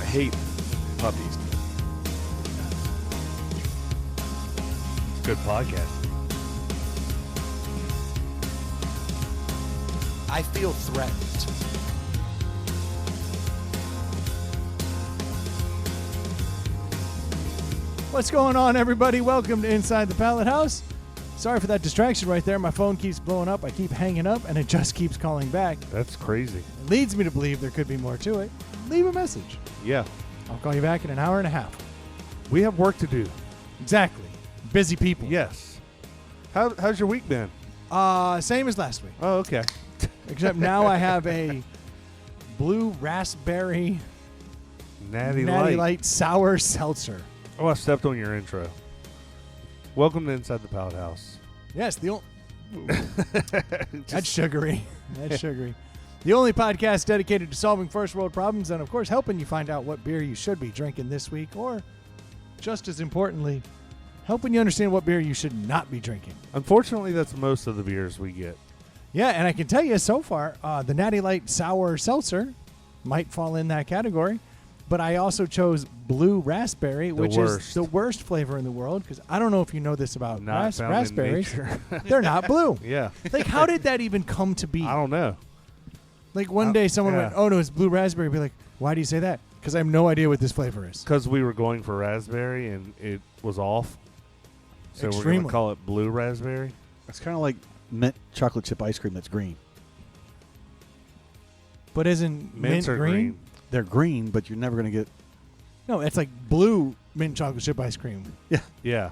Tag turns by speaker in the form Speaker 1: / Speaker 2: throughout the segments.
Speaker 1: hate puppies. It's a good podcast.
Speaker 2: I feel threatened.
Speaker 3: What's going on, everybody? Welcome to Inside the Pallet House. Sorry for that distraction right there. My phone keeps blowing up. I keep hanging up, and it just keeps calling back.
Speaker 1: That's crazy.
Speaker 3: It leads me to believe there could be more to it. Leave a message.
Speaker 1: Yeah.
Speaker 3: I'll call you back in an hour and a half.
Speaker 1: We have work to do.
Speaker 3: Exactly. Busy people.
Speaker 1: Yes. How's your week been?
Speaker 3: Same as last week.
Speaker 1: Oh, okay.
Speaker 3: Except now I have a blue raspberry
Speaker 1: Natty
Speaker 3: Light
Speaker 1: Light.
Speaker 3: sour seltzer.
Speaker 1: Oh, I stepped on your intro. Welcome to Inside the Pallet House.
Speaker 3: Yes, that's sugary. That's sugary. The only podcast dedicated to solving first world problems and, of course, helping you find out what beer you should be drinking this week, or, just as importantly, helping you understand what beer you should not be drinking.
Speaker 1: Unfortunately, that's most of the beers we get.
Speaker 3: Yeah, and I can tell you so far, the Natty Light Sour Seltzer might fall in that category, but I also chose Blue Raspberry, which is the worst flavor in the world, because I don't know if you know this about raspberries. They're not blue.
Speaker 1: Yeah.
Speaker 3: Like, how did that even come to be?
Speaker 1: I don't know.
Speaker 3: Like, one day someone went, oh, no, it's Blue Raspberry. I'd be like, why do you say that? Because I have no idea what this flavor is.
Speaker 1: Because we were going for raspberry, and it was off. So we're going to call it Blue Raspberry.
Speaker 4: It's kind of like mint chocolate chip ice cream that's green.
Speaker 3: But isn't mint green?
Speaker 4: They're green, but you're never going to get...
Speaker 3: No, it's like blue mint chocolate chip ice cream.
Speaker 4: Yeah.
Speaker 1: Yeah.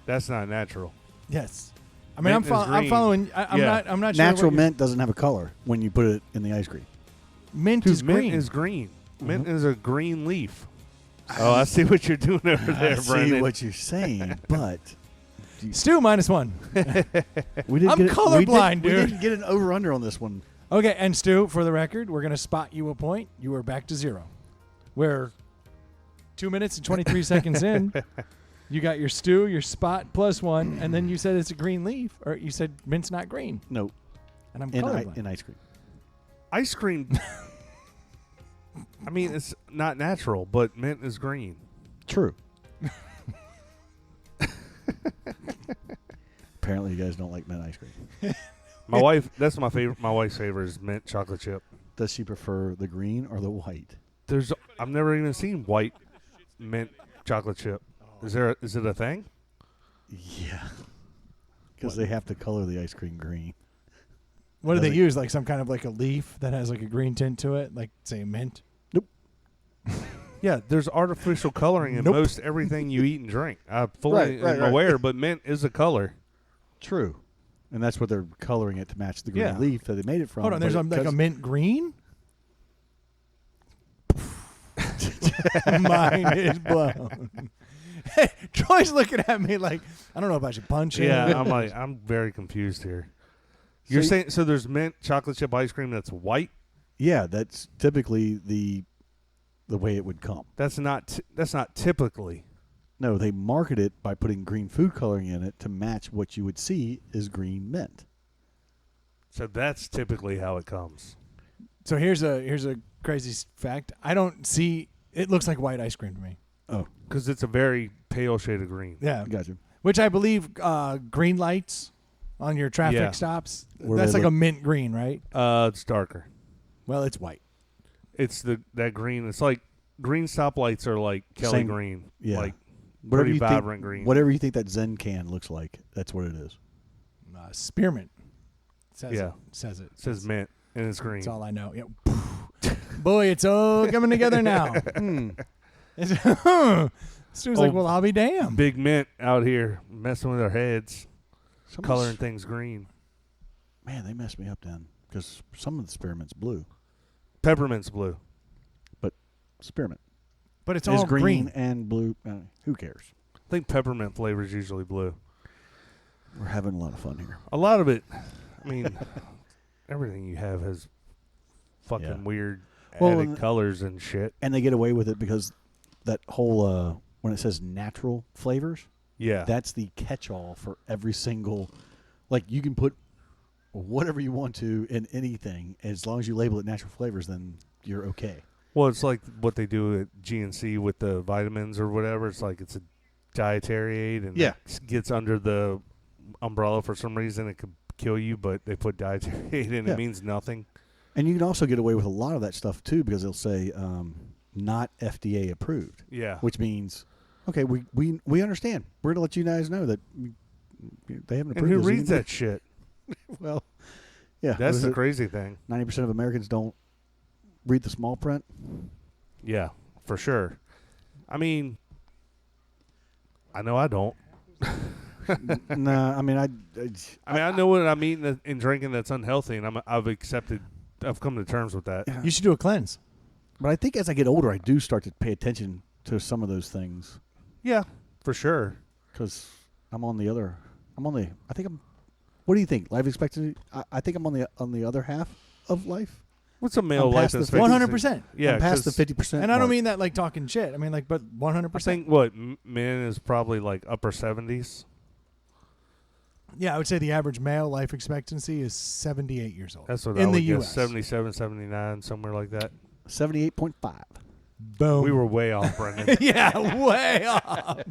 Speaker 1: That's not natural.
Speaker 3: Yes. I mean, I'm following. I'm not sure.
Speaker 4: Natural mint doesn't have a color when you put it in the ice cream.
Speaker 3: Mint is green.
Speaker 1: Mint is green. Mint is a green leaf. Oh, I see what you're doing over there, Brendan.
Speaker 4: I see what you're saying, but...
Speaker 3: Stu, -1.
Speaker 4: I'm
Speaker 3: colorblind, dude.
Speaker 4: We didn't get an over-under on this one.
Speaker 3: Okay, and Stu, for the record, we're going to spot you a point. You are back to 0. We're 2 minutes and 23 seconds in. You got your Stu, your spot, +1, and then you said it's a green leaf, or you said mint's not green.
Speaker 4: No.
Speaker 3: And I'm colorblind.
Speaker 4: In ice cream.
Speaker 1: Ice cream... I mean, it's not natural, but mint is green.
Speaker 4: True. Apparently, you guys don't like mint ice cream.
Speaker 1: My wife, that's my favorite. My wife's favorite is mint chocolate chip.
Speaker 4: Does she prefer the green or the white?
Speaker 1: I've never even seen white mint chocolate chip. Is it a thing?
Speaker 4: Yeah. Because they have to color the ice cream green.
Speaker 3: What do they use? Like some kind of like a leaf that has like a green tint to it? Like, say, mint?
Speaker 4: Nope.
Speaker 1: Yeah, there's artificial coloring in most everything you eat and drink. I fully am aware, but mint is a color.
Speaker 4: True. And that's what they're coloring it to match the green leaf that they made it from.
Speaker 3: Hold on, there's like a mint green? Mind is blown. Hey, Troy's looking at me like, I don't know if I should punch him.
Speaker 1: Yeah, I'm very confused here. You're saying so there's mint chocolate chip ice cream that's white?
Speaker 4: Yeah, that's typically the way it would come.
Speaker 1: That's not typically.
Speaker 4: No, they market it by putting green food coloring in it to match what you would see is green mint.
Speaker 1: So that's typically how it comes.
Speaker 3: So here's a crazy fact. I don't see it looks like white ice cream to me.
Speaker 4: Oh,
Speaker 1: because it's a very pale shade of green.
Speaker 3: Yeah,
Speaker 4: gotcha.
Speaker 3: Which I believe green lights on your traffic stops. That's like a mint green, right?
Speaker 1: It's darker.
Speaker 3: Well, it's white.
Speaker 1: It's that green. It's like green stoplights are like Kelly green.
Speaker 4: Yeah.
Speaker 1: Like pretty vibrant green.
Speaker 4: Whatever you think that Zen can looks like, that's what it is.
Speaker 3: Spearmint. Says it.
Speaker 1: It says mint, and it's green.
Speaker 3: That's all I know. Yeah. Boy, it's all coming together now. Stu's like, well, I'll be damned.
Speaker 1: Big mint out here messing with our heads, coloring things green.
Speaker 4: Man, they messed me up then because some of the spearmint's blue.
Speaker 1: Peppermint's blue.
Speaker 4: But spearmint.
Speaker 3: But it's all
Speaker 4: green and blue. Who cares?
Speaker 1: I think peppermint flavor is usually blue.
Speaker 4: We're having a lot of fun here.
Speaker 1: A lot of it. I mean, everything you have has fucking weird added colors and shit.
Speaker 4: And they get away with it because that whole, when it says natural flavors, that's the catch-all for every single, like you can put whatever you want to in anything. As long as you label it natural flavors, then you're okay.
Speaker 1: Well, it's like what they do at GNC with the vitamins or whatever. It's like it's a dietary aid, and it gets under the umbrella for some reason. It could kill you, but they put dietary aid in. It means nothing.
Speaker 4: And you can also get away with a lot of that stuff too, because they'll say not FDA approved.
Speaker 1: Yeah,
Speaker 4: which means okay, we understand. We're gonna let you guys know that they haven't approved.
Speaker 1: And who reads that shit?
Speaker 4: Well, yeah,
Speaker 1: that's the crazy thing.
Speaker 4: 90% of Americans don't read the small print.
Speaker 1: Yeah, for sure. I mean, I know I don't.
Speaker 4: Nah, I mean,
Speaker 1: I know what I'm eating and drinking that's unhealthy, and I've come to terms with that.
Speaker 3: You should do a cleanse.
Speaker 4: But I think as I get older, I do start to pay attention to some of those things.
Speaker 1: Yeah, for sure.
Speaker 4: Because I think I'm. What do you think? Life expectancy? I think I'm on the other half of life.
Speaker 1: What's a male life expectancy?
Speaker 3: 100%.
Speaker 1: Yeah,
Speaker 4: I'm past the 50%.
Speaker 3: And I don't mean that like talking shit. I mean like, but 100%.
Speaker 1: I think what men is probably like upper 70s.
Speaker 3: Yeah, I would say the average male life expectancy is 78 years old.
Speaker 1: That's what
Speaker 3: in
Speaker 1: I would
Speaker 3: the
Speaker 1: guess.
Speaker 3: U.S.
Speaker 1: 77, 79, somewhere like that.
Speaker 4: 78.5.
Speaker 3: Boom.
Speaker 1: We were way off, Brendan.
Speaker 3: Yeah, way off.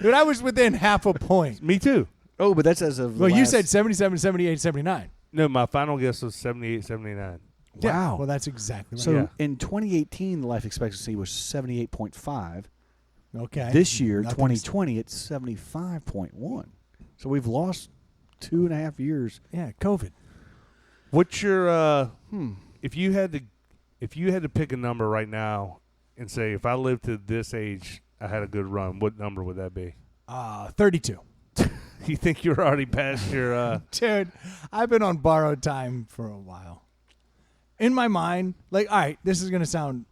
Speaker 3: Dude, I was within half a point.
Speaker 1: Me too.
Speaker 4: Oh, but that's as of
Speaker 3: Well, you said 77, 78, 79.
Speaker 1: No, my final guess was 78, 79.
Speaker 3: Yeah.
Speaker 4: Wow.
Speaker 3: Well, that's exactly right.
Speaker 4: So in 2018, the life expectancy was 78.5.
Speaker 3: Okay.
Speaker 4: This year, 2020, it's 75.1. So we've lost 2.5 years.
Speaker 3: Yeah, COVID.
Speaker 1: What's your if you had to pick a number right now and say if I lived to this age, I had a good run, what number would that be?
Speaker 3: 32.
Speaker 1: You think you're already past your
Speaker 3: Dude, I've been on borrowed time for a while. In my mind, like, all right, this is going to sound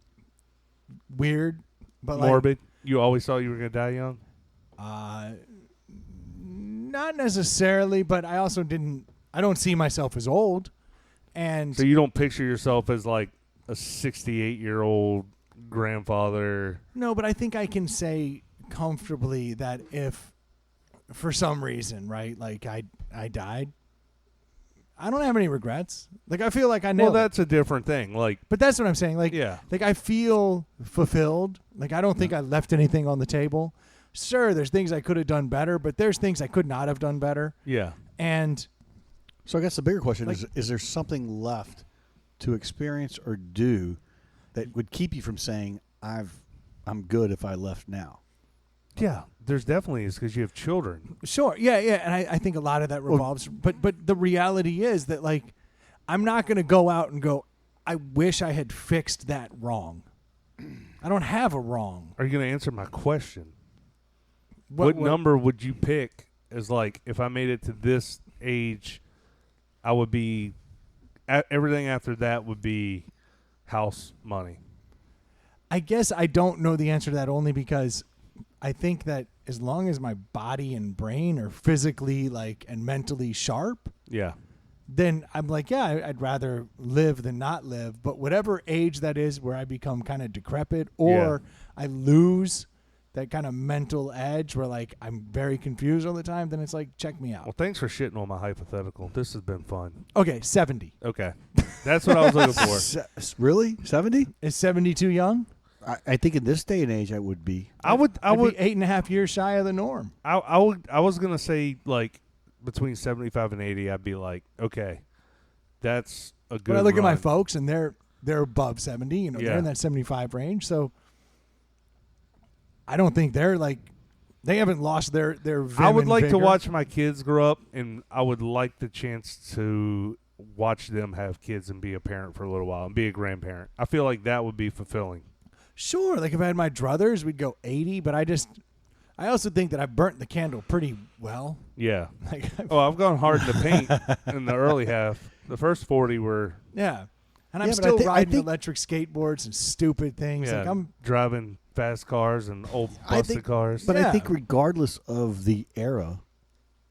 Speaker 3: weird, but
Speaker 1: morbid. You always thought you were going to die young?
Speaker 3: Not necessarily, but I also I don't see myself as old. And
Speaker 1: so you don't picture yourself as like a 68-year-old grandfather?
Speaker 3: No, but I think I can say comfortably that if for some reason, right, like I died, I don't have any regrets. Like I feel like I nailed
Speaker 1: Well, that's a different thing. Like,
Speaker 3: but that's what I'm saying. Like,
Speaker 1: yeah.
Speaker 3: Like I feel fulfilled. Like I don't think I left anything on the table. Sure, there's things I could have done better, but there's things I could not have done better.
Speaker 1: Yeah.
Speaker 3: And
Speaker 4: so I guess the bigger question is there something left to experience or do that would keep you from saying I'm good if I left now?
Speaker 1: Yeah, there's definitely is because you have children.
Speaker 3: Sure, yeah, and I think a lot of that revolves. But the reality is that like I'm not going to go out and go, I wish I had fixed that wrong. I don't have a wrong.
Speaker 1: Are you going to answer my question? What number would you pick as like if I made it to this age, I would be everything after that would be house money?
Speaker 3: I guess I don't know the answer to that only because I think that as long as my body and brain are physically like and mentally sharp,
Speaker 1: yeah,
Speaker 3: then I'm like, yeah, I'd rather live than not live. But whatever age that is where I become kind of decrepit or I lose that kind of mental edge where like I'm very confused all the time, then it's like, check me out.
Speaker 1: Well, thanks for shitting on my hypothetical. This has been fun.
Speaker 3: Okay, 70.
Speaker 1: Okay. That's what I was looking for.
Speaker 4: Really? 70?
Speaker 3: Is 70 too young?
Speaker 4: I think in this day and age I would be.
Speaker 1: I would
Speaker 3: be 8.5 years shy of the norm.
Speaker 1: I was gonna say like between 75 and 80. I'd be like, okay, that's a good.
Speaker 3: When I look
Speaker 1: run.
Speaker 3: at my folks and they're above 70, you know, they're in that 75 range. So I don't think they're like they haven't lost their vim
Speaker 1: I would
Speaker 3: and
Speaker 1: like
Speaker 3: vigor.
Speaker 1: to watch my kids grow up, and I would like the chance to watch them have kids and be a parent for a little while and be a grandparent. I feel like that would be fulfilling.
Speaker 3: Sure, like if I had my druthers, we'd go 80, but I also think that I burnt the candle pretty well.
Speaker 1: Yeah.
Speaker 3: Like,
Speaker 1: I've gone hard in the paint in the early half. The first 40 were.
Speaker 3: Yeah. And I'm
Speaker 4: Yeah, but
Speaker 3: still
Speaker 4: I
Speaker 3: riding
Speaker 4: think
Speaker 3: electric skateboards and stupid things.
Speaker 1: Yeah,
Speaker 3: Like I'm
Speaker 1: driving fast cars and old busted cars.
Speaker 4: But
Speaker 3: Yeah.
Speaker 4: I think regardless of the era,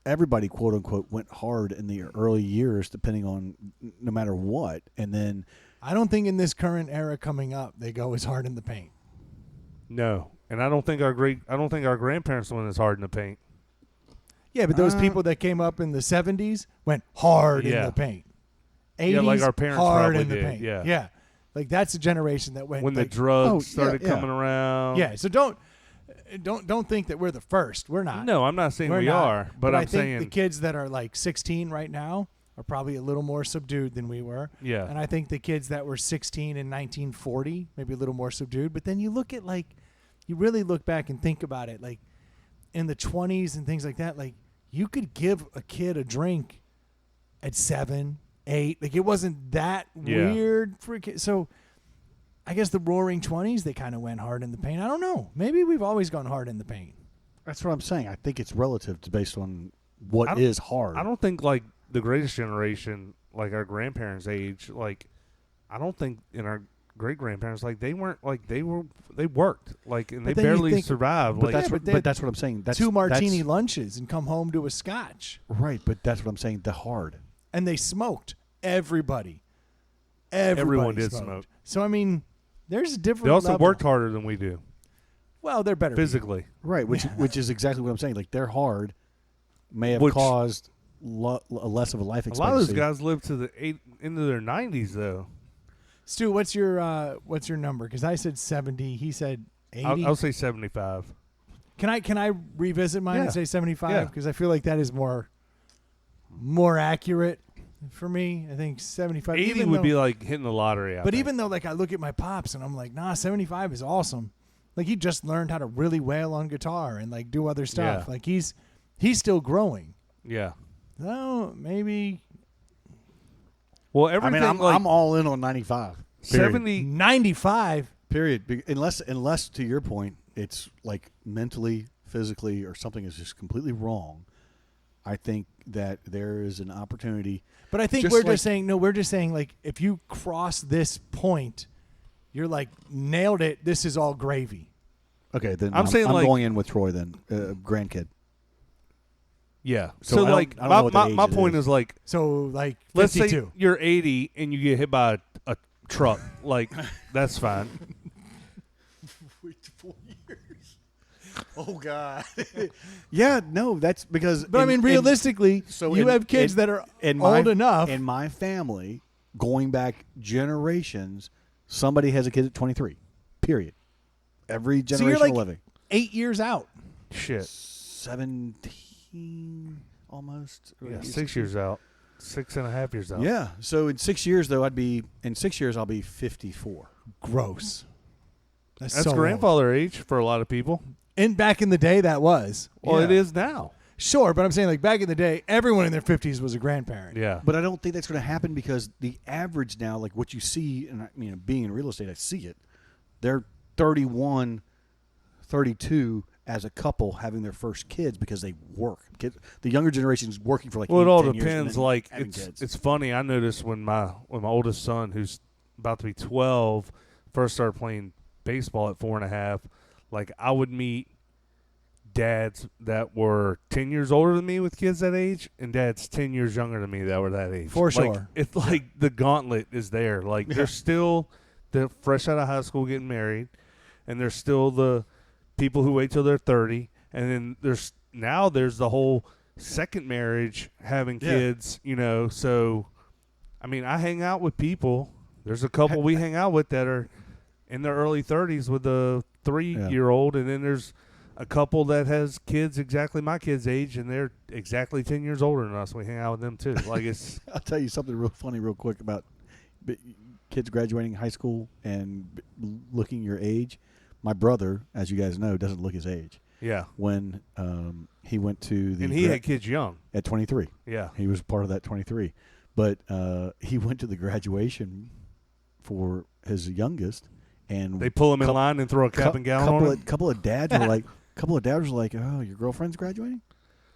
Speaker 4: everybody, quote unquote, went hard in the early years, depending on no matter what. And then
Speaker 3: I don't think in this current era coming up they go as hard in the paint.
Speaker 1: No. And I don't think our grandparents went as hard in the paint.
Speaker 3: Yeah, but those people that came up in the 70s went hard in the paint. 80s,
Speaker 1: Yeah, like our parents
Speaker 3: hard
Speaker 1: probably
Speaker 3: in the
Speaker 1: did,
Speaker 3: paint.
Speaker 1: yeah.
Speaker 3: Yeah. Like that's a generation that went
Speaker 1: when
Speaker 3: like,
Speaker 1: the drugs started coming around.
Speaker 3: Yeah, so don't think that we're the first. We're not.
Speaker 1: No, I'm not saying we are, but I'm
Speaker 3: I think
Speaker 1: saying
Speaker 3: the kids that are like 16 right now are probably a little more subdued than we were.
Speaker 1: Yeah.
Speaker 3: And I think the kids that were 16 in 1940 maybe a little more subdued. But then you look at you really look back and think about it, like in the 20s and things like that. Like you could give a kid a drink at 7, 8. Like it wasn't that weird for a kid. So I guess the Roaring 20s, they kind of went hard in the paint. I don't know. Maybe we've always gone hard in the paint.
Speaker 4: That's what I'm saying. I think it's relative to based on what is hard.
Speaker 1: I don't think like the greatest generation, like our grandparents' age, like I don't think in our great grandparents, like they weren't like they worked like and they barely survived.
Speaker 4: But
Speaker 1: like,
Speaker 4: that's what I'm saying. That's
Speaker 3: 2 martini lunches and come home to a scotch.
Speaker 4: Right, but that's what I'm saying. The hard.
Speaker 3: And they smoked. Everybody
Speaker 1: everyone did
Speaker 3: smoked.
Speaker 1: smoke.
Speaker 3: So I mean, there's a different.
Speaker 1: They also
Speaker 3: level.
Speaker 1: worked harder than we do.
Speaker 3: Well, they're better
Speaker 1: physically.
Speaker 3: people.
Speaker 4: Right, which is exactly what I'm saying. Like their hard may have caused less of a life expectancy.
Speaker 1: A lot of those guys lived to into their 90s though.
Speaker 3: Stu, what's your number? Because I said 70. He said 80.
Speaker 1: I'll say 75.
Speaker 3: Can I revisit mine and say 75? Because I feel like that is more accurate for me. I think 75.
Speaker 1: 80 would be like hitting the lottery.
Speaker 3: But even though like I look at my pops and I'm like, nah, 75 is awesome. Like he just learned how to really wail on guitar and like do other stuff.
Speaker 1: Yeah.
Speaker 3: Like he's still growing.
Speaker 1: Yeah.
Speaker 3: No, maybe.
Speaker 1: Well, everything.
Speaker 4: I mean, I'm all in on 95.
Speaker 1: 70,
Speaker 3: 95.
Speaker 4: Period. Unless to your point, it's like mentally, physically, or something is just completely wrong. I think that there is an opportunity.
Speaker 3: But I think we're just saying like if you cross this point, you're like nailed it. This is all gravy.
Speaker 4: Okay, then
Speaker 1: I'm
Speaker 4: going in with Troy then, grandkid.
Speaker 1: Yeah.
Speaker 4: So
Speaker 1: like my point is like
Speaker 3: like 52.
Speaker 1: Let's say you're 80 and you get hit by a truck. Like that's fine.
Speaker 4: Wait 4 years. Oh God. Yeah, no, that's because.
Speaker 3: But I mean, realistically, you have kids that are old enough.
Speaker 4: In my family, going back generations, somebody has a kid at 23. Period. Every generation
Speaker 3: so you're like
Speaker 4: living.
Speaker 3: 8 years out.
Speaker 1: Shit.
Speaker 4: 17 almost.
Speaker 1: Yeah, 6 years out. 6.5 years out.
Speaker 4: Yeah. So in 6 years though, I'll be 54.
Speaker 3: Gross.
Speaker 1: That's
Speaker 3: so
Speaker 1: grandfather age for a lot of people.
Speaker 3: And back in the day, that was.
Speaker 1: Well, it is now.
Speaker 3: Sure, but I'm saying like back in the day, everyone in their 50s was a grandparent.
Speaker 1: Yeah.
Speaker 4: But I don't think that's going to happen because the average now, like what you see, and being in real estate, I see it. They're 31, 32 as a couple having their first kids because they work. The younger generation is working for like.
Speaker 1: Well,
Speaker 4: 8,
Speaker 1: it all
Speaker 4: 10 years
Speaker 1: depends. Like it's funny. I noticed when my oldest son, who's about to be 12, first started playing baseball at 4.5. Like I would meet dads that were 10 years older than me with kids that age, and dads 10 years younger than me that were that age.
Speaker 3: For
Speaker 1: like,
Speaker 3: sure.
Speaker 1: It's like the gauntlet is there. Like they're still the fresh out of high school getting married, and there's still the people who wait till they're 30, and then there's the whole second marriage having kids, So, I mean, I hang out with people. There's a couple we hang out with that are in their early 30s with a 3-year-old, and then there's a couple that has kids exactly my kid's age, and they're exactly 10 years older than us. We hang out with them too. Like it's.
Speaker 4: I'll tell you something real funny, real quick about kids graduating high school and looking your age. My brother, as you guys know, doesn't look his age.
Speaker 1: Yeah.
Speaker 4: When he went to the
Speaker 1: and he had kids young
Speaker 4: at 23.
Speaker 1: Yeah,
Speaker 4: he was part of that 23, but he went to the graduation for his youngest, and
Speaker 1: they pull him in line and throw a cap and gown on him.
Speaker 4: Couple of dads were like, "Oh, your girlfriend's graduating?"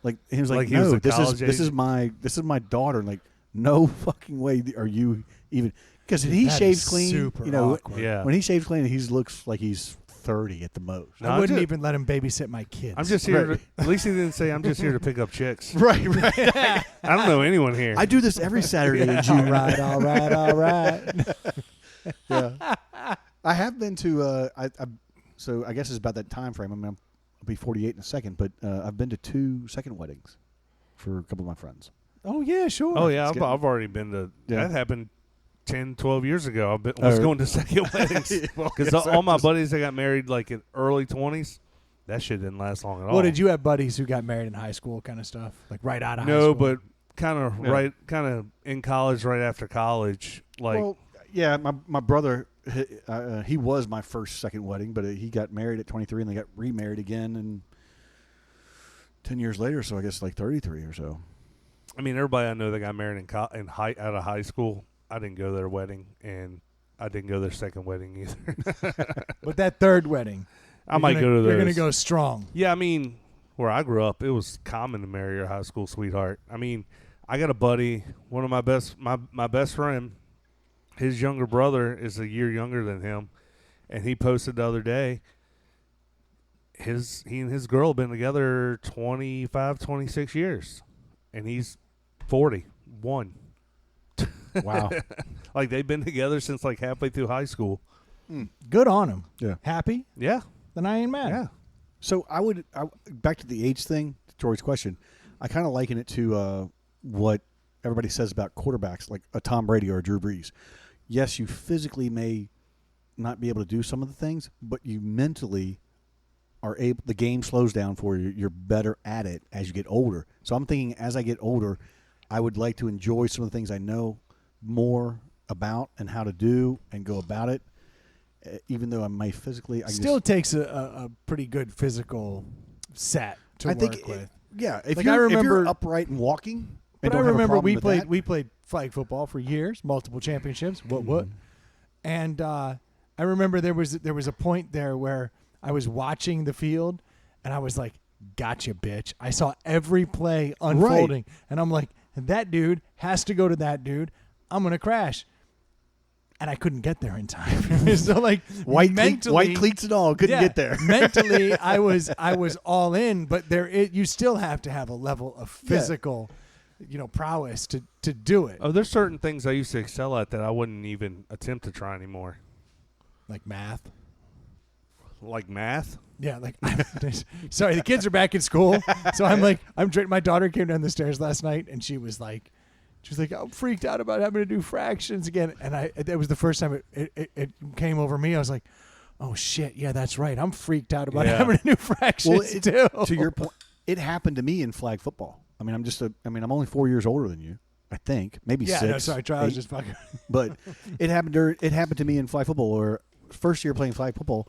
Speaker 4: Like he was like,
Speaker 1: he was
Speaker 4: "No, this is my daughter." And like, no fucking way are you even because he shaves clean.
Speaker 3: Super awkward.
Speaker 1: Yeah.
Speaker 4: When he shaves clean, he looks like he's 30 at the most.
Speaker 3: I wouldn't even let him babysit my kids.
Speaker 1: I'm just here. At least he didn't say I'm just here to pick up chicks.
Speaker 4: Right.
Speaker 1: I don't know anyone here.
Speaker 4: I do this every Saturday in June.
Speaker 3: All right.
Speaker 4: Yeah. I have been to. So I guess it's about that time frame. I mean, I'll be 48 in a second, but I've been to 2 second weddings for a couple of my friends.
Speaker 3: Oh yeah, sure.
Speaker 1: Oh yeah, I've already been to.
Speaker 4: Yeah.
Speaker 1: That happened 10, 12 years ago. I was going to second weddings because all my buddies that got married like in early 20s, that shit didn't last long at all.
Speaker 3: Well, did you have buddies who got married in high school kind of stuff? Like right out of high school?
Speaker 1: No, but kind of in college, right after college. Like,
Speaker 4: well, yeah, my brother, he was my second wedding, but he got married at 23 and they got remarried again and 10 years later, so I guess like 33 or so.
Speaker 1: I mean, everybody I know that got married out of high school, I didn't go to their wedding, and I didn't go to their second wedding either.
Speaker 3: But that third wedding,
Speaker 1: I might go to those.
Speaker 3: You're going to go strong.
Speaker 1: Yeah, I mean, where I grew up, it was common to marry your high school sweetheart. I mean, I got a buddy, one of my best friend, his younger brother is a year younger than him, and he posted the other day, he and his girl have been together 25, 26 years. And he's 41.
Speaker 4: Wow.
Speaker 1: Like, they've been together since, like, halfway through high school.
Speaker 3: Good on him.
Speaker 4: Yeah.
Speaker 3: Happy?
Speaker 1: Yeah.
Speaker 3: Then I ain't mad.
Speaker 1: Yeah.
Speaker 4: So back to the age thing, to Tori's question, I kind of liken it to what everybody says about quarterbacks, like a Tom Brady or a Drew Brees. Yes, you physically may not be able to do some of the things, but you mentally are able. The game slows down for you. You're better at it as you get older. So I'm thinking, as I get older, I would like to enjoy some of the things I know more about and how to do and go about it. Even though I may physically,
Speaker 3: still takes a pretty good physical set to work with.
Speaker 4: Yeah, if
Speaker 3: like
Speaker 4: you're if you're upright and walking.
Speaker 3: But I remember we played flag football for years, multiple championships. What? And I remember there was a point there where I was watching the field, and I was like, "Gotcha, bitch!" I saw every play unfolding, and I'm like, "That dude has to go to that dude. I'm gonna crash." And I couldn't get there in time. So like
Speaker 4: white cleats and all, couldn't get there.
Speaker 3: Mentally, I was all in, but you still have to have a level of physical, prowess to do it.
Speaker 1: Oh, there's certain things I used to excel at that I wouldn't even attempt to try anymore.
Speaker 3: Like math.
Speaker 1: Like math?
Speaker 3: Yeah, sorry, the kids are back in school, so my daughter came down the stairs last night, and she was like, I'm freaked out about having to do fractions again. And that was the first time it came over me. I was like, oh, shit, yeah, that's right. I'm freaked out about having to do fractions, too.
Speaker 4: To your point, it happened to me in flag football. I mean, I'm only 4 years older than you, I think. Maybe 6.
Speaker 3: Yeah, no, sorry, I was just fucking.
Speaker 4: But it happened to me in flag football, or first year playing flag football,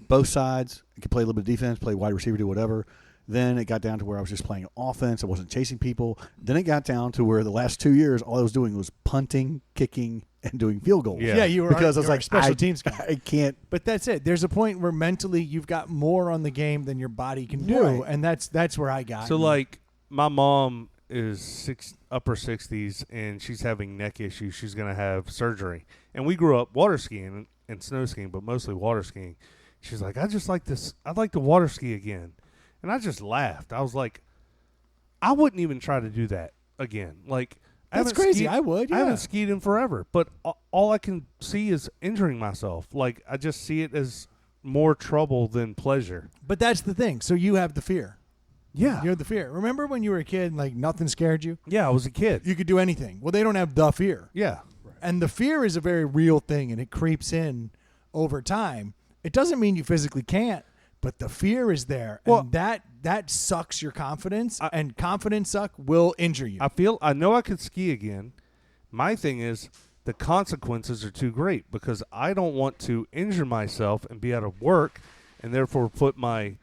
Speaker 4: both sides. I could play a little bit of defense, play wide receiver, do whatever. Then it got down to where I was just playing offense. I wasn't chasing people. Then it got down to where the last 2 years, all I was doing was punting, kicking, and doing field goals.
Speaker 3: Yeah, you were because I was like special teams guy.
Speaker 4: I can't.
Speaker 3: But that's it. There's a point where mentally you've got more on the game than your body can do, and that's where I got.
Speaker 1: So like my mom is upper 60s, and she's having neck issues. She's gonna have surgery. And we grew up water skiing and snow skiing, but mostly water skiing. She's like, I'd like to water ski again. And I just laughed. I was like, I wouldn't even try to do that again. Like,
Speaker 3: that's crazy. I would. Yeah.
Speaker 1: I haven't skied in forever, but all I can see is injuring myself. Like, I just see it as more trouble than pleasure.
Speaker 3: But that's the thing. So you have the fear.
Speaker 1: Yeah.
Speaker 3: You have the fear. Remember when you were a kid and like nothing scared you?
Speaker 1: Yeah, I was a kid.
Speaker 3: You could do anything. Well, they don't have the fear.
Speaker 1: Yeah.
Speaker 3: Right. And the fear is a very real thing, and it creeps in over time. It doesn't mean you physically can't. But the fear is there, and that sucks your confidence, and confidence suck will injure you.
Speaker 1: I know I could ski again. My thing is the consequences are too great because I don't want to injure myself and be out of work and therefore put my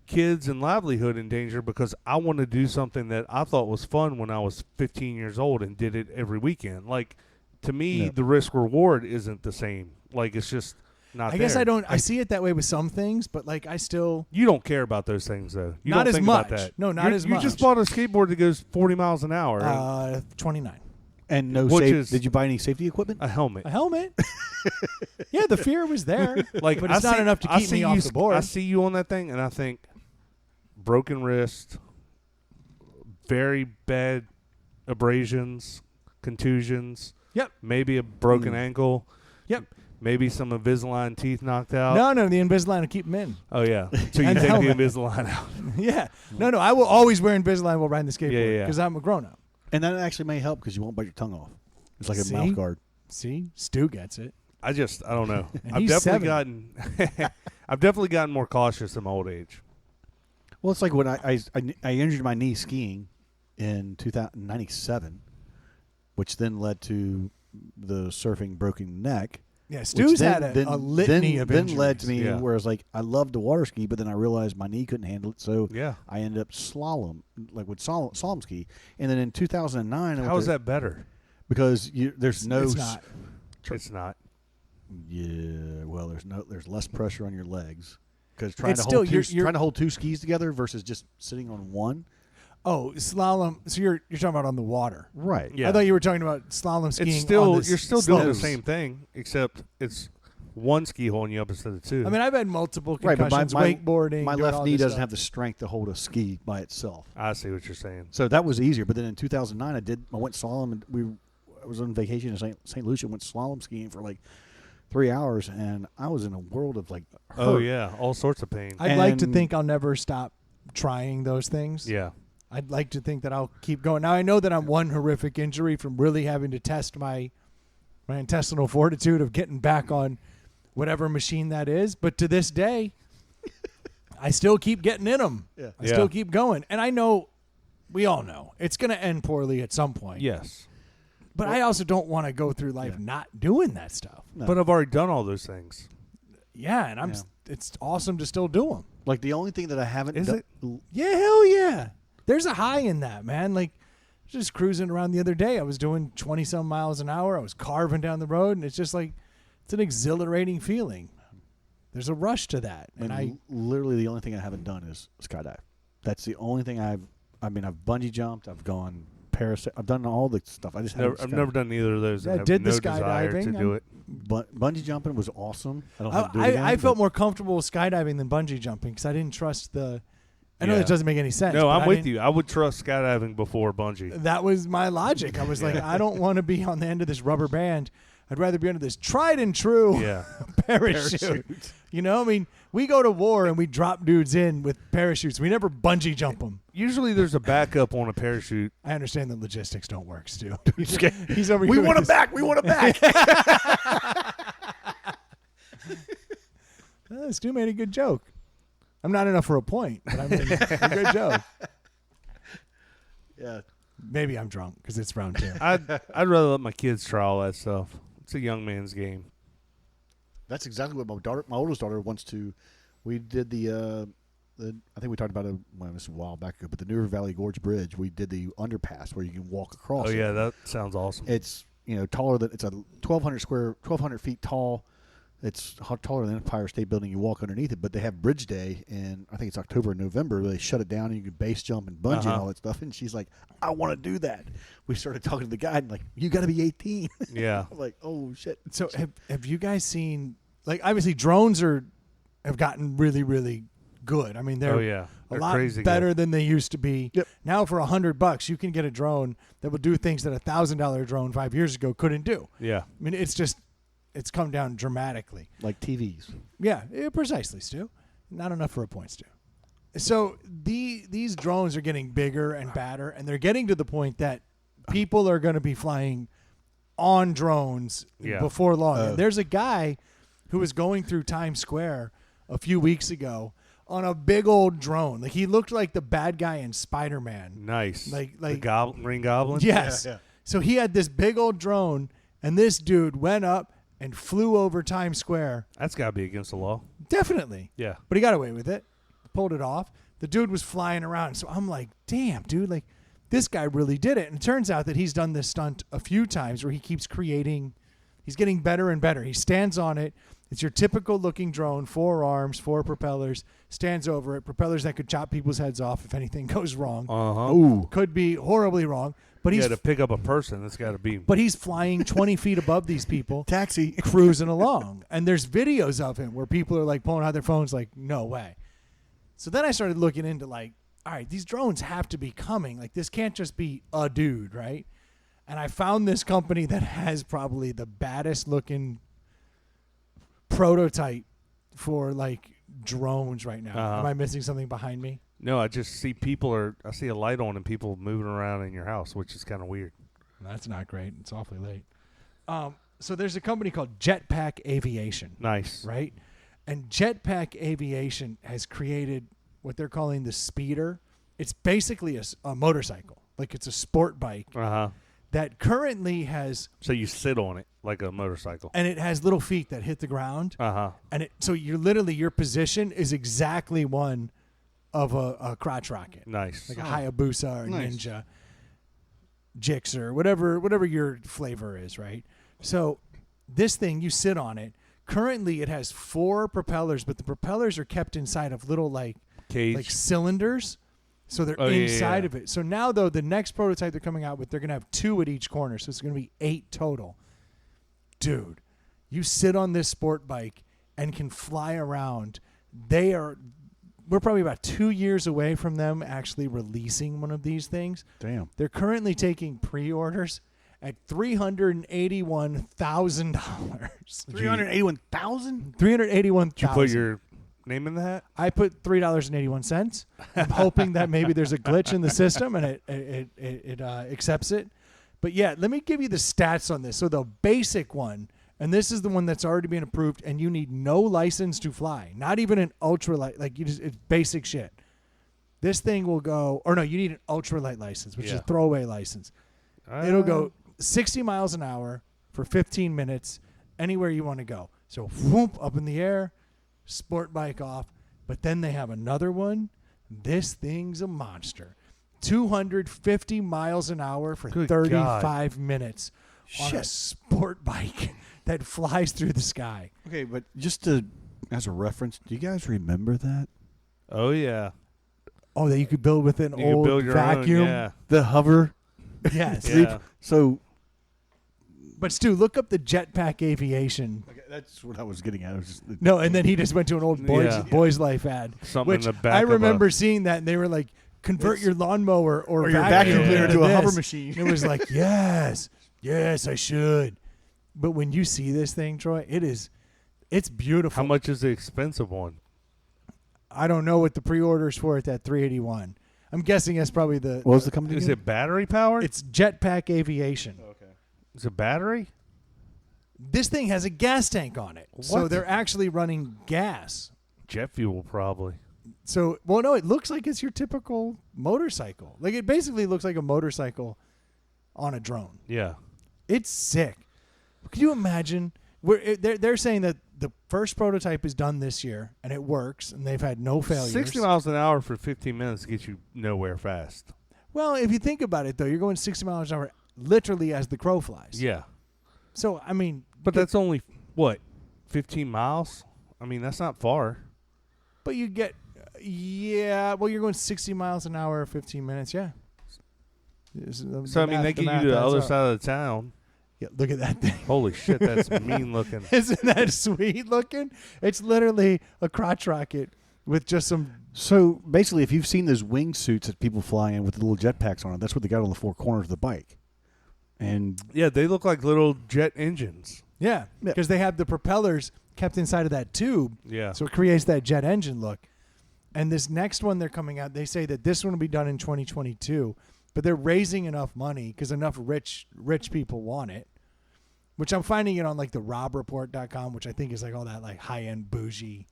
Speaker 1: kids and livelihood in danger because I want to do something that I thought was fun when I was 15 years old and did it every weekend. Like, to me, the risk reward isn't the same. Like, it's just...
Speaker 3: I guess I don't. I see it that way with some things, but like I still.
Speaker 1: You don't care about those things, though. You
Speaker 3: not
Speaker 1: don't
Speaker 3: as
Speaker 1: think
Speaker 3: much.
Speaker 1: About that.
Speaker 3: No, not as much.
Speaker 1: You just bought a skateboard that goes 40 miles an hour.
Speaker 3: 29.
Speaker 4: And did you buy any safety equipment?
Speaker 1: A helmet.
Speaker 3: A helmet. Yeah, the fear was there,
Speaker 1: like,
Speaker 3: but it's not enough to keep me off the board.
Speaker 1: I see you on that thing, and I think broken wrist, very bad abrasions, contusions.
Speaker 3: Yep.
Speaker 1: Maybe a broken ankle.
Speaker 3: Yep.
Speaker 1: Maybe some Invisalign teeth knocked out.
Speaker 3: No, the Invisalign will keep them in.
Speaker 1: Oh, yeah. So you take the Invisalign out.
Speaker 3: Yeah. No, I will always wear Invisalign while riding the skateboard because I'm a grown-up.
Speaker 4: And that actually may help because you won't bite your tongue off. It's like a mouth guard.
Speaker 3: See, Stu gets it.
Speaker 1: I don't know.
Speaker 3: And
Speaker 1: I've
Speaker 3: he's
Speaker 1: definitely
Speaker 3: 7.
Speaker 1: I've definitely gotten more cautious in my old age.
Speaker 4: Well, it's like when I injured my knee skiing in 1997, which then led to the surfing broken neck.
Speaker 3: Yeah, Stu's had a litany of injuries.
Speaker 4: Then led to me where it's like I loved to water ski, but then I realized my knee couldn't handle it, so I ended up slalom ski. And then in 2009,
Speaker 1: how is that better?
Speaker 4: Because there's no.
Speaker 3: It's not.
Speaker 1: It's not.
Speaker 4: Yeah, well, there's less pressure on your legs because trying to hold 2 skis together versus just sitting on one.
Speaker 3: Oh, slalom. So you're talking about on the water,
Speaker 4: right?
Speaker 3: Yeah. I thought you were talking about slalom skiing.
Speaker 1: It's still
Speaker 3: on
Speaker 1: you're still doing the same thing, except it's one ski holding you up instead of 2.
Speaker 3: I mean, I've had multiple concussions, wakeboarding.
Speaker 4: My left knee doesn't have the strength to hold a ski by itself.
Speaker 1: I see what you're saying.
Speaker 4: So that was easier. But then in 2009, I went slalom, and I was on vacation in St. Lucia, went slalom skiing for like 3 hours, and I was in a world of like hurt.
Speaker 1: Oh yeah, all sorts of pain.
Speaker 3: I'd like to think I'll never stop trying those things.
Speaker 1: Yeah.
Speaker 3: I'd like to think that I'll keep going. Now, I know that I'm one horrific injury from really having to test my intestinal fortitude of getting back on whatever machine that is. But to this day, I still keep getting in them.
Speaker 4: Yeah.
Speaker 3: I still keep going. And I know, we all know, it's going to end poorly at some point.
Speaker 1: Yes.
Speaker 3: But I also don't want to go through life not doing that stuff.
Speaker 1: No. But I've already done all those things.
Speaker 3: Yeah, and it's awesome to still do them.
Speaker 4: Like the only thing that I haven't done.
Speaker 3: Yeah, hell yeah. There's a high in that, man. Like, just cruising around the other day. I was doing 20-some miles an hour. I was carving down the road, and it's just like, it's an exhilarating feeling. There's a rush to that.
Speaker 4: And literally the only thing I haven't done is skydive. That's the only thing I've bungee jumped. I've gone parasailing. I've done all the stuff.
Speaker 1: I've never done either of those.
Speaker 3: I
Speaker 1: have
Speaker 3: did
Speaker 1: no
Speaker 3: the skydiving
Speaker 1: to do it.
Speaker 4: But bungee jumping was awesome. I don't have to do it again,
Speaker 3: I felt more comfortable with skydiving than bungee jumping because I didn't trust the... I know that doesn't make any sense.
Speaker 1: No, I'm with you. I would trust skydiving before bungee.
Speaker 3: That was my logic. I was like, I don't want to be on the end of this rubber band. I'd rather be under this tried and true parachute. You know, I mean, we go to war and we drop dudes in with parachutes. We never bungee jump them.
Speaker 1: Usually there's a backup on a parachute.
Speaker 3: I understand that logistics don't work, Stu. He's over here.
Speaker 4: We want it back. We want it back.
Speaker 3: Stu made a good joke. I'm not enough for a point, but I mean, a good joke.
Speaker 4: Yeah.
Speaker 3: Maybe I'm drunk because it's round 2.
Speaker 1: I'd rather let my kids try all that stuff. It's a young man's game.
Speaker 4: That's exactly what my oldest daughter wants to. We did the I think we talked about it this was a while back ago, but the Newer Valley Gorge Bridge. We did the underpass where you can walk across.
Speaker 1: Oh yeah, that sounds awesome.
Speaker 4: It's taller than it's a 1,200 feet tall. It's taller than the Empire State Building. You walk underneath it, but they have Bridge Day, and I think it's October and November. Where they shut it down, and you can base jump and bungee and all that stuff. And she's like, "I want to do that." We started talking to the guide, and like, "You got to be 18."
Speaker 1: Yeah.
Speaker 4: I'm like, oh shit.
Speaker 3: So have you guys seen? Like, obviously, drones have gotten really, really good. I mean, they're a lot
Speaker 1: crazy
Speaker 3: better
Speaker 1: good.
Speaker 3: than they used to be.
Speaker 4: Yep.
Speaker 3: Now, for $100, you can get a drone that will do things that a $1,000 drone 5 years ago couldn't do.
Speaker 1: Yeah.
Speaker 3: I mean, it's come down dramatically.
Speaker 4: Like TVs.
Speaker 3: Yeah, precisely, Stu. Not enough for a point, Stu. So these drones are getting bigger and badder, and they're getting to the point that people are going to be flying on drones before long. And there's a guy who was going through Times Square a few weeks ago on a big old drone. Like, he looked like the bad guy in Spider-Man.
Speaker 1: Nice.
Speaker 3: Like
Speaker 1: the Green Goblin?
Speaker 3: Yes.
Speaker 4: Yeah.
Speaker 3: So he had this big old drone, and this dude went up and flew over Times Square.
Speaker 1: That's got to be against the law.
Speaker 3: Definitely.
Speaker 1: Yeah.
Speaker 3: But he got away with it. Pulled it off. The dude was flying around. So I'm like, damn, dude, like, this guy really did it. And it turns out that he's done this stunt a few times where he keeps creating, he's getting better and better. He stands on it. It's your typical looking drone, 4 arms, 4 propellers, stands over it, propellers that could chop people's heads off if anything goes wrong.
Speaker 1: Uh-huh.
Speaker 3: Ooh. Could be horribly wrong. But he's
Speaker 1: to pick up a person, that's got to be.
Speaker 3: But he's flying 20 feet above these people.
Speaker 4: Taxi.
Speaker 3: Cruising along. And there's videos of him where people are like pulling out their phones like, no way. So then I started looking into like, all right, these drones have to be coming. Like, this can't just be a dude, right? And I found this company that has probably the baddest looking prototype for like drones right now.
Speaker 1: Uh-huh.
Speaker 3: Am I missing something behind me?
Speaker 1: No, I just see I see a light on and people moving around in your house, which is kind of weird.
Speaker 3: That's not great. It's awfully late. So there's a company called Jetpack Aviation.
Speaker 1: Nice.
Speaker 3: Right? And Jetpack Aviation has created what they're calling the Speeder. It's basically a motorcycle. Like it's a sport bike that currently has...
Speaker 1: So you sit on it like a motorcycle.
Speaker 3: And it has little feet that hit the ground. And so your position is exactly one of a crotch rocket.
Speaker 1: Nice.
Speaker 3: Like a Hayabusa or Ninja, Gixxer, whatever your flavor is, right? So this thing, you sit on it. Currently, it has 4 propellers, but the propellers are kept inside of little
Speaker 1: cage,
Speaker 3: like cylinders. So they're inside of it. So now, though, the next prototype they're coming out with, they're going to have 2 at each corner. So it's going to be 8 total. Dude, you sit on this sport bike and can fly around. We're probably about 2 years away from them actually releasing one of these things.
Speaker 4: Damn.
Speaker 3: They're currently taking pre-orders at $381,000.
Speaker 4: $381,000?
Speaker 3: $381,000.
Speaker 1: Did you put your name in the hat?
Speaker 3: I put $3.81. I'm hoping that maybe there's a glitch in the system and it accepts it. But yeah, let me give you the stats on this. So the basic one, and this is the one that's already been approved, and you need no license to fly, not even an ultralight. It's basic shit. This thing will go, or no, you need an ultralight license, which is a throwaway license. It'll go 60 miles an hour for 15 minutes anywhere you want to go. So whoop, up in the air, sport bike off. But then they have another one. This thing's a monster. 250 miles an hour for 35 minutes on a sport bike that flies through the sky.
Speaker 4: Okay, but just as a reference, do you guys remember that?
Speaker 1: Oh, yeah.
Speaker 3: Oh, that you could build with an old vacuum?
Speaker 1: Yeah.
Speaker 4: The hover?
Speaker 3: Yes.
Speaker 1: Yeah.
Speaker 4: So...
Speaker 3: But Stu, look up the Jetpack Aviation.
Speaker 4: Okay, that's what I was getting at.
Speaker 3: No, and then he just went to an old Boys Life ad.
Speaker 1: Something
Speaker 3: which
Speaker 1: in the back
Speaker 3: I remember seeing that, and they were like, convert your lawnmower or
Speaker 4: your vacuum cleaner to a hover
Speaker 3: this.
Speaker 4: machine.
Speaker 3: It was like, yes, I should. But when you see this thing, Troy, it's beautiful.
Speaker 1: How much is the expensive one?
Speaker 3: I don't know what the pre-order's for at that $381. I'm guessing that's probably the...
Speaker 4: What was the company?
Speaker 1: Is it battery powered?
Speaker 3: It's Jetpack Aviation.
Speaker 4: Okay.
Speaker 1: Is it battery?
Speaker 3: This thing has a gas tank on it.
Speaker 1: What?
Speaker 3: So they're actually running gas.
Speaker 1: Jet fuel, probably.
Speaker 3: So, well, no, it looks like it's your typical motorcycle. Like, it basically looks like a motorcycle on a drone.
Speaker 1: Yeah.
Speaker 3: It's sick. Can you imagine? They're saying that the first prototype is done this year, and it works, and they've had no failures.
Speaker 1: 60 miles an hour for 15 minutes gets you nowhere fast.
Speaker 3: Well, if you think about it, though, you're going 60 miles an hour literally as the crow flies.
Speaker 1: Yeah.
Speaker 3: So, I mean...
Speaker 1: But that's only, 15 miles? I mean, that's not far.
Speaker 3: But you get... well, you're going 60 miles an hour, 15 minutes, yeah.
Speaker 1: So, I mean, they get you to the other side of the town.
Speaker 3: Yeah, look at that thing.
Speaker 1: Holy shit, that's mean looking.
Speaker 3: Isn't that sweet looking? It's literally a crotch rocket with just some...
Speaker 4: So, basically, if you've seen those wingsuits that people fly in with the little jetpacks on it, that's what they got on the 4 corners of the bike. And
Speaker 1: yeah, they look like little jet engines.
Speaker 3: Yeah, because they have the propellers kept inside of that tube.
Speaker 1: Yeah.
Speaker 3: So it creates that jet engine look. And this next one they're coming out, they say that this one will be done in 2022, but they're raising enough money because enough rich people want it, which I'm finding it on like the robreport.com, which I think is like all that like high-end bougie.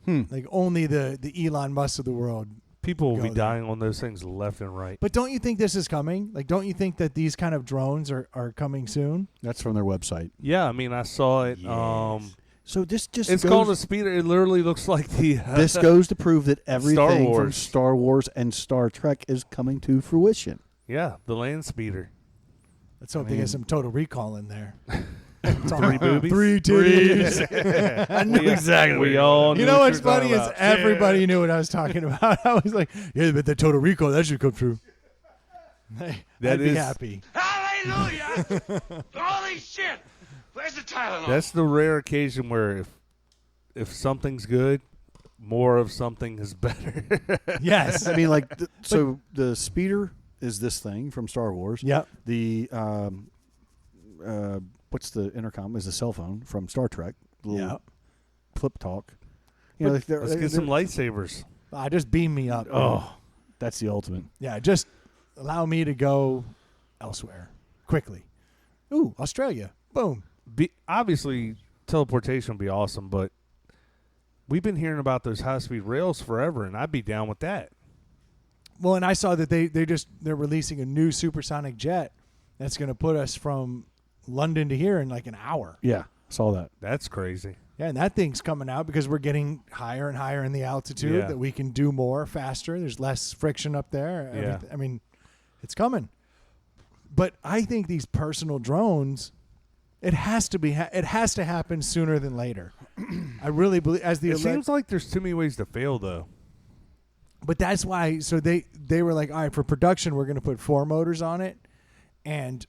Speaker 3: Like only the Elon Musk of the world.
Speaker 1: People will be dying on those things left and right.
Speaker 3: But don't you think this is coming? Like, don't you think that these kind of drones are coming soon?
Speaker 4: That's from their website.
Speaker 1: Yeah, I mean, I saw it.
Speaker 4: Yes. So this just
Speaker 1: it's called a speeder. It literally looks like the...
Speaker 4: this goes to prove that everything
Speaker 1: Star
Speaker 4: from Star Wars and Star Trek is coming to fruition.
Speaker 1: Yeah, the land speeder.
Speaker 3: Let's hope they get some Total Recall in there.
Speaker 1: 3 boobies?
Speaker 3: 3 titties.
Speaker 4: I knew exactly.
Speaker 1: We all
Speaker 3: You know what's funny is everybody knew what I was talking about. I was like, yeah, but the Total Recall, that should come true. I'd be happy.
Speaker 2: Hallelujah! Holy shit! Where's the Tylenol?
Speaker 1: That's the rare occasion where if something's good, more of something is better.
Speaker 3: Yes.
Speaker 4: I mean, like, so the speeder is this thing from Star Wars.
Speaker 3: Yep.
Speaker 4: The what's the intercom? Is the cell phone from Star Trek.
Speaker 3: Yeah.
Speaker 4: Flip talk. You know,
Speaker 1: Let's get some lightsabers.
Speaker 3: Just beam me up.
Speaker 4: Oh, that's the ultimate.
Speaker 3: Yeah, just allow me to go elsewhere quickly. Ooh, Australia. Boom.
Speaker 1: Obviously, teleportation would be awesome, but we've been hearing about those high-speed rails forever, and I'd be down with that.
Speaker 3: Well, and I saw that they're releasing a new supersonic jet that's going to put us from London to here in like an hour.
Speaker 4: Yeah, saw that.
Speaker 1: That's crazy.
Speaker 3: Yeah, and that thing's coming out because we're getting higher and higher in the altitude
Speaker 1: Yeah.
Speaker 3: that we can do more faster. There's less friction up there.
Speaker 1: Yeah.
Speaker 3: I mean, it's coming. But I think these personal drones, it has to happen sooner than later. I really believe
Speaker 1: It seems like there's too many ways to fail, though.
Speaker 3: But that's why. So they were like, all right, for production, we're going to put 4 motors on it, and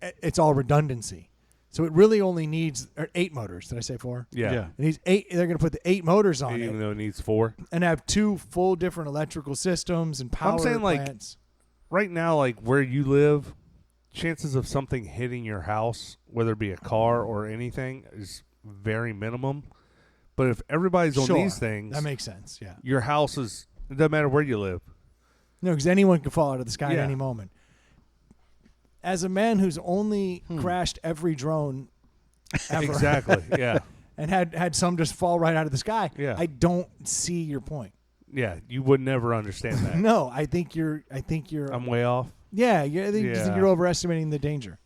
Speaker 3: it's all redundancy. So it really only needs 8 motors. Did I say 4?
Speaker 1: Yeah.
Speaker 3: It needs 8. They're going to put the 8 motors on
Speaker 1: Even
Speaker 3: it,
Speaker 1: though it needs 4.
Speaker 3: and have 2 full different electrical systems and power
Speaker 1: I'm saying, like,
Speaker 3: plants.
Speaker 1: right now, like where you live, chances of something hitting your house, whether it be a car or anything, is very minimum. But if everybody's on
Speaker 3: Sure,
Speaker 1: these things,
Speaker 3: that makes sense. Yeah.
Speaker 1: your house is, it doesn't matter where you live.
Speaker 3: No, because anyone can fall out of the sky at
Speaker 1: Yeah.
Speaker 3: any moment. As a man who's only crashed every drone ever,
Speaker 1: Exactly. Yeah.
Speaker 3: and had some just fall right out of the sky,
Speaker 1: Yeah.
Speaker 3: I don't see your point.
Speaker 1: Yeah. You would never understand that.
Speaker 3: No, I think you're.
Speaker 1: I'm way off.
Speaker 3: Yeah, I think
Speaker 1: Yeah.
Speaker 3: you're overestimating the danger.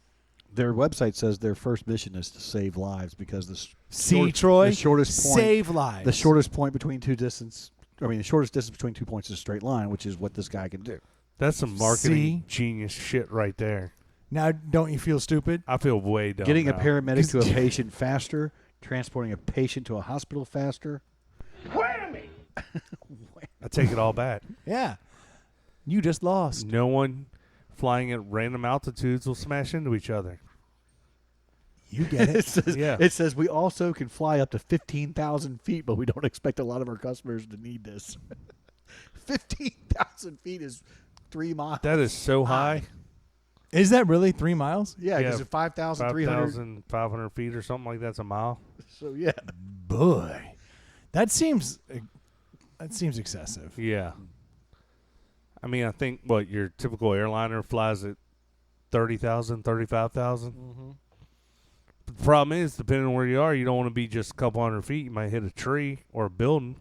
Speaker 4: Their website says their first mission is to save lives because
Speaker 3: Troy,
Speaker 4: the shortest point,
Speaker 3: save lives.
Speaker 4: the shortest point between the shortest distance between 2 points is a straight line, which is what this guy can do.
Speaker 1: That's some marketing genius shit right there.
Speaker 3: Now, don't you feel stupid?
Speaker 1: I feel way dumb.
Speaker 4: Getting a
Speaker 1: now.
Speaker 4: paramedic to a patient faster, transporting a patient to a hospital faster.
Speaker 2: Whammy!
Speaker 1: I take it all back.
Speaker 3: Yeah, you just lost.
Speaker 1: No one flying at random altitudes will smash into each other.
Speaker 3: You get
Speaker 4: It
Speaker 3: it.
Speaker 4: says,
Speaker 1: Yeah.
Speaker 4: it says we also can fly up to 15,000 feet, but we don't expect a lot of our customers to need this. 15,000 feet is 3 miles.
Speaker 1: That is so high.
Speaker 3: Is that really 3 miles?
Speaker 4: Yeah, because
Speaker 1: Yeah,
Speaker 4: 5,300.
Speaker 1: 5,500 feet or something like that's a mile.
Speaker 4: So yeah,
Speaker 3: Boy, that seems excessive.
Speaker 1: Yeah. I mean, I think, your typical airliner flies at 30,000, 35,000. But the problem is, depending on where you are, you don't want to be just a couple hundred feet. You might hit a tree or a building.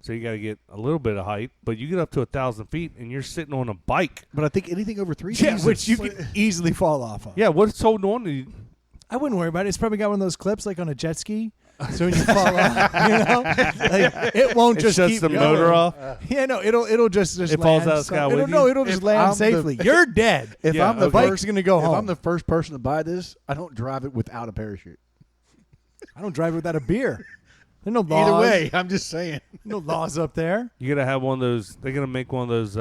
Speaker 1: So you got to get a little bit of height. But you get up to 1,000 feet, and you're sitting on a bike.
Speaker 4: but I think anything over 3
Speaker 3: Yeah,
Speaker 4: days,
Speaker 3: which you could easily fall off of.
Speaker 1: Yeah, what's holding on to you?
Speaker 3: I wouldn't worry about it. It's probably got one of those clips like on a jet ski. So when you fall off, like, it won't
Speaker 1: It
Speaker 3: just
Speaker 1: shuts
Speaker 3: keep
Speaker 1: the
Speaker 3: going.
Speaker 1: motor off.
Speaker 3: Yeah, no, it'll just
Speaker 1: It falls
Speaker 3: land
Speaker 1: out of the sky
Speaker 3: so-
Speaker 1: with
Speaker 3: it'll,
Speaker 1: you?
Speaker 3: No, it'll just
Speaker 4: If
Speaker 3: land
Speaker 4: I'm the-
Speaker 3: safely. You're dead.
Speaker 4: if
Speaker 1: Yeah,
Speaker 4: I'm the
Speaker 1: okay.
Speaker 3: Bike's gonna go
Speaker 4: if
Speaker 3: home.
Speaker 4: I'm the first person to buy this, I don't drive it without a parachute.
Speaker 3: I don't drive without a beer. There's no laws.
Speaker 4: Either way, I'm just saying.
Speaker 3: No laws up there.
Speaker 1: You got to have one of those. They're going to make one of those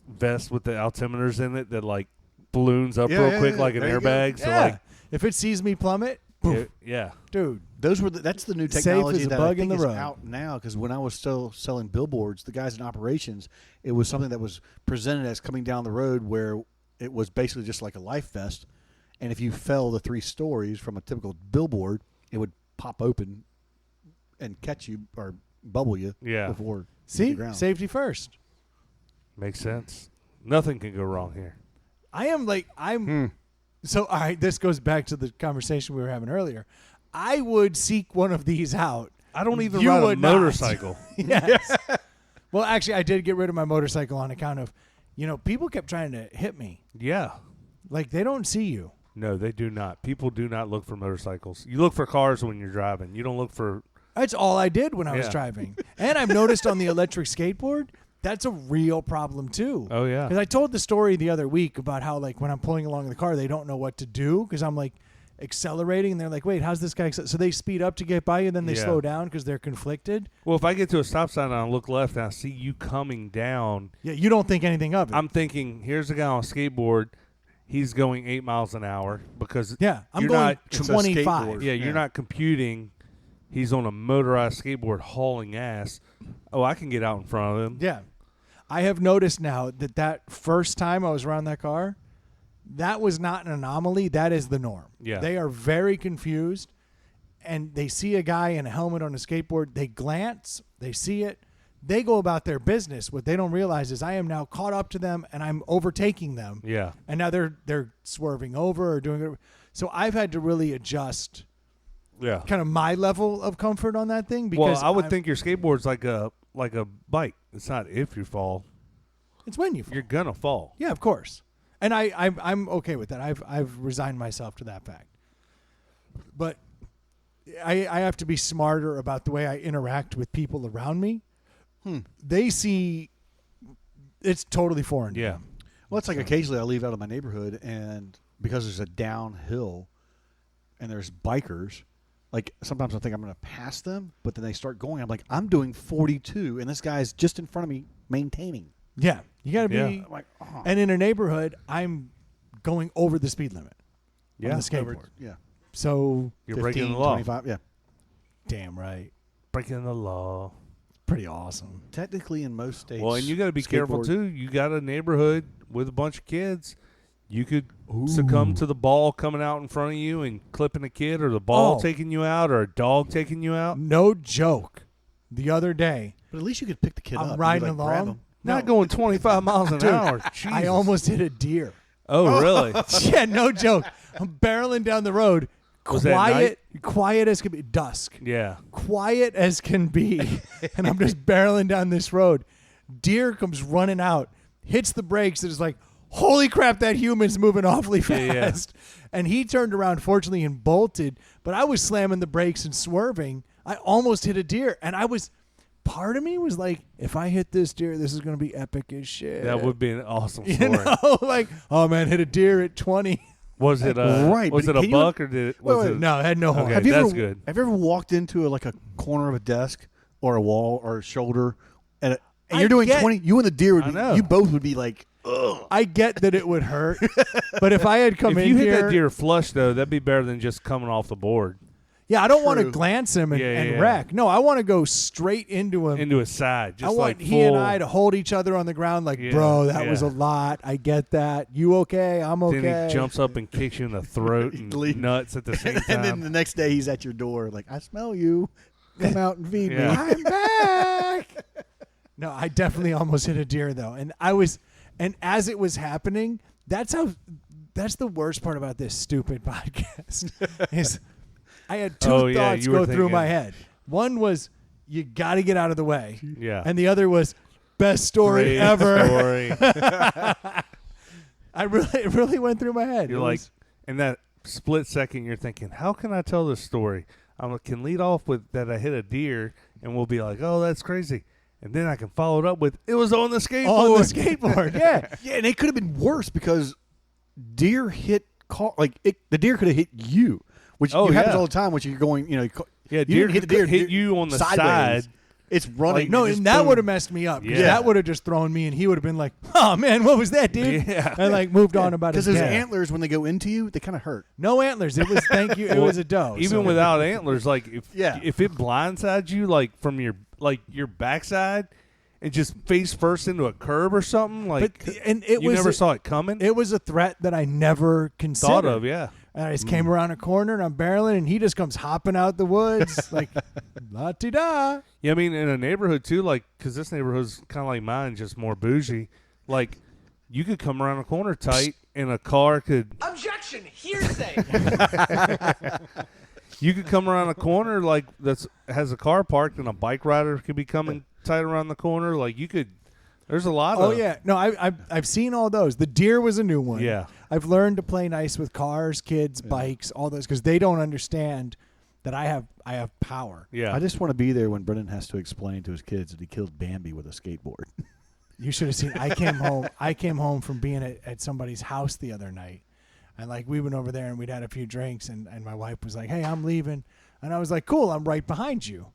Speaker 1: vests with the altimeters in it that, like, balloons up real quick like an
Speaker 4: There you go.
Speaker 1: airbag. So,
Speaker 3: Yeah.
Speaker 1: like,
Speaker 3: If it sees me plummet, boom,
Speaker 1: yeah.
Speaker 3: dude.
Speaker 4: That's the new
Speaker 3: Safe
Speaker 4: technology
Speaker 3: as a
Speaker 4: that
Speaker 3: bug
Speaker 4: I
Speaker 3: in
Speaker 4: think
Speaker 3: the
Speaker 4: is
Speaker 3: road.
Speaker 4: out now. Because when I was still selling billboards, the guys in operations, it was something that was presented as coming down the road, where it was basically just like a life vest, and if you fell the 3 stories from a typical billboard, it would pop open and catch you or bubble you
Speaker 1: Yeah.
Speaker 4: before you hit
Speaker 3: See,
Speaker 4: the ground.
Speaker 3: safety first.
Speaker 1: Makes sense. Nothing can go wrong here.
Speaker 3: So, all right, this goes back to the conversation we were having earlier. I would seek one of these out.
Speaker 1: I don't even
Speaker 3: You
Speaker 1: ride a
Speaker 3: would not.
Speaker 1: motorcycle.
Speaker 3: Yes. Well, actually, I did get rid of my motorcycle on account of, people kept trying to hit me.
Speaker 1: Yeah.
Speaker 3: Like, they don't see you.
Speaker 1: No, they do not. People do not look for motorcycles. You look for cars when you're driving. You don't look for...
Speaker 3: That's all I did when I was
Speaker 1: Yeah.
Speaker 3: driving. And I've noticed on the electric skateboard, that's a real problem, too.
Speaker 1: Oh, yeah.
Speaker 3: Because I told the story the other week about how, like, when I'm pulling along in the car, they don't know what to do because I'm, like, accelerating, and they're like, wait, how's this guy? So they speed up to get by you, then they
Speaker 1: Yeah.
Speaker 3: slow down because they're conflicted.
Speaker 1: Well, if I get to a stop sign and I look left and I see you coming down,
Speaker 3: Yeah, you don't think anything of it.
Speaker 1: I'm thinking, here's a guy on a skateboard. He's going 8 miles an hour because
Speaker 3: yeah, I'm
Speaker 1: you're
Speaker 3: going
Speaker 1: not,
Speaker 4: It's a
Speaker 3: 25.
Speaker 4: skateboard.
Speaker 1: yeah, you're not computing. He's on a motorized skateboard hauling ass. Oh, I can get out in front of him.
Speaker 3: Yeah. I have noticed now that first time I was around that car, that was not an anomaly. That is the norm.
Speaker 1: Yeah.
Speaker 3: They are very confused, and they see a guy in a helmet on a skateboard. They glance. They see it. they go about their business. What they don't realize is I am now caught up to them and I'm overtaking them.
Speaker 1: Yeah.
Speaker 3: And now they're swerving over or doing it. So I've had to really adjust kind of my level of comfort on that thing. Because
Speaker 1: I would think your skateboard's like a bike. It's not if you fall.
Speaker 3: It's when you fall.
Speaker 1: You're going to fall.
Speaker 3: Yeah, of course. And I'm okay with that. I've resigned myself to that fact. But I have to be smarter about the way I interact with people around me. They see it's totally foreign to them.
Speaker 4: Well, it's like occasionally I leave out of my neighborhood, and because there's a downhill and there's bikers, like sometimes I think I'm going to pass them, but then they start going. I'm like, I'm doing 42, and this guy's just in front of me maintaining.
Speaker 3: Yeah, you got to be.
Speaker 4: Like,
Speaker 3: And in a neighborhood, I'm going over the speed limit on the skateboard.
Speaker 4: Yeah.
Speaker 3: So
Speaker 1: you're
Speaker 4: 15,
Speaker 1: breaking the law.
Speaker 4: 25, yeah.
Speaker 3: Damn right.
Speaker 1: Breaking the law.
Speaker 3: Pretty awesome.
Speaker 4: Technically, in most states.
Speaker 1: Well, and you got to be careful too. You got a neighborhood with a bunch of kids. You could succumb to the ball coming out in front of you and clipping a kid, or the ball taking you out, or a dog taking you out.
Speaker 3: No joke. The other day,
Speaker 4: but at least you could pick the kid up.
Speaker 3: I'm riding
Speaker 4: and, like, grab
Speaker 3: along.
Speaker 4: him.
Speaker 1: Not going 25 miles an hour. Jesus.
Speaker 3: I almost hit a deer.
Speaker 1: Oh, really?
Speaker 3: Yeah, no joke. I'm barreling down the road.
Speaker 1: Was that
Speaker 3: Quiet as can be. Dusk.
Speaker 1: Yeah.
Speaker 3: Quiet as can be. And I'm just barreling down this road. Deer comes running out, hits the brakes, and is like, holy crap, that human's moving awfully fast. Yeah. And he turned around, fortunately, and bolted. But I was slamming the brakes and swerving. I almost hit a deer. And part of me was like, if I hit this deer, this is going to be epic as shit.
Speaker 1: That would be an awesome story.
Speaker 3: You know, like, oh man, hit a deer at 20.
Speaker 1: Was it was it a buck or did it?
Speaker 3: No, it had no horn.
Speaker 1: Okay, that's good.
Speaker 4: Have you ever walked into a corner of a desk or a wall or a shoulder, and you're doing 20? You and the deer would be, you both would be like, ugh.
Speaker 3: I get that it would hurt, but if I had come
Speaker 1: if
Speaker 3: in
Speaker 1: you
Speaker 3: here,
Speaker 1: hit that deer flush though, that'd be better than just coming off the board.
Speaker 3: Yeah, I don't want to glance him and wreck. No, I want to go straight into him.
Speaker 1: Into his side. Just
Speaker 3: I want
Speaker 1: like
Speaker 3: he and I to hold each other on the ground like, bro, that was a lot. I get that. You okay? I'm okay.
Speaker 1: Then he jumps up and kicks you in the throat and nuts at the same time.
Speaker 4: And then the next day he's at your door like, I smell you. Come out and feed me.
Speaker 3: I'm back. No, I definitely almost hit a deer though. And as it was happening, that's the worst part about this stupid podcast is I had two thoughts go through my head. One was, you got to get out of the way.
Speaker 1: Yeah.
Speaker 3: And the other was, best story ever.
Speaker 1: Story.
Speaker 3: It really went through my head.
Speaker 1: You're like, in that split second, you're thinking, how can I tell this story? I can lead off with that I hit a deer, and we'll be like, oh, that's crazy. And then I can follow it up with, it was on the skateboard.
Speaker 3: On the skateboard, yeah.
Speaker 4: Yeah, and it could have been worse because deer hit the deer could have hit you. Which happens all the time when you're going,
Speaker 1: deer
Speaker 4: didn't hit the deer,
Speaker 1: hit you on the
Speaker 4: sideways.
Speaker 1: side.
Speaker 4: It's running.
Speaker 3: And that would have messed me up. Yeah. That would have just thrown me, and he would have been like, oh, man, what was that, dude?
Speaker 1: Yeah.
Speaker 3: And moved on about his
Speaker 4: Because those antlers, when they go into you, they kind of hurt.
Speaker 3: No antlers. It was, thank you, it was a doe.
Speaker 1: Even without antlers, if it blindsides you, from your backside, and just face first into a curb or something, you never saw it coming?
Speaker 3: It was a threat that I never considered.
Speaker 1: Thought of, yeah.
Speaker 3: And I just came around a corner, and I'm barreling, and he just comes hopping out the woods like, la-ti-da.
Speaker 1: Yeah, I mean, in a neighborhood, too, because this neighborhood's kind of like mine, just more bougie. You could come around a corner tight, and a car could...
Speaker 2: Objection! Hearsay!
Speaker 1: You could come around a corner, that has a car parked, and a bike rider could be coming tight around the corner. There's a lot of...
Speaker 3: Oh, yeah. No, I've seen all those. The deer was a new one.
Speaker 1: Yeah.
Speaker 3: I've learned to play nice with cars, kids, bikes, all those, because they don't understand that I have power.
Speaker 1: Yeah.
Speaker 4: I just want to be there when Brendan has to explain to his kids that he killed Bambi with a skateboard.
Speaker 3: You should have seen. I came home from being at somebody's house the other night, and we went over there and we'd had a few drinks, and my wife was like, "Hey, I'm leaving," and I was like, "Cool, I'm right behind you.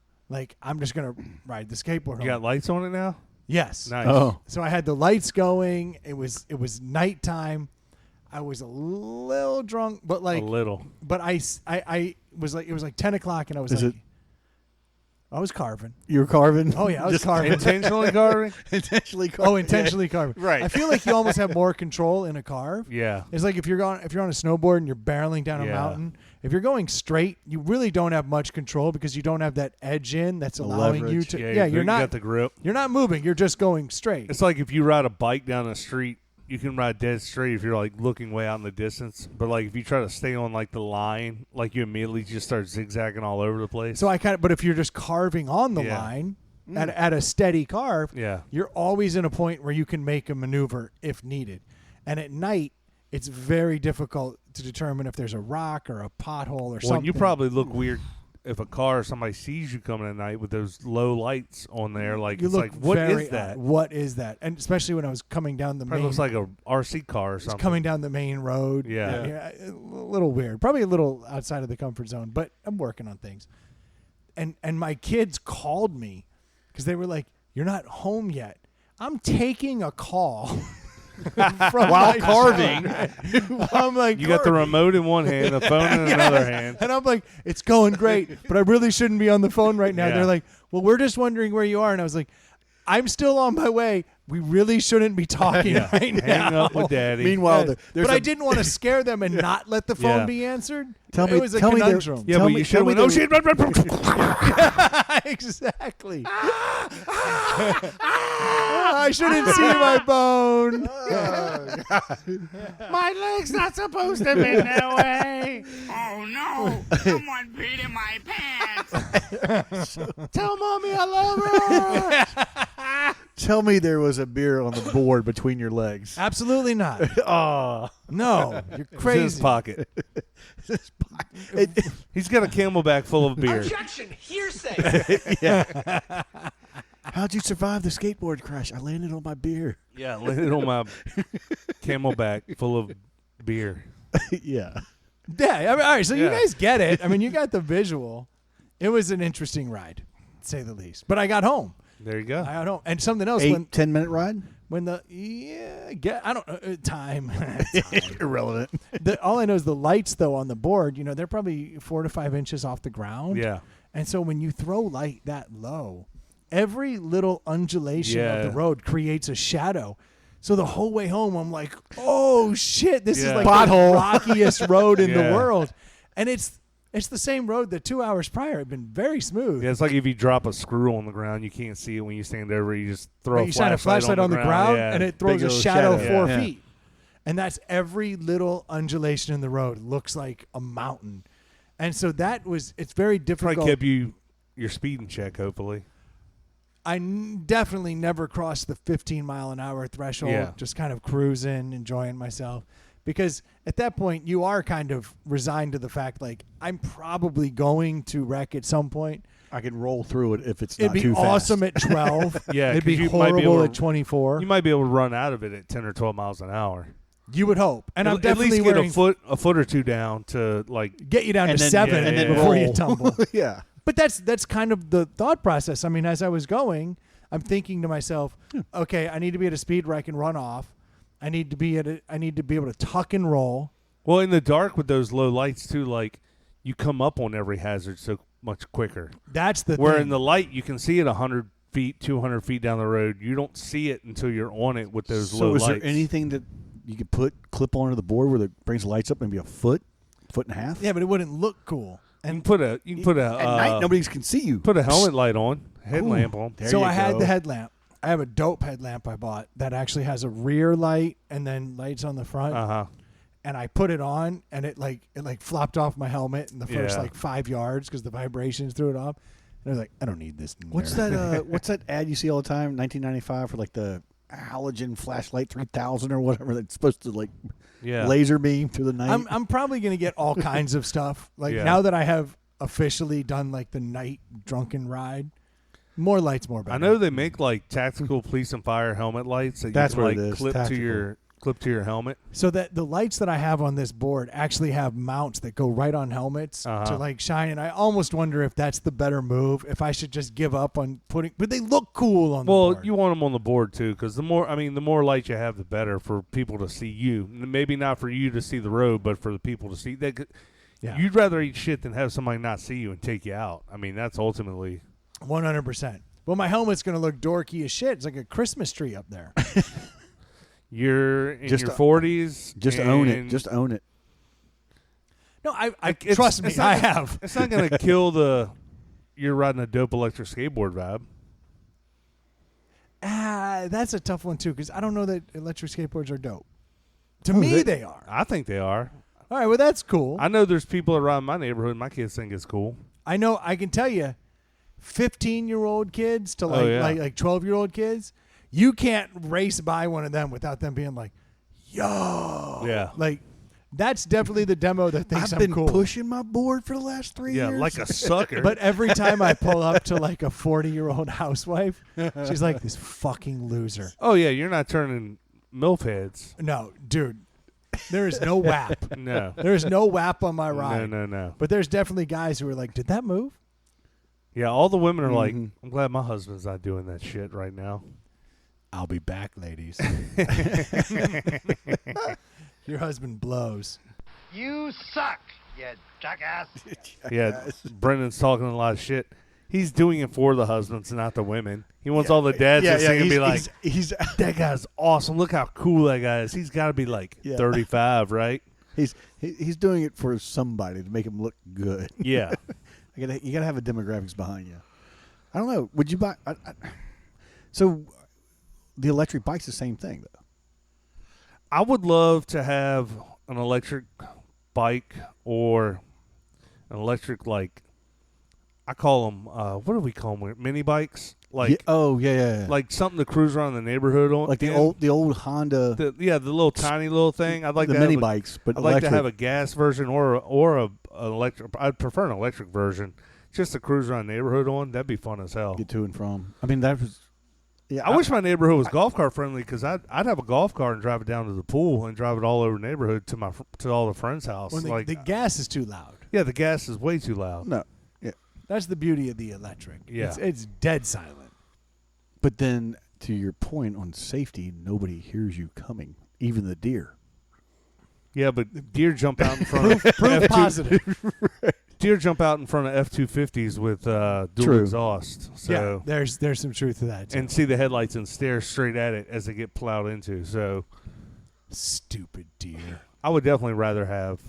Speaker 3: I'm just gonna ride the skateboard."
Speaker 1: You got lights on it now?
Speaker 3: Yes.
Speaker 1: Nice.
Speaker 4: Oh.
Speaker 3: So I had the lights going. It was nighttime. I was a little drunk, but
Speaker 1: a little.
Speaker 3: But I was like, it was 10 o'clock, and I was I was carving.
Speaker 4: You were carving?
Speaker 3: Oh, yeah, I was carving.
Speaker 1: Intentionally carving?
Speaker 4: Intentionally carving.
Speaker 3: Oh, intentionally carving.
Speaker 4: Right.
Speaker 3: I feel like you almost have more control in a carve.
Speaker 1: Yeah.
Speaker 3: It's like if you're on a snowboard and you're barreling down a mountain, if you're going straight, you really don't have much control because you don't have that edge in that's allowing you
Speaker 4: leverage.
Speaker 3: to.
Speaker 1: Yeah,
Speaker 3: you're not
Speaker 1: got the grip.
Speaker 3: You're not moving. You're just going straight.
Speaker 1: It's like if you ride a bike down the street, you can ride dead straight if you're like looking way out in the distance. But like if you try to stay on like the line, like you immediately just start zigzagging all over the place.
Speaker 3: So but if you're just carving on the line at a steady carve, you're always in a point where you can make a maneuver if needed. And at night, it's very difficult to determine if there's a rock or a pothole or something.
Speaker 1: You probably look weird if a car or somebody sees you coming at night with those low lights on there. Like,
Speaker 3: you
Speaker 1: it's
Speaker 3: look
Speaker 1: like, what is
Speaker 3: odd.
Speaker 1: that?
Speaker 3: What is that? And especially when I was coming down the
Speaker 1: Probably
Speaker 3: main.
Speaker 1: looks like a RC car or something.
Speaker 3: Coming down the main road.
Speaker 1: Yeah.
Speaker 3: A little weird. Probably a little outside of the comfort zone, but I'm working on things. And my kids called me because they were like, "You're not home yet." I'm taking a call.
Speaker 4: While carving.
Speaker 3: I'm like,
Speaker 1: you got the remote in one hand, the phone in another hand.
Speaker 3: And I'm like, it's going great, but I really shouldn't be on the phone right now.
Speaker 1: Yeah.
Speaker 3: They're like, well, we're just wondering where you are. And I was like, I'm still on my way. We really shouldn't be talking right now.
Speaker 1: Hang up with Daddy.
Speaker 4: Meanwhile,
Speaker 3: but I didn't want to scare them and not let the phone be answered. It was a conundrum.
Speaker 1: Yeah, but you should have went, oh shit.
Speaker 3: Exactly. I shouldn't see my bone.
Speaker 1: My leg's not supposed to be that way.
Speaker 2: Oh no! Someone peed in my pants.
Speaker 1: Tell Mommy I love her.
Speaker 4: Tell me there was a beer on the board between your legs.
Speaker 3: Absolutely not.
Speaker 4: Oh.
Speaker 3: No, you're
Speaker 1: It's in
Speaker 3: crazy.
Speaker 1: his pocket. He's got a Camelback full of beer.
Speaker 2: Objection! Hearsay!
Speaker 4: How'd you survive the skateboard crash? I landed on my beer.
Speaker 1: Yeah, landed on my Camelback full of beer.
Speaker 4: Yeah.
Speaker 3: Yeah. All right. So you
Speaker 1: Yeah.
Speaker 3: guys get it. I mean, you got the visual. It was an interesting ride, to say the least. But I got home.
Speaker 1: There you go.
Speaker 3: I got home. And something else.
Speaker 4: 10-minute ride?
Speaker 3: I don't know. Time.
Speaker 4: Irrelevant.
Speaker 3: All I know is the lights, though, on the board, they're probably 4 to 5 inches off the ground.
Speaker 1: Yeah.
Speaker 3: And so when you throw light that low, every little undulation of the road creates a shadow. So the whole way home, I'm like, oh, shit, this is like
Speaker 4: Pothole.
Speaker 3: the rockiest road in the world. And it's the same road that 2 hours prior had been very smooth.
Speaker 1: Yeah, it's like if you drop a screw on the ground, you can't see it when you stand over. You just throw
Speaker 3: You shine a flashlight on the ground, and it throws a shadow 4 feet. And that's every little undulation in the road looks like a mountain. And so it's very difficult.
Speaker 1: Probably kept your speed in check, hopefully.
Speaker 3: I definitely never crossed the 15-mile-an-hour threshold, just kind of cruising, enjoying myself. Because at that point, you are kind of resigned to the fact, like, I'm probably going to wreck at some point.
Speaker 4: I can roll through it if it's not
Speaker 3: too fast. It'd be awesome at 12.
Speaker 1: Yeah,
Speaker 3: it'd be
Speaker 1: you might be
Speaker 3: horrible
Speaker 1: able
Speaker 3: at 24.
Speaker 1: You might be able to run out of it at 10 or 12 miles an hour.
Speaker 3: You would hope. And I'm
Speaker 1: at
Speaker 3: definitely
Speaker 1: least get
Speaker 3: wearing
Speaker 1: a foot or two down to, like...
Speaker 3: Get you down to 7
Speaker 1: and then
Speaker 3: before
Speaker 1: roll.
Speaker 3: you tumble.
Speaker 4: Yeah.
Speaker 3: But that's kind of the thought process. I mean, as I was going, I'm thinking to myself, okay, I need to be at a speed where I can run off. I need to be able to tuck and roll.
Speaker 1: Well, in the dark with those low lights, too, like, you come up on every hazard so much quicker.
Speaker 3: That's the
Speaker 1: Where
Speaker 3: thing.
Speaker 1: in the light, you can see it 100 feet, 200 feet down the road. You don't see it until you're on it with those low lights.
Speaker 4: So is there anything that you could clip onto the board where it brings the lights up maybe a foot and a half?
Speaker 3: Yeah, but it wouldn't look cool.
Speaker 1: And you can put a
Speaker 4: at night nobody can see you.
Speaker 1: Put a helmet light on, headlamp on.
Speaker 3: So I had the headlamp. I have a dope headlamp I bought that actually has a rear light and then lights on the front.
Speaker 1: Uh-huh.
Speaker 3: And I put it on, and it flopped off my helmet in the first 5 yards because the vibrations threw it off. And I was like, I don't need this.
Speaker 4: What's that? What's that ad you see all the time? 1995 for like the halogen flashlight 3000 or whatever that's supposed to laser beam through the night.
Speaker 3: I'm probably gonna get all kinds of stuff. Now that I have officially done like the night drunken ride, more lights, more better.
Speaker 1: I know they make like tactical police and fire helmet lights that
Speaker 4: That's
Speaker 1: you can
Speaker 4: what
Speaker 1: like
Speaker 4: it is,
Speaker 1: clip
Speaker 4: tactical.
Speaker 1: to your helmet.
Speaker 3: So that the lights that I have on this board actually have mounts that go right on helmets to like shine. And I almost wonder if that's the better move. If I should just give up on putting, but they look cool on the board.
Speaker 1: Well, you want them on the board too, because the more lights you have, the better for people to see you. Maybe not for you to see the road, but for the people to see. You'd rather eat shit than have somebody not see you and take you out. I mean, that's ultimately
Speaker 3: 100%. Well, my helmet's going to look dorky as shit. It's like a Christmas tree up there.
Speaker 1: You're in your 40s.
Speaker 4: Just own it. Just own it.
Speaker 3: No, I trust me, I have.
Speaker 1: It's not going to kill the you're riding a dope electric skateboard vibe.
Speaker 3: That's a tough one, too, because I don't know that electric skateboards are dope. To me, they are.
Speaker 1: I think they are.
Speaker 3: All right, well, that's cool.
Speaker 1: I know there's people around my neighborhood. My kids think it's cool.
Speaker 3: I know. I can tell you, 15-year-old kids to like 12-year-old kids, you can't race by one of them without them being like, yo.
Speaker 1: Yeah.
Speaker 3: Like, that's definitely the demo that thinks I'm cool.
Speaker 4: I've been pushing my board for the last 3 years.
Speaker 1: Yeah, like a sucker.
Speaker 3: But every time I pull up to like a 40-year-old housewife, she's like, this fucking loser.
Speaker 1: Oh, yeah, you're not turning MILF heads.
Speaker 3: No, dude. There is no WAP.
Speaker 1: No.
Speaker 3: There's no WAP on my ride.
Speaker 1: No.
Speaker 3: But there's definitely guys who are like, did that move?
Speaker 1: Yeah, all the women are like, I'm glad my husband's not doing that shit right now.
Speaker 3: I'll be back, ladies. Your husband blows.
Speaker 5: You suck, you jackass.
Speaker 1: Yeah, Brendan's talking a lot of shit. He's doing it for the husbands, not the women. He wants all the dads to see and be like,
Speaker 4: he's
Speaker 1: that guy's awesome. Look how cool that guy is. He's got to be like 35, right?
Speaker 4: He's doing it for somebody to make him look good.
Speaker 1: Yeah.
Speaker 4: You gotta have a demographics behind you. I don't know. Would you buy? So the electric bike's the same thing, though.
Speaker 1: I would love to have an electric bike or an electric, like, I call them, what do we call them? Mini bikes? Like,
Speaker 4: yeah.
Speaker 1: Like something to cruise around the neighborhood on.
Speaker 4: Like the old Honda.
Speaker 1: The little tiny little thing. I'd like
Speaker 4: the
Speaker 1: to
Speaker 4: mini
Speaker 1: have
Speaker 4: bikes, but
Speaker 1: I'd
Speaker 4: electric.
Speaker 1: like to have a gas version or a electric. I'd prefer an electric version, just to cruise around the neighborhood on. That'd be fun as hell.
Speaker 4: Get to and from. I mean, that was. Yeah,
Speaker 1: I wish my neighborhood was golf cart friendly, because I'd have a golf cart and drive it down to the pool and drive it all over the neighborhood to all the friends' house.
Speaker 3: Well, the gas is too loud.
Speaker 1: Yeah, the gas is way too loud.
Speaker 4: No. Yeah.
Speaker 3: That's the beauty of the electric.
Speaker 1: Yeah.
Speaker 3: It's dead silent.
Speaker 4: But then, to your point on safety, nobody hears you coming, even the deer.
Speaker 1: Yeah, but deer jump out in front of
Speaker 3: Proof positive.
Speaker 1: Deer jump out in front of F-250s with dual exhaust. So
Speaker 3: yeah, there's some truth to that, too.
Speaker 1: And see the headlights and stare straight at it as they get plowed into. So
Speaker 3: stupid deer.
Speaker 1: I would definitely rather have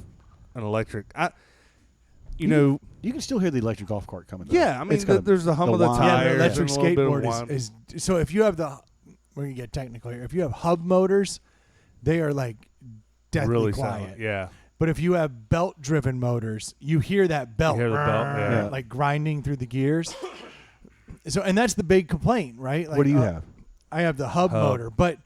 Speaker 1: an electric. You
Speaker 4: can still hear the electric golf cart coming. Though.
Speaker 1: Yeah, I mean, there's the hum of the
Speaker 4: whine.
Speaker 1: tires.
Speaker 3: Yeah, the electric
Speaker 1: and a little bit of
Speaker 3: skateboard
Speaker 1: whine.
Speaker 3: is so if you have we're going to get technical here. If you have hub motors, they are like deathly
Speaker 1: really
Speaker 3: quiet.
Speaker 1: silent. Yeah.
Speaker 3: But if you have belt-driven motors, you hear that belt,
Speaker 1: You hear the belt,
Speaker 3: like grinding through the gears. So, and that's the big complaint, right? Like,
Speaker 4: What do you have?
Speaker 3: I have the hub motor, but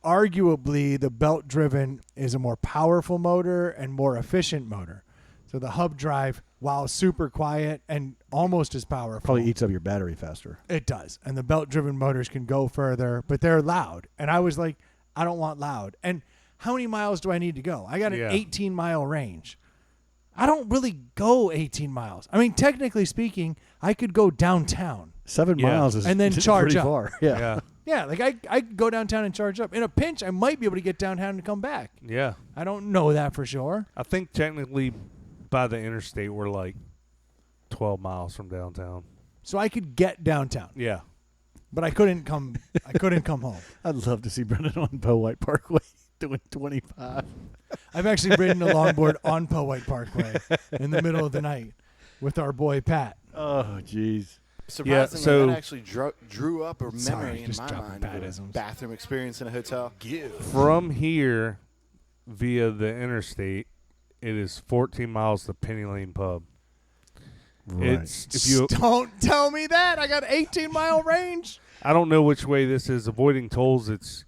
Speaker 3: arguably the belt-driven is a more powerful motor and more efficient motor. So the hub drive, while super quiet and almost as powerful,
Speaker 4: Probably eats up your battery faster.
Speaker 3: It does. And the belt-driven motors can go further, but they're loud. And I was like, I don't want loud. And how many miles do I need to go? I got an 18-mile range. I don't really go 18 miles. I mean, technically speaking, I could go downtown.
Speaker 4: 7 miles is
Speaker 3: and then charge
Speaker 4: pretty
Speaker 3: up.
Speaker 4: far. Yeah.
Speaker 3: Yeah, like I could go downtown and charge up. In a pinch, I might be able to get downtown and come back.
Speaker 1: Yeah.
Speaker 3: I don't know that for sure.
Speaker 1: I think technically by the interstate we're like 12 miles from downtown.
Speaker 3: So I could get downtown.
Speaker 1: Yeah.
Speaker 3: But I couldn't come home.
Speaker 4: I'd love to see Brendan on Powhite Parkway doing 25.
Speaker 3: I've actually ridden a longboard on Powhite Parkway in the middle of the night with our boy Pat.
Speaker 4: Oh, jeez.
Speaker 6: Surprisingly,
Speaker 1: so-
Speaker 6: that actually drew up a memory
Speaker 3: Sorry,
Speaker 6: in
Speaker 3: just
Speaker 6: my
Speaker 3: dropping
Speaker 6: mind of a
Speaker 3: Patisms.
Speaker 6: bathroom experience in a hotel.
Speaker 1: From here via the interstate, it is 14 miles to Penny Lane Pub.
Speaker 4: Right.
Speaker 1: It's if you
Speaker 3: Don't tell me that. I got 18-mile range.
Speaker 1: I don't know which way this is. Avoiding tolls, it's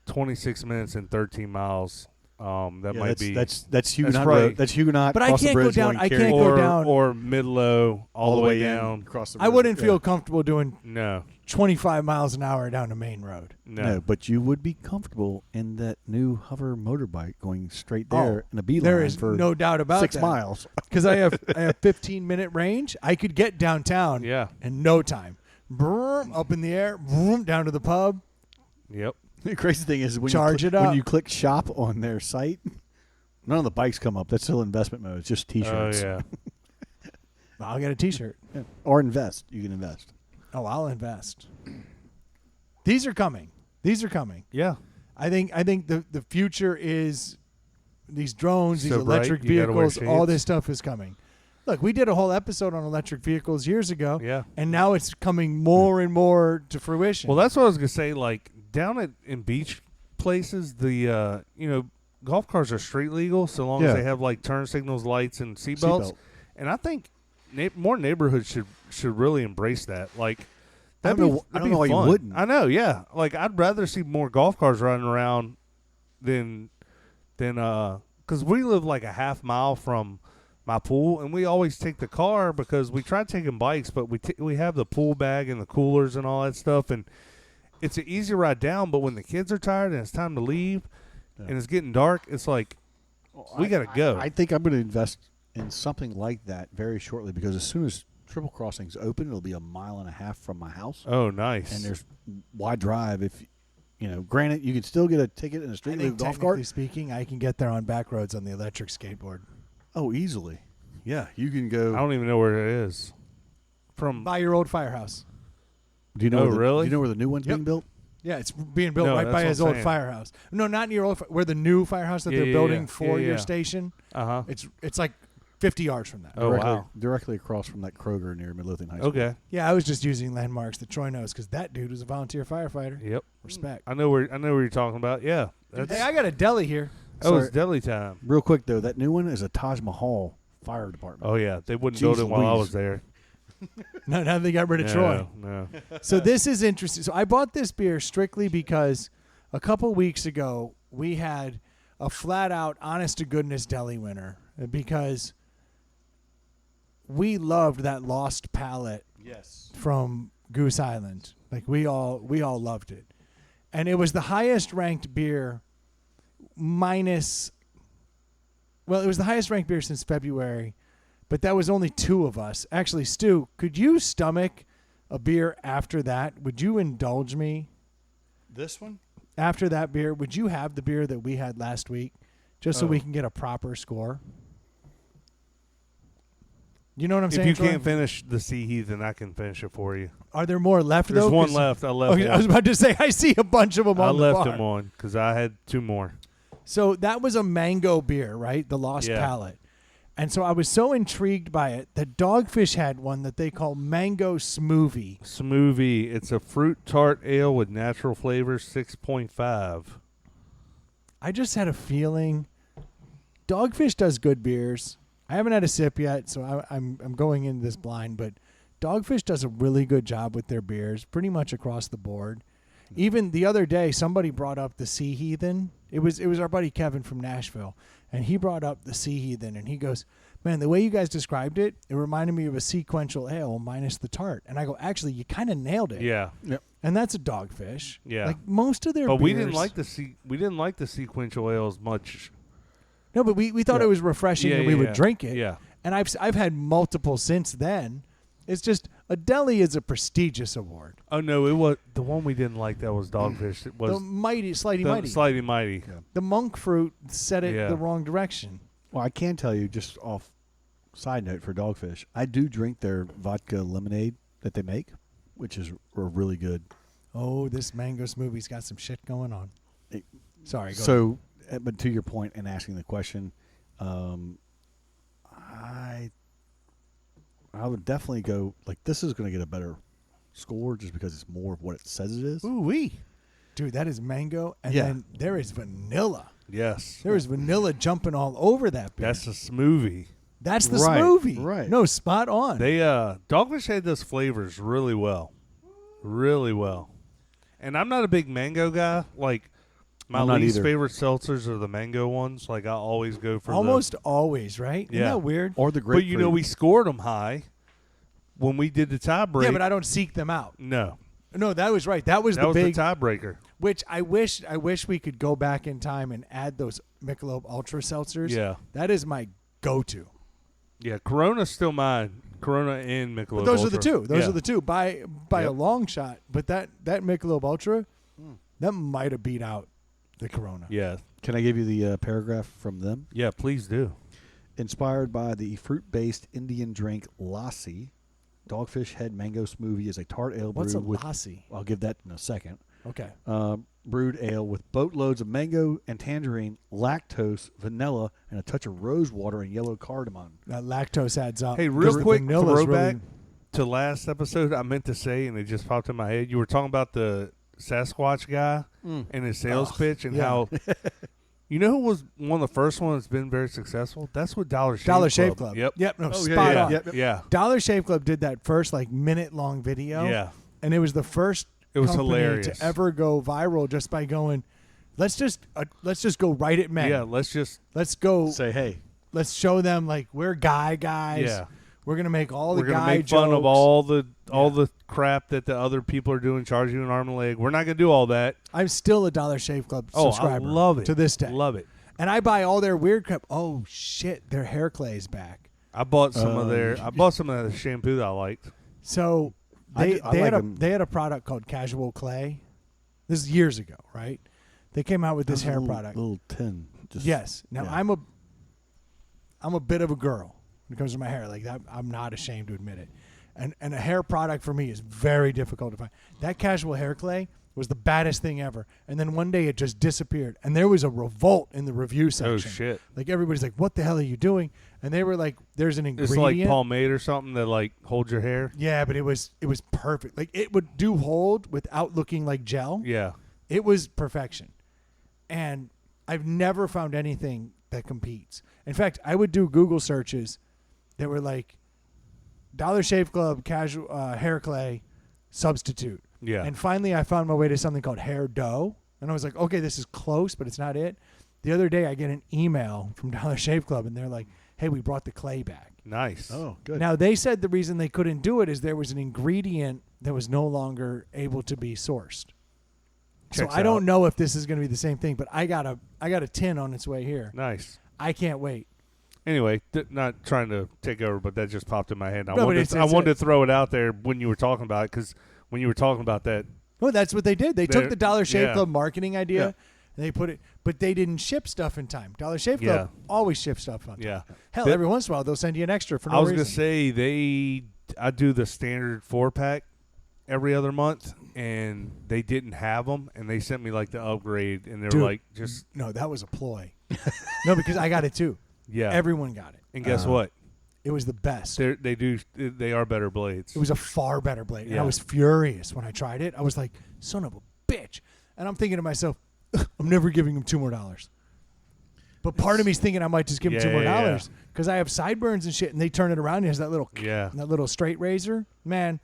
Speaker 1: 26 minutes and 13 miles. That
Speaker 4: Yeah,
Speaker 1: might be
Speaker 4: that's Huguenot
Speaker 1: right.
Speaker 4: Road. That's Huguenot.
Speaker 3: But I
Speaker 4: cross the
Speaker 3: can't go
Speaker 4: bridge
Speaker 3: down-
Speaker 4: going
Speaker 3: I
Speaker 4: Cary.
Speaker 3: can't go
Speaker 1: or
Speaker 3: down-
Speaker 1: or mid-low all the way down.
Speaker 4: Across the
Speaker 3: I
Speaker 4: bridge.
Speaker 3: wouldn't
Speaker 4: Yeah.
Speaker 3: feel comfortable doing
Speaker 1: No,
Speaker 3: 25 miles an hour down a main road.
Speaker 1: no.
Speaker 4: but you would be comfortable in that new hover motorbike going straight there in a beeline
Speaker 3: There is
Speaker 4: for
Speaker 3: no doubt about
Speaker 4: 6
Speaker 3: that.
Speaker 4: miles.
Speaker 3: Because I have 15-minute range. I could get downtown
Speaker 1: Yeah.
Speaker 3: in no time. Broom, up in the air, broom, down to the pub.
Speaker 1: Yep.
Speaker 4: The crazy thing is when
Speaker 3: Charge
Speaker 4: you
Speaker 3: it up.
Speaker 4: when you click shop on their site, none of the bikes come up. That's still investment mode. It's just
Speaker 1: Oh
Speaker 4: T-shirts.
Speaker 1: yeah.
Speaker 3: I'll get a T-shirt.
Speaker 4: Yeah. Or invest. You can invest.
Speaker 3: Oh, I'll invest. These are coming.
Speaker 1: Yeah.
Speaker 3: I think the future is these drones, these
Speaker 1: So bright,
Speaker 3: electric
Speaker 1: you gotta wear
Speaker 3: vehicles, all
Speaker 1: shades.
Speaker 3: this stuff is coming. Look, we did a whole episode on electric vehicles years ago.
Speaker 1: Yeah.
Speaker 3: And now it's coming more and more to fruition.
Speaker 1: Well, that's what I was gonna say. Like down in beach places, the golf cars are street legal so long as they have like turn signals, lights, and seatbelts.
Speaker 4: Seatbelt.
Speaker 1: And I think more neighborhoods should really embrace that. Like
Speaker 4: I
Speaker 1: that'd
Speaker 4: don't
Speaker 1: be,
Speaker 4: know- I
Speaker 1: that'd
Speaker 4: don't
Speaker 1: be
Speaker 4: know why you
Speaker 1: fun.
Speaker 4: wouldn't.
Speaker 1: I know, yeah. Like I'd rather see more golf cars running around than because we live like a half mile from my pool, and we always take the car because we try taking bikes, but we have the pool bag and the coolers and all that stuff, and it's an easy ride down. But when the kids are tired and it's time to leave, and it's getting dark, it's like we gotta go.
Speaker 4: I think I'm going to invest in something like that very shortly because as soon as Triple Crossing's open, it'll be 1.5 miles from my house,
Speaker 1: Oh, nice.
Speaker 4: and there's wide drive. If granted, you can still get a ticket in a
Speaker 3: I
Speaker 4: street
Speaker 3: think
Speaker 4: legal golf
Speaker 3: technically
Speaker 4: cart.
Speaker 3: speaking, I can get there on back roads on the electric skateboard.
Speaker 4: Oh, easily. Yeah, you can go.
Speaker 1: I don't even know where it is. From
Speaker 3: By your old firehouse.
Speaker 4: Do you know?
Speaker 1: Oh,
Speaker 4: where the,
Speaker 1: really?
Speaker 4: Do you know where the new one's
Speaker 3: Yep.
Speaker 4: being built?
Speaker 3: Yeah, it's being built
Speaker 1: No,
Speaker 3: right
Speaker 1: that's
Speaker 3: by
Speaker 1: what
Speaker 3: his
Speaker 1: I'm
Speaker 3: old
Speaker 1: saying.
Speaker 3: firehouse. No, not near your old. Where the new firehouse that
Speaker 1: Yeah,
Speaker 3: they're
Speaker 1: yeah,
Speaker 3: building
Speaker 1: yeah.
Speaker 3: for
Speaker 1: Yeah,
Speaker 3: your
Speaker 1: yeah.
Speaker 3: station.
Speaker 1: uh-huh.
Speaker 3: It's like 50 yards from that.
Speaker 1: Oh,
Speaker 4: directly,
Speaker 1: wow.
Speaker 4: Directly across from that Kroger near Midlothian High School.
Speaker 1: Okay.
Speaker 3: Yeah, I was just using landmarks that Troy knows because that dude was a volunteer firefighter.
Speaker 1: Yep.
Speaker 3: Respect.
Speaker 1: I know where you're talking about. Yeah. That's,
Speaker 3: Hey, I got a deli here.
Speaker 1: oh, it's deli time.
Speaker 4: Real quick though, that new one is a Taj Mahal fire department.
Speaker 1: Oh yeah, they wouldn't build
Speaker 4: Jeez
Speaker 1: it while I
Speaker 4: Louise.
Speaker 1: was there.
Speaker 3: No, now they got rid of Troy.
Speaker 1: No.
Speaker 3: So this is interesting. So I bought this beer strictly because a couple weeks ago we had a flat out, honest to goodness deli winner because we loved that Lost Palate
Speaker 4: Yes.
Speaker 3: from Goose Island. Like we all loved it. And it was the highest ranked beer it was the highest ranked beer since February, but that was only 2 of us. Actually, Stu, could you stomach a beer after that? Would you indulge me
Speaker 4: This one?
Speaker 3: after that beer? Would you have the beer that we had last week just so we can get a proper score? You know what I'm
Speaker 1: If
Speaker 3: saying?
Speaker 1: you
Speaker 3: Troy?
Speaker 1: can't finish the Sea Heathen, I can finish it for you.
Speaker 3: Are there more left
Speaker 1: There's
Speaker 3: though?
Speaker 1: one
Speaker 3: 'Cause-
Speaker 1: left. I left
Speaker 3: Okay,
Speaker 1: one.
Speaker 3: I was about to say I see a bunch of them
Speaker 1: I
Speaker 3: on the
Speaker 1: left
Speaker 3: bar.
Speaker 1: them on because I had 2 more.
Speaker 3: So that was a mango beer, right? The Lost
Speaker 1: Yeah.
Speaker 3: Palate. And so I was so intrigued by it that Dogfish had one that they call Mango Smoothie.
Speaker 1: Smoothie. It's a fruit tart ale with natural flavors, 6.5.
Speaker 3: I just had a feeling Dogfish does good beers. I haven't had a sip yet, so I'm going into this blind, but Dogfish does a really good job with their beers, pretty much across the board. Even the other day, somebody brought up the Sea Heathen. It was our buddy Kevin from Nashville, and he brought up the Sea Heathen, and he goes, "Man, the way you guys described it, it reminded me of a sequential ale minus the tart." And I go, "Actually, you kind of nailed it."
Speaker 1: Yeah.
Speaker 4: Yep.
Speaker 3: And that's a Dogfish.
Speaker 1: Yeah.
Speaker 3: Like most of their
Speaker 1: But
Speaker 3: beers.
Speaker 1: we didn't like the sequential ale as much.
Speaker 3: No, but we thought
Speaker 4: Yeah.
Speaker 3: it was refreshing and we would drink it.
Speaker 1: Yeah.
Speaker 3: And I've had multiple since then. It's just a deli is a prestigious award.
Speaker 1: Oh no, it was the one we didn't like. That was Dogfish. It was
Speaker 3: The mighty, Slighty
Speaker 1: the
Speaker 3: Mighty.
Speaker 1: Slightly Mighty.
Speaker 4: Yeah.
Speaker 3: The monk fruit set it
Speaker 1: Yeah.
Speaker 3: the wrong direction.
Speaker 4: Well, I can tell you just off side note for Dogfish, I do drink their vodka lemonade that they make, which is really good.
Speaker 3: Oh, this mango smoothie's got some shit going on.
Speaker 4: It-
Speaker 3: Sorry, go ahead.
Speaker 4: So, but to your point and asking the question, I would definitely go like this is going to get a better score just because it's more of what it says it is.
Speaker 1: Ooh wee.
Speaker 3: Dude, that is mango, and
Speaker 4: Yeah.
Speaker 3: then there is vanilla.
Speaker 1: Yes.
Speaker 3: There is vanilla jumping all over that beer.
Speaker 1: That's a smoothie.
Speaker 3: That's the
Speaker 4: Right,
Speaker 3: smoothie.
Speaker 4: right.
Speaker 3: No, spot on.
Speaker 1: They Dogfish had those flavors really well. Really well. And I'm not a big mango guy. Like my
Speaker 4: I'm not
Speaker 1: least
Speaker 4: either.
Speaker 1: favorite seltzers are the mango ones. Like I always go for
Speaker 3: Almost always, right? Isn't
Speaker 1: Yeah.
Speaker 3: that weird?
Speaker 4: Or the
Speaker 1: But
Speaker 4: grapefruit.
Speaker 1: you know we scored them high when we did the tie break.
Speaker 3: Yeah, but I don't seek them out.
Speaker 1: no.
Speaker 3: No, that was right. That was
Speaker 1: That
Speaker 3: the
Speaker 1: was
Speaker 3: big
Speaker 1: the tiebreaker.
Speaker 3: which I wish we could go back in time and add those Michelob Ultra seltzers.
Speaker 1: Yeah.
Speaker 3: That is my go-to.
Speaker 1: Yeah, Corona's still mine. Corona and Michelob
Speaker 3: But those are the
Speaker 1: Ultra.
Speaker 3: two. Those
Speaker 1: Yeah.
Speaker 3: are the two by a
Speaker 1: Yep.
Speaker 3: long shot. But that Michelob Ultra, that might have beat out the Corona.
Speaker 1: Yeah.
Speaker 4: Can I give you the paragraph from them?
Speaker 1: Yeah, please do.
Speaker 4: Inspired by the fruit-based Indian drink lassi, Dogfish Head Mango Smoothie is a tart ale
Speaker 3: What's a
Speaker 4: brewed with.
Speaker 3: lassi?
Speaker 4: I'll give that in a second.
Speaker 3: Okay.
Speaker 4: Brewed ale with boatloads of mango and tangerine, lactose, vanilla, and a touch of rose water and yellow cardamom.
Speaker 3: That lactose adds up.
Speaker 1: Hey, real
Speaker 3: The
Speaker 1: quick
Speaker 3: vanilla's
Speaker 1: throwback
Speaker 3: really-
Speaker 1: to last episode. I meant to say, and it just popped in my head. You were talking about the Sasquatch guy and his sales pitch, and how you know who was one of the first ones that's been very successful. That's what Dollar Shave Club. Yep.
Speaker 3: No,
Speaker 4: Oh,
Speaker 3: spot
Speaker 4: yeah,
Speaker 3: on.
Speaker 4: yeah.
Speaker 1: Yeah.
Speaker 3: Dollar Shave Club did that first minute-long video.
Speaker 1: Yeah.
Speaker 3: And it was the first
Speaker 1: It was
Speaker 3: company
Speaker 1: hilarious
Speaker 3: to ever go viral just by going, let's just go right at men.
Speaker 1: Yeah. Let's
Speaker 3: go.
Speaker 4: Say, hey,
Speaker 3: Let's show them we're guys.
Speaker 1: Yeah.
Speaker 3: We're gonna make all the
Speaker 1: We're gonna
Speaker 3: guy
Speaker 1: make fun of
Speaker 3: jokes.
Speaker 1: all the crap that the other people are doing, charge you an arm and a leg. We're not gonna do all that.
Speaker 3: I'm still a Dollar Shave Club
Speaker 1: Oh,
Speaker 3: subscriber.
Speaker 1: I love it
Speaker 3: to this day.
Speaker 1: Love it.
Speaker 3: And I buy all their weird crap. Oh shit, their hair clay is back.
Speaker 1: I bought some of their shampoo that I liked.
Speaker 3: So
Speaker 4: I like them.
Speaker 3: they had a product called Casual Clay. This is years ago, right? They came out with this hair product.
Speaker 4: Little tin. Just,
Speaker 3: Yes. Now
Speaker 4: yeah.
Speaker 3: I'm a bit of a girl when it comes to my hair. Like that, I'm not ashamed to admit it. And a hair product for me is very difficult to find. That Casual hair clay was the baddest thing ever. And then one day it just disappeared. And there was a revolt in the review section.
Speaker 1: Oh shit!
Speaker 3: Like everybody's like, "What the hell are you doing?" And they were like, "There's an
Speaker 1: It's
Speaker 3: ingredient."
Speaker 1: like pomade or something that holds your hair.
Speaker 3: Yeah, but it was perfect. Like it would do hold without looking like gel.
Speaker 1: Yeah.
Speaker 3: It was perfection. And I've never found anything that competes. In fact, I would do Google searches that were like Dollar Shave Club casual hair clay substitute.
Speaker 1: Yeah.
Speaker 3: And finally I found my way to something called hair dough. And I was like, okay, this is close, but it's not it. The other day I get an email from Dollar Shave Club and they're like, hey, we brought the clay back.
Speaker 1: Nice.
Speaker 4: Oh, good.
Speaker 3: Now, they said the reason they couldn't do it is there was an ingredient that was no longer able to be sourced.
Speaker 1: Checks
Speaker 3: so I don't
Speaker 1: out.
Speaker 3: know if this is going to be the same thing, but I got a tin on its way here.
Speaker 1: Nice.
Speaker 3: I can't wait.
Speaker 1: Anyway, not trying to take over, but that just popped in my head. I
Speaker 3: No, but
Speaker 1: wanted
Speaker 3: it's-
Speaker 1: to throw it out there when you were talking about it, because when you were talking about that,
Speaker 3: Well, that's what they did. They took the Dollar Shave
Speaker 1: yeah.
Speaker 3: Club marketing idea
Speaker 1: Yeah.
Speaker 3: and they put it, but they didn't ship stuff in time. Dollar Shave Club always ships stuff on time.
Speaker 1: yeah.
Speaker 3: Hell,
Speaker 1: That-
Speaker 3: every once in a while they'll send you an extra for no
Speaker 1: I was
Speaker 3: reason.
Speaker 1: gonna say I do the standard 4-pack every other month, and they didn't have them, and they sent me the upgrade, and they
Speaker 3: Dude,
Speaker 1: were like, just
Speaker 3: No, that was a ploy. No, because I got it too.
Speaker 1: yeah.
Speaker 3: Everyone got it.
Speaker 1: And guess what?
Speaker 3: It was the best.
Speaker 1: They are better blades.
Speaker 3: It was a far better blade. And I
Speaker 1: Yeah.
Speaker 3: was furious when I tried it. I was like, son of a bitch. And I'm thinking to myself, I'm never giving him $2 more. But part of me's thinking I might just give him $2 more because I have sideburns and shit, and they turn it around. And he has that little straight razor. Man,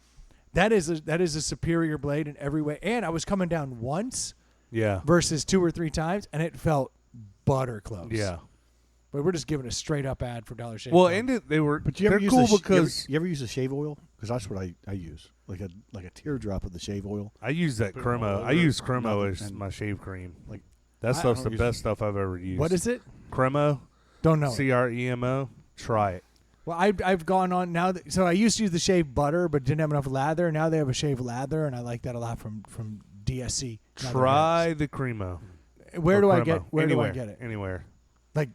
Speaker 3: that is a superior blade in every way. And I was coming down once
Speaker 1: yeah.
Speaker 3: versus 2 or 3 times, and it felt butter close.
Speaker 1: Yeah.
Speaker 3: But we're just giving a straight up ad for Dollar Shave.
Speaker 1: Well,
Speaker 3: Club.
Speaker 1: and they were.
Speaker 4: But you ever
Speaker 1: they're
Speaker 4: use
Speaker 1: cool
Speaker 4: the
Speaker 1: because
Speaker 4: you ever use the shave oil? Because that's what I use, like a teardrop of the shave oil.
Speaker 1: I use that
Speaker 4: Put it all
Speaker 1: Cremo.
Speaker 4: over
Speaker 1: I use Cremo
Speaker 4: nothing,
Speaker 1: as
Speaker 4: and-
Speaker 1: my shave cream.
Speaker 4: Like
Speaker 1: That
Speaker 4: I
Speaker 1: stuff's
Speaker 4: don't
Speaker 1: the
Speaker 4: use
Speaker 1: best stuff I've ever used.
Speaker 3: What is it?
Speaker 1: Cremo?
Speaker 3: Don't know. it.
Speaker 1: CREMO. Try it.
Speaker 3: Well, I've gone on now. So I used to use the shave butter, but didn't have enough lather. Now they have a shave lather, and I like that a lot from DSC.
Speaker 1: Try the Cremo.
Speaker 3: Where
Speaker 1: Or
Speaker 3: do I
Speaker 1: Cremo.
Speaker 3: get? Where
Speaker 1: Anywhere.
Speaker 3: do I get it?
Speaker 1: Anywhere.
Speaker 3: Like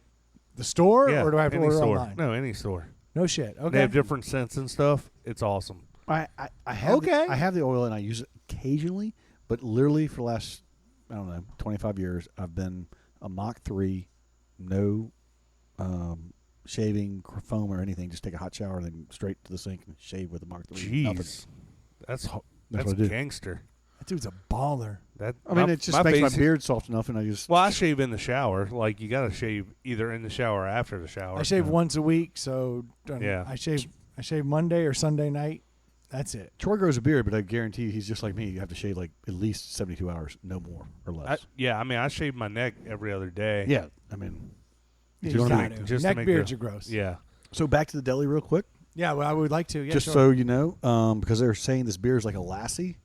Speaker 3: the store,
Speaker 1: Yeah,
Speaker 3: or do I have to
Speaker 1: any
Speaker 3: order
Speaker 1: store.
Speaker 3: online?
Speaker 1: No, any store.
Speaker 3: No shit. Okay.
Speaker 1: They have different scents and stuff. It's awesome.
Speaker 4: I have
Speaker 3: Okay.
Speaker 4: I have the oil and I use it occasionally, but literally for the last 25 years I've been a Mach 3, no shaving foam or anything. Just take a hot shower and then straight to the sink and shave with a Mach 3. Nothing.
Speaker 1: Jeez, that's
Speaker 4: what I do.
Speaker 1: gangster.
Speaker 3: That dude's a baller.
Speaker 1: That
Speaker 4: I mean, it just makes my beard soft enough, and I just
Speaker 1: Well, I shave in the shower. Like you got to shave either in the shower or after the shower.
Speaker 3: I shave once a week, so
Speaker 1: Yeah.
Speaker 3: I shave Monday or Sunday night. That's it.
Speaker 4: Troy grows a beard, but I guarantee you he's just like me. You have to shave like at least 72 hours, no more or less.
Speaker 1: I mean, I shave my neck every other day.
Speaker 4: Yeah, I mean,
Speaker 3: You
Speaker 4: you don't
Speaker 3: got
Speaker 4: have
Speaker 3: to.
Speaker 1: just to
Speaker 3: Neck
Speaker 1: make
Speaker 3: beards
Speaker 1: the-
Speaker 3: are gross.
Speaker 1: Yeah.
Speaker 4: so back to the deli real quick,
Speaker 3: Yeah, well, I would like to. Yeah,
Speaker 4: just
Speaker 3: sure.
Speaker 4: so you know, because they're saying this beer is like a lassi.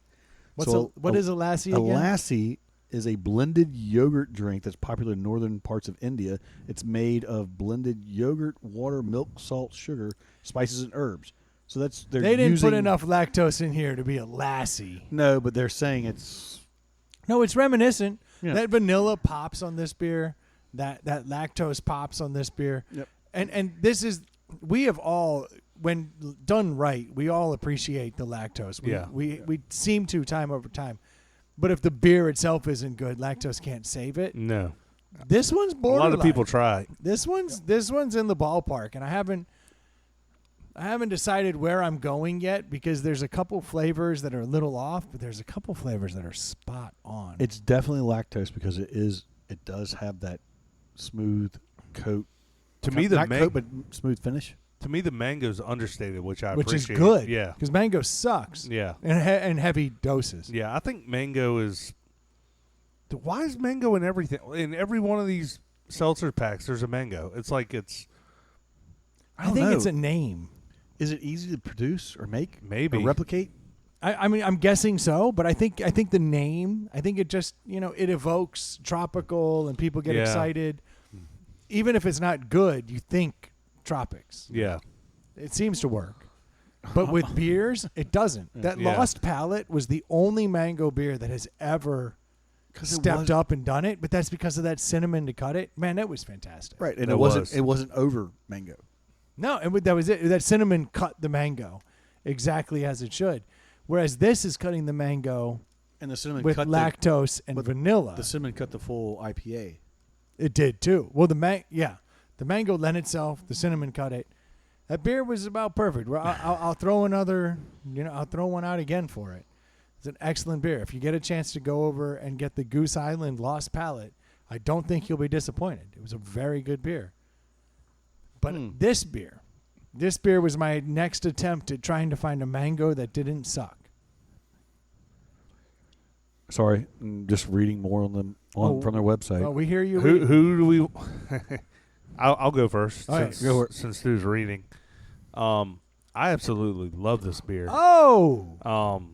Speaker 3: What is a lassi
Speaker 4: A
Speaker 3: again?
Speaker 4: lassi is a blended yogurt drink that's popular in northern parts of India. It's made of blended yogurt, water, milk, salt, sugar, spices, and herbs. So that's
Speaker 3: They didn't
Speaker 4: using,
Speaker 3: put enough lactose in here to be a lassi.
Speaker 4: No, but they're saying it's
Speaker 3: No, it's reminiscent.
Speaker 4: Yeah.
Speaker 3: That vanilla pops on this beer. That lactose pops on this beer.
Speaker 4: Yep.
Speaker 3: And this is, we have all, when done right, we all appreciate the lactose. We seem to time over time. But if the beer itself isn't good, lactose can't save it.
Speaker 1: No.
Speaker 3: This one's borderline.
Speaker 1: A lot of people try.
Speaker 3: This one's in the ballpark, and I haven't decided where I'm going yet because there's a couple flavors that are a little off, but there's a couple flavors that are spot on.
Speaker 4: It's definitely lactose because it does have that smooth coat.
Speaker 1: To me, the
Speaker 4: not coat, but smooth finish.
Speaker 1: To me, the mango's understated, which I
Speaker 3: which
Speaker 1: appreciate.
Speaker 3: Is good.
Speaker 1: Yeah,
Speaker 3: because mango sucks.
Speaker 1: Yeah,
Speaker 3: and heavy doses.
Speaker 1: Yeah, I think mango is. Why is mango in everything? In every one of these seltzer packs, there's a mango. It's like it's.
Speaker 3: I think it's a name.
Speaker 4: Is it easy to produce or make?
Speaker 1: Maybe.
Speaker 4: Or replicate?
Speaker 3: I mean, I'm guessing so, but I think the name, I think it just, it evokes tropical and people get excited. Even if it's not good, you think tropics.
Speaker 1: Yeah.
Speaker 3: It seems to work. But with beers, it doesn't. That Lost Palate was the only mango beer that has ever stepped up and done it, but that's because of that cinnamon to cut it. Man, that was fantastic.
Speaker 4: Right, and it wasn't over mango.
Speaker 3: No, and that was it. That cinnamon cut the mango exactly as it should. Whereas this is cutting the mango
Speaker 4: and the cinnamon
Speaker 3: with
Speaker 4: cut
Speaker 3: lactose and vanilla.
Speaker 4: The cinnamon cut the full IPA.
Speaker 3: It did too. Well, the mango lent itself. The cinnamon cut it. That beer was about perfect. I'll throw another. I'll throw one out again for it. It's an excellent beer. If you get a chance to go over and get the Goose Island Lost Palate, I don't think you'll be disappointed. It was a very good beer. But this beer was my next attempt at trying to find a mango that didn't suck.
Speaker 4: Sorry, I'm just reading more on them from their website.
Speaker 3: Oh, we hear you.
Speaker 1: Who do we? I'll go first since Stu's reading. I absolutely love this beer.
Speaker 3: Oh.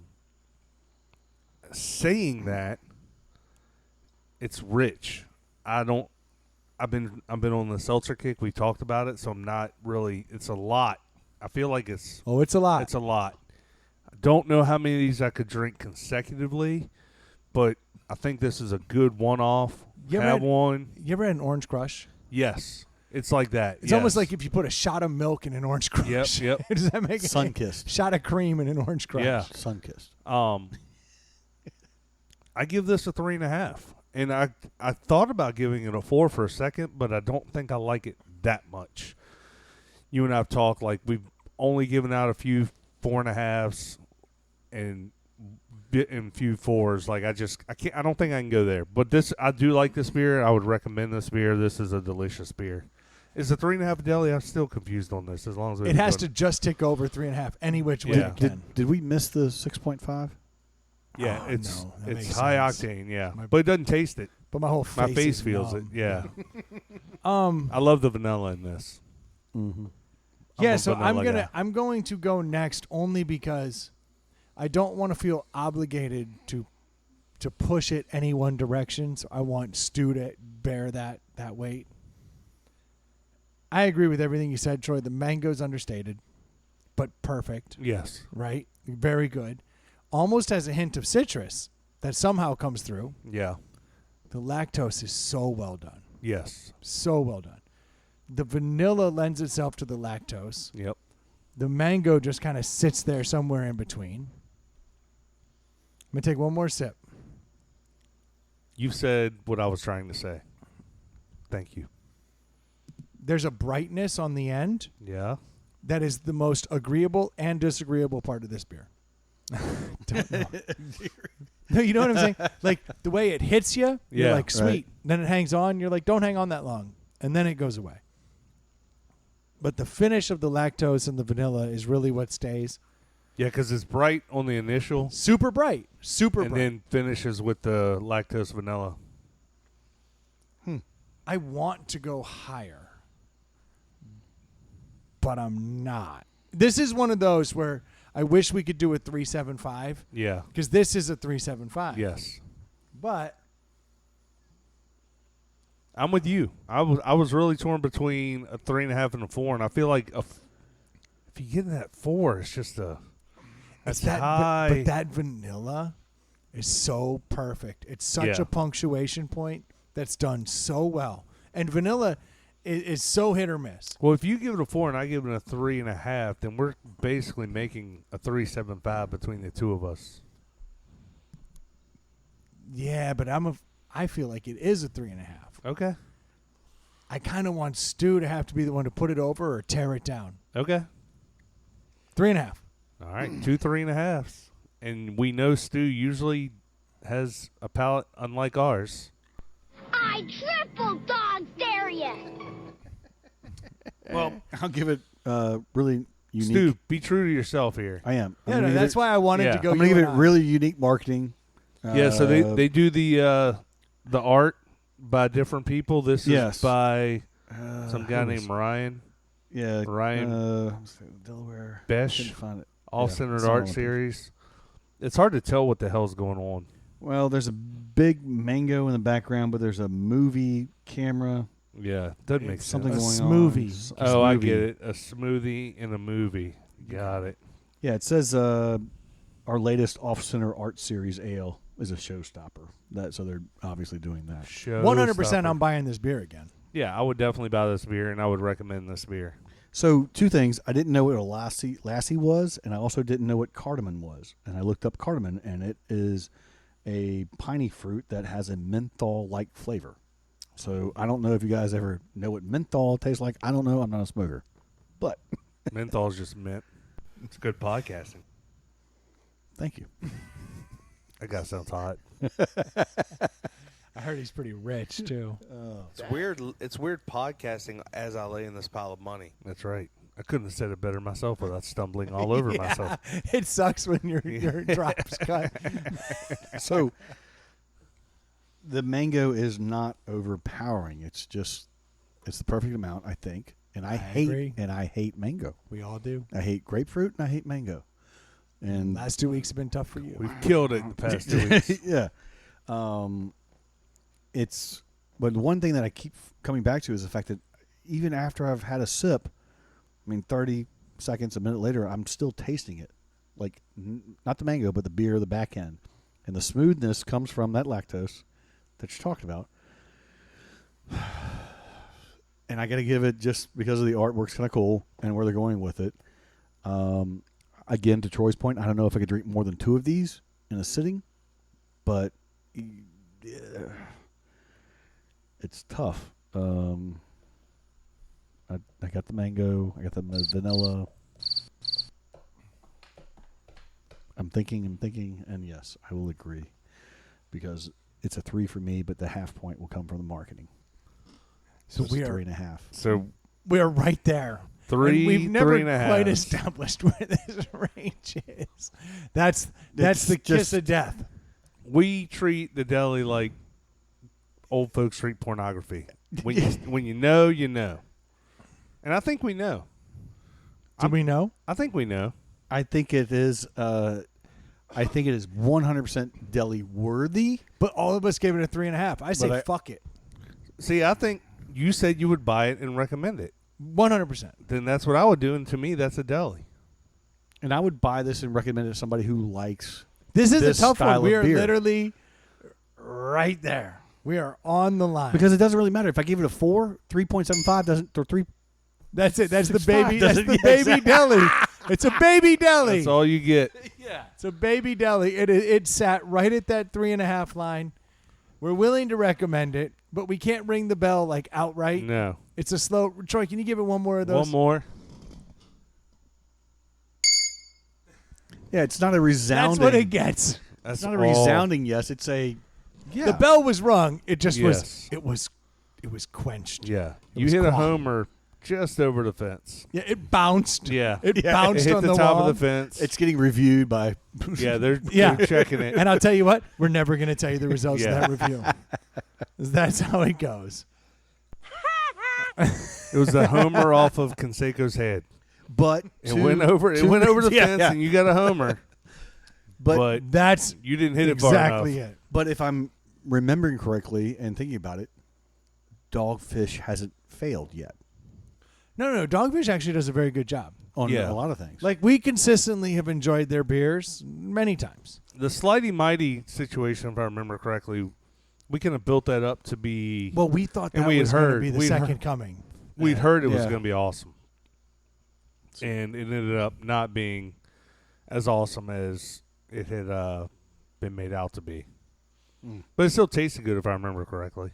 Speaker 1: Saying that, it's rich. I've been on the seltzer kick. We talked about it, so I'm not really. It's a lot. I feel like it's.
Speaker 3: Oh, it's a lot.
Speaker 1: It's a lot. I don't know how many of these I could drink consecutively, but I think this is a good one-off. Have one.
Speaker 3: You ever had an Orange Crush?
Speaker 1: Yes, it's like that.
Speaker 3: It's almost like if you put a shot of milk in an Orange Crush.
Speaker 1: Yep.
Speaker 3: Does that make sense?
Speaker 4: Sun-kissed.
Speaker 3: Shot of cream in an Orange Crush.
Speaker 1: Yeah.
Speaker 4: Sun-kissed.
Speaker 1: I give this a 3.5. And I thought about giving it a 4 for a second, but I don't think I like it that much. You and I have talked, like, we've only given out a few 4.5s and few 4s. Like, I don't think I can go there. But I do like this beer. I would recommend this beer. This is a delicious beer. Is a 3.5 DELI? I'm still confused on this. As long as
Speaker 3: it has to just tick over 3.5 any which way it can.
Speaker 4: Did we miss the 6.5?
Speaker 1: Yeah,
Speaker 3: no,
Speaker 1: it's high octane, but it doesn't taste it.
Speaker 3: But my
Speaker 1: face feels
Speaker 3: numb.
Speaker 1: it. Yeah. I love the vanilla in this.
Speaker 4: Mm-hmm.
Speaker 3: Yeah, so I'm going to go next only because I don't want to feel obligated to push it any one direction. So I want Stu to bear that weight. I agree with everything you said, Troy. The mango's understated, but perfect.
Speaker 1: Yes.
Speaker 3: Right? Very good. Almost has a hint of citrus that somehow comes through.
Speaker 1: Yeah.
Speaker 3: The lactose is so well done.
Speaker 1: Yes.
Speaker 3: So well done. The vanilla lends itself to the lactose.
Speaker 1: Yep.
Speaker 3: The mango just kind of sits there somewhere in between. I'm going to take one more sip.
Speaker 1: You said what I was trying to say. Thank you.
Speaker 3: There's a brightness on the end.
Speaker 1: Yeah.
Speaker 3: That is the most agreeable and disagreeable part of this beer. Don't know. No, you know what I'm saying? Like the way it hits you, you're like, sweet.
Speaker 4: Right.
Speaker 3: Then it hangs on. You're like, don't hang on that long. And then it goes away. But the finish of the lactose and the vanilla is really what stays.
Speaker 1: Yeah, because it's bright on the initial.
Speaker 3: Super bright. Super bright.
Speaker 1: And then finishes with the lactose vanilla.
Speaker 3: I want to go higher, but I'm not. This is one of those where I wish we could do a 3.75.
Speaker 1: Yeah.
Speaker 3: Because this is a 3.75.
Speaker 1: Yes.
Speaker 3: But
Speaker 1: I'm with you. I was really torn between a 3.5 and a 4, and I feel like if you get that 4, it's just
Speaker 3: it's
Speaker 1: high.
Speaker 3: But that vanilla is so perfect. It's such a punctuation point that's done so well. And vanilla, is so hit or miss.
Speaker 1: Well, if you give it a 4 and I give it a 3.5, then we're basically making a 3.75 between the two of us.
Speaker 3: Yeah, but I feel like it is a 3.5.
Speaker 1: Okay.
Speaker 3: I kind of want Stu to have to be the one to put it over or tear it down.
Speaker 1: Okay.
Speaker 3: 3.5.
Speaker 1: All right, 2 3.5s. And we know Stu usually has a palate unlike ours.
Speaker 7: I triple dog dare you.
Speaker 4: Well, I'll give it really unique.
Speaker 1: Stu, be true to yourself here.
Speaker 4: I am.
Speaker 3: Yeah, no, that's why I wanted
Speaker 1: Yeah.
Speaker 3: to go.
Speaker 4: I'm going to
Speaker 3: you
Speaker 4: give it
Speaker 3: and I.
Speaker 4: really unique marketing.
Speaker 1: Yeah, so they do the art by different people. This
Speaker 4: Yes.
Speaker 1: is by some guy
Speaker 4: who is-
Speaker 1: named Ryan.
Speaker 4: Yeah,
Speaker 1: Ryan
Speaker 4: Delaware.
Speaker 1: Besh.
Speaker 4: Couldn't find it.
Speaker 1: All-Centered
Speaker 4: it's on
Speaker 1: Art
Speaker 4: the page.
Speaker 1: Series. It's hard to tell what the hell's going on.
Speaker 4: Well, there's a big mango in the background, but there's a movie camera.
Speaker 1: Yeah, doesn't make
Speaker 4: Something
Speaker 1: sense.
Speaker 3: A
Speaker 4: going
Speaker 3: smoothie.
Speaker 4: on.
Speaker 1: Oh, I get it. A smoothie in a movie. Got it.
Speaker 4: Yeah, it says our latest off-center art series ale is a showstopper. So they're obviously doing that.
Speaker 3: 100%. I'm buying this beer again.
Speaker 1: Yeah, I would definitely buy this beer, and I would recommend this beer.
Speaker 4: So 2 things. I didn't know what a lassie was, and I also didn't know what cardamom was. And I looked up cardamom, and it is a piney fruit that has a menthol-like flavor. So I don't know if you guys ever know what menthol tastes like. I don't know. I'm not a smoker. But
Speaker 1: Menthol's just mint. It's good podcasting.
Speaker 4: thank you.
Speaker 1: That guy sounds hot.
Speaker 3: I heard he's pretty rich too.
Speaker 6: It's weird. It's weird podcasting as I lay in this pile of money.
Speaker 1: That's right. I couldn't have said it better myself without stumbling all over myself.
Speaker 3: It sucks when your drops cut.
Speaker 4: So the mango is not overpowering. It's the perfect amount, I think. And I
Speaker 3: agree.
Speaker 4: hate mango.
Speaker 3: We all do.
Speaker 4: I hate grapefruit and I hate mango. And
Speaker 3: Last 2 weeks have been tough for you.
Speaker 1: We've killed it in the past 2 weeks.
Speaker 4: yeah. But one thing that I keep coming back to is the fact that even after I've had a sip, 30 seconds, a minute later, I'm still tasting it. Like, not the mango, but the beer, the back end. And the smoothness comes from that lactose that you talked about. And I got to give it, just because of the artwork's kind of cool and where they're going with it. Again, to Troy's point, I don't know if I could drink more than 2 of these in a sitting, but it's tough. I got the mango. I got the vanilla. I'm thinking, and yes, I will agree, because it's a 3 for me, but the half point will come from the marketing.
Speaker 3: So
Speaker 4: it's
Speaker 3: we
Speaker 4: a
Speaker 3: are
Speaker 4: 3.5.
Speaker 1: So
Speaker 3: we are right there.
Speaker 1: 3,
Speaker 3: And we've never
Speaker 1: 3.5.
Speaker 3: quite established where this range is. That's the kiss of death.
Speaker 1: We treat the deli like old folks treat pornography. When you know, you know. And I think we know.
Speaker 3: Do we know?
Speaker 1: I think we know.
Speaker 4: I think it is. I think it is 100% deli worthy.
Speaker 3: But all of us gave it a 3.5. I say fuck it.
Speaker 1: See, I think you said you would buy it and recommend it.
Speaker 3: 100%.
Speaker 1: Then that's what I would do, and to me, that's a deli.
Speaker 4: And I would buy this and recommend it to somebody who likes.
Speaker 3: This is
Speaker 4: this
Speaker 3: a tough
Speaker 4: style
Speaker 3: one. We
Speaker 4: of
Speaker 3: are
Speaker 4: beer.
Speaker 3: literally right there. We are on the line.
Speaker 4: Because it doesn't really matter if I give it a 4, 3.75 doesn't, or 3.
Speaker 3: That's it. That's the
Speaker 4: 6.5
Speaker 3: baby. That's
Speaker 4: doesn't-
Speaker 3: the
Speaker 4: yes.
Speaker 3: baby deli. It's a baby deli.
Speaker 1: That's all you get.
Speaker 3: Yeah, it's a baby deli. It sat right at that 3.5 line. We're willing to recommend it, but we can't ring the bell like outright.
Speaker 1: No.
Speaker 3: It's a slow. Troy, can you give it one more of those?
Speaker 1: One more.
Speaker 4: Yeah, it's not a resounding.
Speaker 3: That's what it gets.
Speaker 1: That's
Speaker 4: It's not a
Speaker 1: all.
Speaker 4: resounding yes. It's a. Yeah.
Speaker 3: The bell was rung. It just
Speaker 1: Yes.
Speaker 3: was. It was quenched.
Speaker 1: Yeah.
Speaker 3: It
Speaker 1: You
Speaker 3: was
Speaker 1: hit a
Speaker 3: quaff.
Speaker 1: homer just over the fence.
Speaker 3: Yeah, it bounced.
Speaker 1: Yeah.
Speaker 3: It
Speaker 4: Yeah,
Speaker 3: bounced
Speaker 1: It hit
Speaker 3: on
Speaker 1: the
Speaker 3: the
Speaker 1: top
Speaker 3: wall.
Speaker 1: of the fence.
Speaker 4: It's getting reviewed by.
Speaker 1: Yeah, they're
Speaker 3: Yeah.
Speaker 1: checking it.
Speaker 3: And I'll tell you what, we're never going to tell you the results
Speaker 1: Yeah.
Speaker 3: of that review. That's how it goes.
Speaker 1: It was the homer off of Canseco's head.
Speaker 4: But
Speaker 1: It went over. It went over the
Speaker 4: yeah,
Speaker 1: fence,
Speaker 4: yeah.
Speaker 1: and you got a homer. But
Speaker 3: That's
Speaker 1: you didn't hit it far
Speaker 3: exactly
Speaker 1: enough.
Speaker 3: it.
Speaker 4: But if I'm remembering correctly and thinking about it, Dogfish hasn't failed yet
Speaker 3: No. Dogfish actually does a very good job.
Speaker 4: on
Speaker 1: Yeah.
Speaker 4: a lot of things.
Speaker 3: Like, we consistently have enjoyed their beers many times.
Speaker 1: The Slighty Mighty situation, if I remember correctly, we kind of built that up to be.
Speaker 3: Well, we thought
Speaker 1: And
Speaker 3: that
Speaker 1: we had
Speaker 3: was going to
Speaker 1: heard-
Speaker 3: be the
Speaker 1: we'd
Speaker 3: second
Speaker 1: heard-
Speaker 3: coming.
Speaker 1: we'd heard it was
Speaker 4: Yeah.
Speaker 1: going to be awesome, and it ended up not being as awesome as it had been made out to be. But it still tasted good if I remember correctly.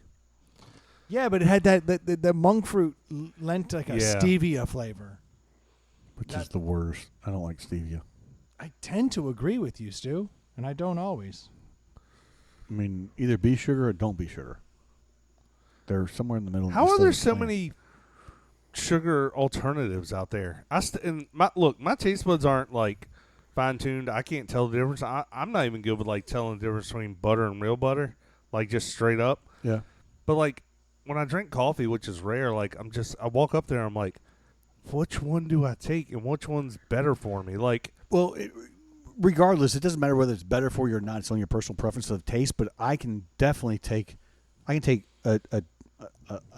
Speaker 3: Yeah, but it had the monk fruit lent like a
Speaker 1: Yeah.
Speaker 3: stevia flavor.
Speaker 4: Which is the worst. I don't like stevia.
Speaker 3: I tend to agree with you, Stu, and I don't always.
Speaker 4: I mean, either be sugar or don't be sugar. They're somewhere in the middle.
Speaker 1: How are there so many sugar alternatives out there? My taste buds aren't like fine tuned. I can't tell the difference. I'm not even good with like telling the difference between butter and real butter, like just straight up.
Speaker 4: Yeah.
Speaker 1: But like when I drink coffee, which is rare, like I walk up there, I'm like, which one do I take and which one's better for me? Like,
Speaker 4: Well, regardless, it doesn't matter whether it's better for you or not. It's on your personal preference of taste. But I can definitely take a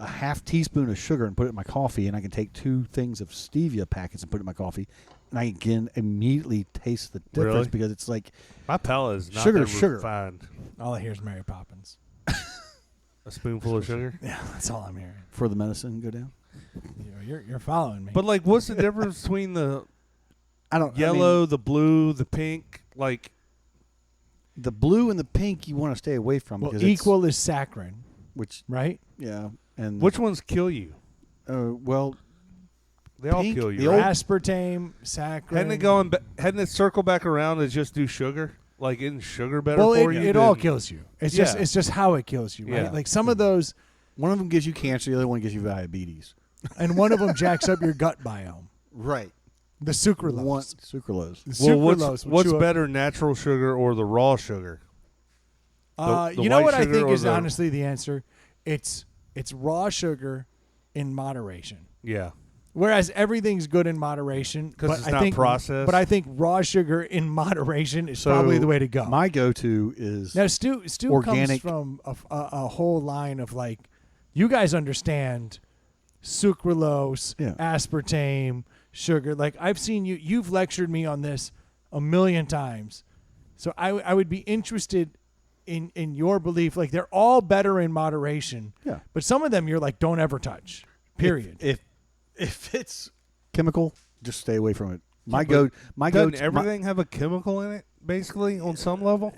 Speaker 4: half teaspoon of sugar and put it in my coffee, and I can take 2 things of stevia packets and put it in my coffee, and I can immediately taste the difference
Speaker 1: Really?
Speaker 4: because it's like
Speaker 1: my palate is not
Speaker 4: Sugar
Speaker 1: that
Speaker 4: is sugar.
Speaker 1: refined.
Speaker 3: All I hear is Mary Poppins.
Speaker 1: A spoonful of sugar.
Speaker 3: Yeah, that's all I'm hearing.
Speaker 4: for the medicine go down.
Speaker 3: You're following me.
Speaker 1: But like, what's the difference between the
Speaker 4: I don't
Speaker 1: yellow, the blue, the pink? Like,
Speaker 4: the blue and the pink you want to stay away from
Speaker 3: well,
Speaker 4: because
Speaker 3: equal is saccharin,
Speaker 4: which
Speaker 3: right?
Speaker 4: yeah, and
Speaker 1: which ones kill you?
Speaker 4: well,
Speaker 1: They all
Speaker 4: Pink,
Speaker 1: kill you.
Speaker 4: the
Speaker 1: right?
Speaker 4: old-
Speaker 3: Aspartame, saccharin.
Speaker 1: Hadn't it circle back around and just do sugar? Like, isn't sugar better
Speaker 3: Well,
Speaker 1: for you?
Speaker 3: it all
Speaker 1: than-
Speaker 3: kills you. It's
Speaker 1: Yeah.
Speaker 3: just how it kills you, right?
Speaker 1: Yeah.
Speaker 3: Like some of those,
Speaker 4: one of them gives you cancer, the other one gives you diabetes.
Speaker 3: and one of them jacks up your gut biome.
Speaker 4: Right.
Speaker 3: The sucralose.
Speaker 4: One sucralose.
Speaker 3: The
Speaker 1: Well,
Speaker 3: sucralose will
Speaker 1: what's
Speaker 3: chew up-
Speaker 1: better, natural sugar or the raw sugar? the
Speaker 3: you know
Speaker 1: white
Speaker 3: what I
Speaker 1: sugar
Speaker 3: think
Speaker 1: or
Speaker 3: is
Speaker 1: the-
Speaker 3: honestly the answer? It's raw sugar in moderation.
Speaker 1: Yeah.
Speaker 3: Whereas everything's good in moderation,
Speaker 1: 'Cause
Speaker 3: but
Speaker 1: it's
Speaker 3: I
Speaker 1: not
Speaker 3: think,
Speaker 1: processed.
Speaker 3: But I think raw sugar in moderation is
Speaker 4: So
Speaker 3: probably the way to go.
Speaker 4: My go-to is
Speaker 3: Now, Stu comes
Speaker 4: organic-
Speaker 3: from a whole line of like, you guys understand sucralose,
Speaker 4: Yeah.
Speaker 3: aspartame, sugar. Like I've seen you've lectured me on this a million times. So I would be interested in your belief. Like they're all better in moderation.
Speaker 4: Yeah.
Speaker 3: But some of them you're like, don't ever touch. Period.
Speaker 4: If it's chemical, just stay away from it. My
Speaker 1: Doesn't
Speaker 4: go
Speaker 1: everything have a chemical in it, basically, on some level?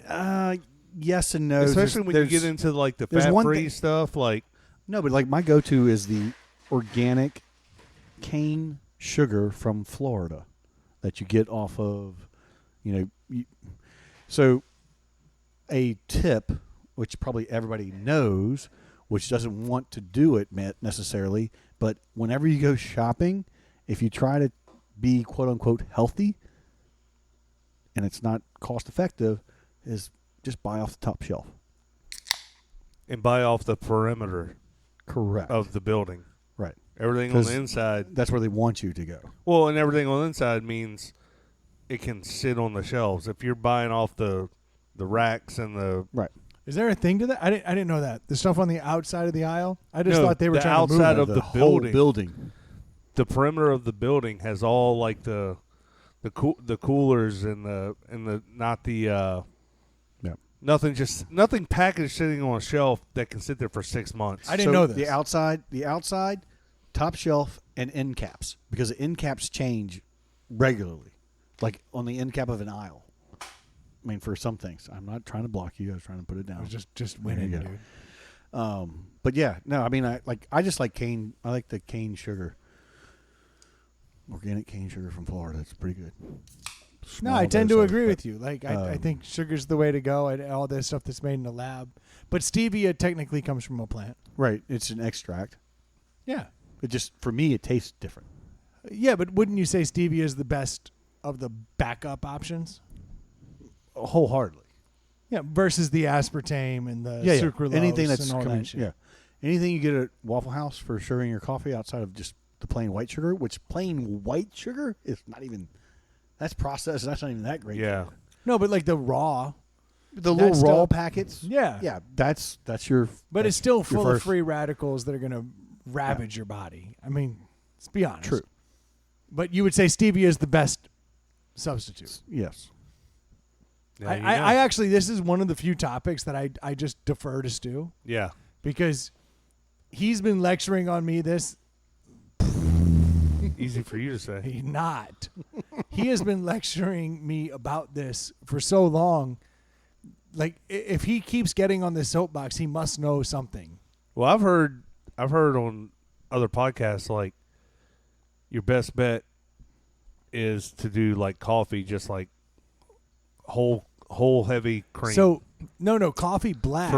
Speaker 4: yes and no.
Speaker 1: Especially when you get into like the fat-free stuff. Like,
Speaker 4: no, but like my go-to is the organic cane sugar from Florida that you get off of, so a tip, which probably everybody knows, which doesn't want to do it necessarily, but whenever you go shopping, if you try to be quote-unquote healthy and it's not cost-effective, is just buy off the top shelf.
Speaker 1: and buy off the perimeter
Speaker 4: Correct.
Speaker 1: of the building.
Speaker 4: Right.
Speaker 1: Everything on
Speaker 4: 'Cause
Speaker 1: the inside.
Speaker 4: That's where they want you to go.
Speaker 1: Well, and everything on the inside means it can sit on the shelves. If you're buying off the racks and the
Speaker 4: Right.
Speaker 3: Is there a thing to that? I didn't know that. The stuff on the outside of the aisle? I just
Speaker 1: No,
Speaker 3: thought they were
Speaker 1: the
Speaker 3: trying to move
Speaker 1: outside
Speaker 3: it.
Speaker 1: of the
Speaker 4: whole
Speaker 1: building.
Speaker 4: building.
Speaker 1: the perimeter of the building has all like the coolers and the not the
Speaker 4: Yeah.
Speaker 1: nothing packaged sitting on a shelf that can sit there for 6 months.
Speaker 3: I didn't know this.
Speaker 4: The outside, top shelf, and end caps, because the end caps change regularly, like on the end cap of an aisle. I mean, for some things, I'm not trying to block you. I was trying to put it down.
Speaker 3: I was just
Speaker 4: There you
Speaker 3: winning,
Speaker 4: go.
Speaker 3: dude.
Speaker 4: But yeah, no, I mean, I just like cane. I like the cane sugar, organic cane sugar from Florida. It's pretty good.
Speaker 3: No, I tend to agree with you. Like, I think sugar's the way to go, and all this stuff that's made in the lab. But stevia technically comes from a plant.
Speaker 4: Right, it's an extract.
Speaker 3: Yeah.
Speaker 4: It just, for me, it tastes different.
Speaker 3: Yeah, but wouldn't you say stevia is the best of the backup options?
Speaker 4: Wholeheartedly.
Speaker 3: Yeah, versus the aspartame and the
Speaker 4: Yeah,
Speaker 3: sucralose
Speaker 4: anything that's
Speaker 3: and all
Speaker 4: coming.
Speaker 3: that shit.
Speaker 4: Yeah, anything you get at Waffle House for sugar in your coffee outside of just the plain white sugar, which plain white sugar is not even. That's processed. That's not even that great.
Speaker 1: Yeah.
Speaker 3: No, but like the raw.
Speaker 4: The
Speaker 3: That
Speaker 4: little raw
Speaker 3: stuff-
Speaker 4: packets.
Speaker 3: Yeah.
Speaker 4: Yeah, that's your.
Speaker 3: But
Speaker 4: that's
Speaker 3: it's still
Speaker 4: your
Speaker 3: full of
Speaker 4: first-
Speaker 3: free radicals that are going to ravage your body. I mean, let's be honest.
Speaker 4: True.
Speaker 3: But you would say stevia is the best substitute.
Speaker 4: Yes.
Speaker 1: Yeah, you know.
Speaker 3: I actually, this is one of the few topics that I just defer to Stu
Speaker 1: Yeah.
Speaker 3: because he's been lecturing on me this
Speaker 1: Easy for you to say.
Speaker 3: He's not. He has been lecturing me about this for so long. Like, if he keeps getting on this soapbox, he must know something.
Speaker 1: Well, I've heard on other podcasts, like, your best bet is to do like coffee, just like whole heavy cream.
Speaker 3: So no coffee black.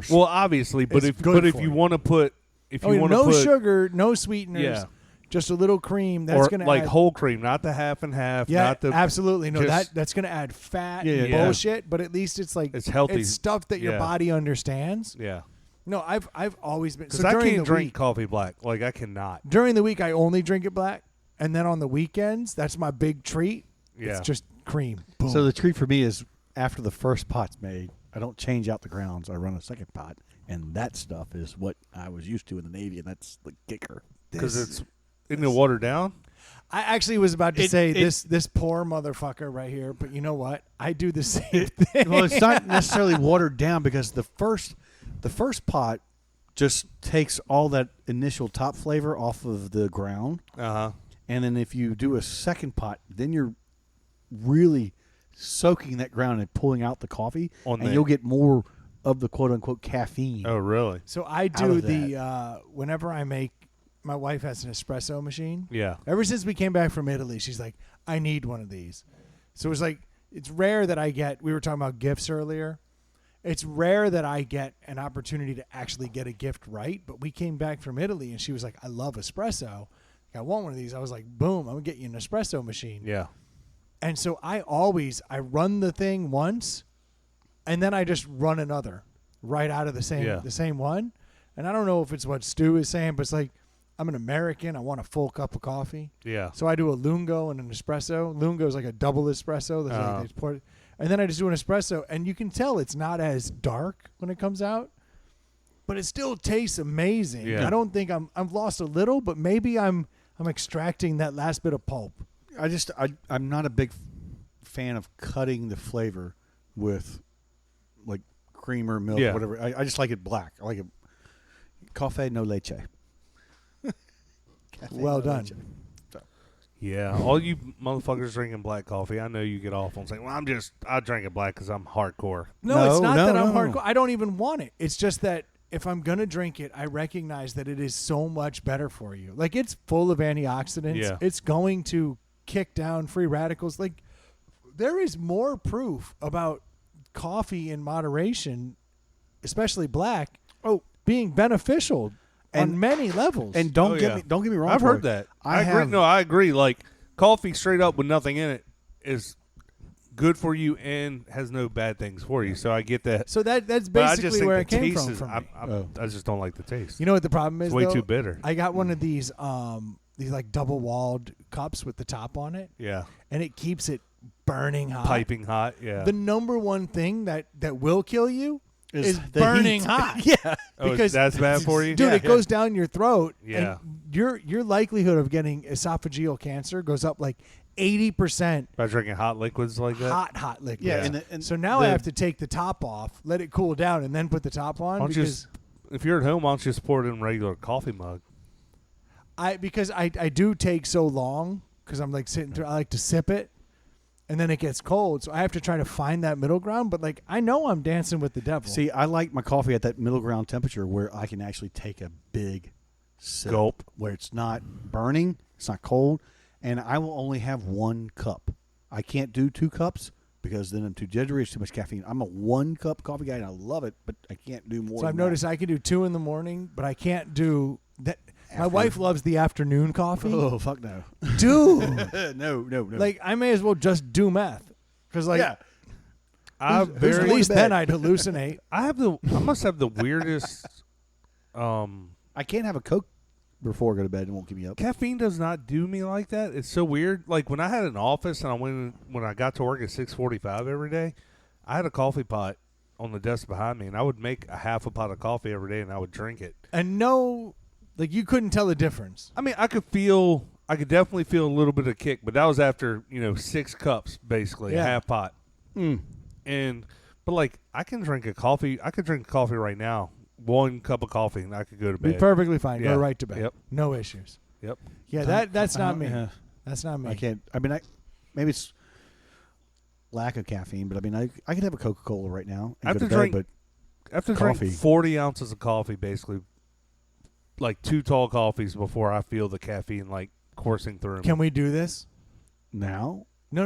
Speaker 1: Well, obviously, but if you want to put
Speaker 3: no sugar, no sweeteners,
Speaker 1: yeah,
Speaker 3: just a little cream. That's going to
Speaker 1: like
Speaker 3: add,
Speaker 1: whole cream, not the half and half.
Speaker 3: Yeah,
Speaker 1: not the,
Speaker 3: absolutely. No,
Speaker 1: just,
Speaker 3: that's going to add fat
Speaker 1: yeah,
Speaker 3: and bullshit. But at least it's like
Speaker 1: it's healthy.
Speaker 3: It's stuff that your body understands.
Speaker 1: Yeah.
Speaker 3: No, I've always been
Speaker 1: because I can't drink coffee black. Like I cannot.
Speaker 3: During the week, I only drink it black, and then on the weekends, that's my big treat.
Speaker 1: Yeah.
Speaker 3: It's just cream. Boom.
Speaker 4: So the treat for me is after the first pot's made, I don't change out the grounds. I run a second pot, and that stuff is what I was used to in the Navy, and that's the kicker.
Speaker 1: Because isn't it watered down?
Speaker 3: I actually was about to say this poor motherfucker right here, but you know what? I do the same thing.
Speaker 4: Well, it's not necessarily watered down because the first pot just takes all that initial top flavor off of the ground.
Speaker 1: Uh-huh.
Speaker 4: And then if you do a second pot, then you're really soaking that ground and pulling out the coffee, and you'll get more of the quote-unquote caffeine.
Speaker 1: Oh, really?
Speaker 3: So I do whenever I make, my wife has an espresso machine.
Speaker 1: Yeah.
Speaker 3: Ever since we came back from Italy, she's like, I need one of these. So it's like, it's rare that I get, we were talking about gifts earlier. It's rare that I get an opportunity to actually get a gift right, but we came back from Italy, and she was like, I love espresso. I want one of these. I was like, boom, I'm going to get you an espresso machine.
Speaker 1: Yeah.
Speaker 3: And so I run the thing once, and then I just run another right out of the same one. And I don't know if it's what Stu is saying, but it's like, I'm an American. I want a full cup of coffee.
Speaker 1: Yeah.
Speaker 3: So I do a lungo and an espresso. Lungo is like a double espresso. And then I just do an espresso, and you can tell it's not as dark when it comes out, but it still tastes amazing.
Speaker 1: Yeah.
Speaker 3: I don't think I've lost a little, but maybe I'm extracting that last bit of pulp.
Speaker 4: I'm not a big fan of cutting the flavor with like cream or milk or whatever. I just like it black. I like it cafe no leche.
Speaker 3: Well done.
Speaker 4: Leche. So.
Speaker 1: Yeah, all you motherfuckers drinking black coffee, I know you get off on saying, well, I drink it black because I'm hardcore.
Speaker 3: No, it's not that I'm hardcore. I don't even want it. It's just that if I'm going to drink it, I recognize that it is so much better for you. Like, it's full of antioxidants.
Speaker 1: Yeah.
Speaker 3: It's going to kick down free radicals. Like, there is more proof about coffee in moderation, especially black, being beneficial on many levels.
Speaker 4: And don't get me wrong.
Speaker 1: I've heard that. I agree. No, I agree. Like, coffee straight up with nothing in it is good for you and has no bad things for you. So I get that.
Speaker 3: So that's basically where it came from.
Speaker 1: I just don't like the taste.
Speaker 3: You know what the problem is?
Speaker 1: It's way too bitter.
Speaker 3: I got one of these like double walled cups with the top on it.
Speaker 1: Yeah.
Speaker 3: And it keeps it burning hot.
Speaker 1: Piping hot, yeah.
Speaker 3: The number one thing that will kill you is
Speaker 4: the
Speaker 3: burning
Speaker 4: heat.
Speaker 3: hot.
Speaker 4: Yeah.
Speaker 3: Because
Speaker 1: that's bad for you?
Speaker 3: Dude, it goes down your throat.
Speaker 1: Yeah.
Speaker 3: And your likelihood of getting esophageal cancer goes up like 80%.
Speaker 1: By drinking hot liquids like that?
Speaker 3: Hot liquids.
Speaker 4: Yeah. And
Speaker 3: so now I have to take the top off, let it cool down, and then put the top on.
Speaker 1: If you're at home, why don't you just pour it in a regular coffee mug?
Speaker 3: Because I do take so long because I'm like sitting through. I like to sip it, and then it gets cold, so I have to try to find that middle ground. But like I know I'm dancing with the devil.
Speaker 4: See, I like my coffee at that middle ground temperature where I can actually take a big
Speaker 1: gulp,
Speaker 4: where it's not burning, it's not cold, and I will only have 1 cup. I can't do 2 cups because then I'm too jittery. It's too much caffeine. I'm a 1 cup coffee guy, and I love it, but I can't do more.
Speaker 3: So I've noticed I can do 2 in the morning, but I can't do that. My wife loves the afternoon coffee.
Speaker 4: Oh, fuck no.
Speaker 3: Dude.
Speaker 4: No.
Speaker 3: Like, I may as well just do meth. Because, like,
Speaker 1: at
Speaker 3: least then I'd hallucinate.
Speaker 1: I must have the weirdest.
Speaker 4: I can't have a Coke before I go to bed and won't keep me up.
Speaker 1: Caffeine does not do me like that. It's so weird. Like, when I had an office and when I got to work at 6:45 every day, I had a coffee pot on the desk behind me, and I would make a half a pot of coffee every day, and I would drink it.
Speaker 3: And like, you couldn't tell the difference.
Speaker 1: I mean, I could definitely feel a little bit of kick, but that was after 6 cups, basically, a half pot. But like, I could drink coffee right now, 1 cup of coffee, and I could go to bed.
Speaker 3: Be perfectly fine.
Speaker 1: Yeah.
Speaker 3: Go right to bed.
Speaker 1: Yep.
Speaker 3: No issues.
Speaker 1: Yep.
Speaker 3: Yeah, that's not me. That's not me.
Speaker 4: I can't. I mean, maybe it's lack of caffeine, but I mean, I could have a Coca-Cola right now and go to bed, but
Speaker 1: after
Speaker 4: coffee.
Speaker 1: drink 40 ounces of coffee, basically, like 2 tall coffees before I feel the caffeine like coursing through me.
Speaker 3: Can we do this?
Speaker 4: Now?
Speaker 3: No.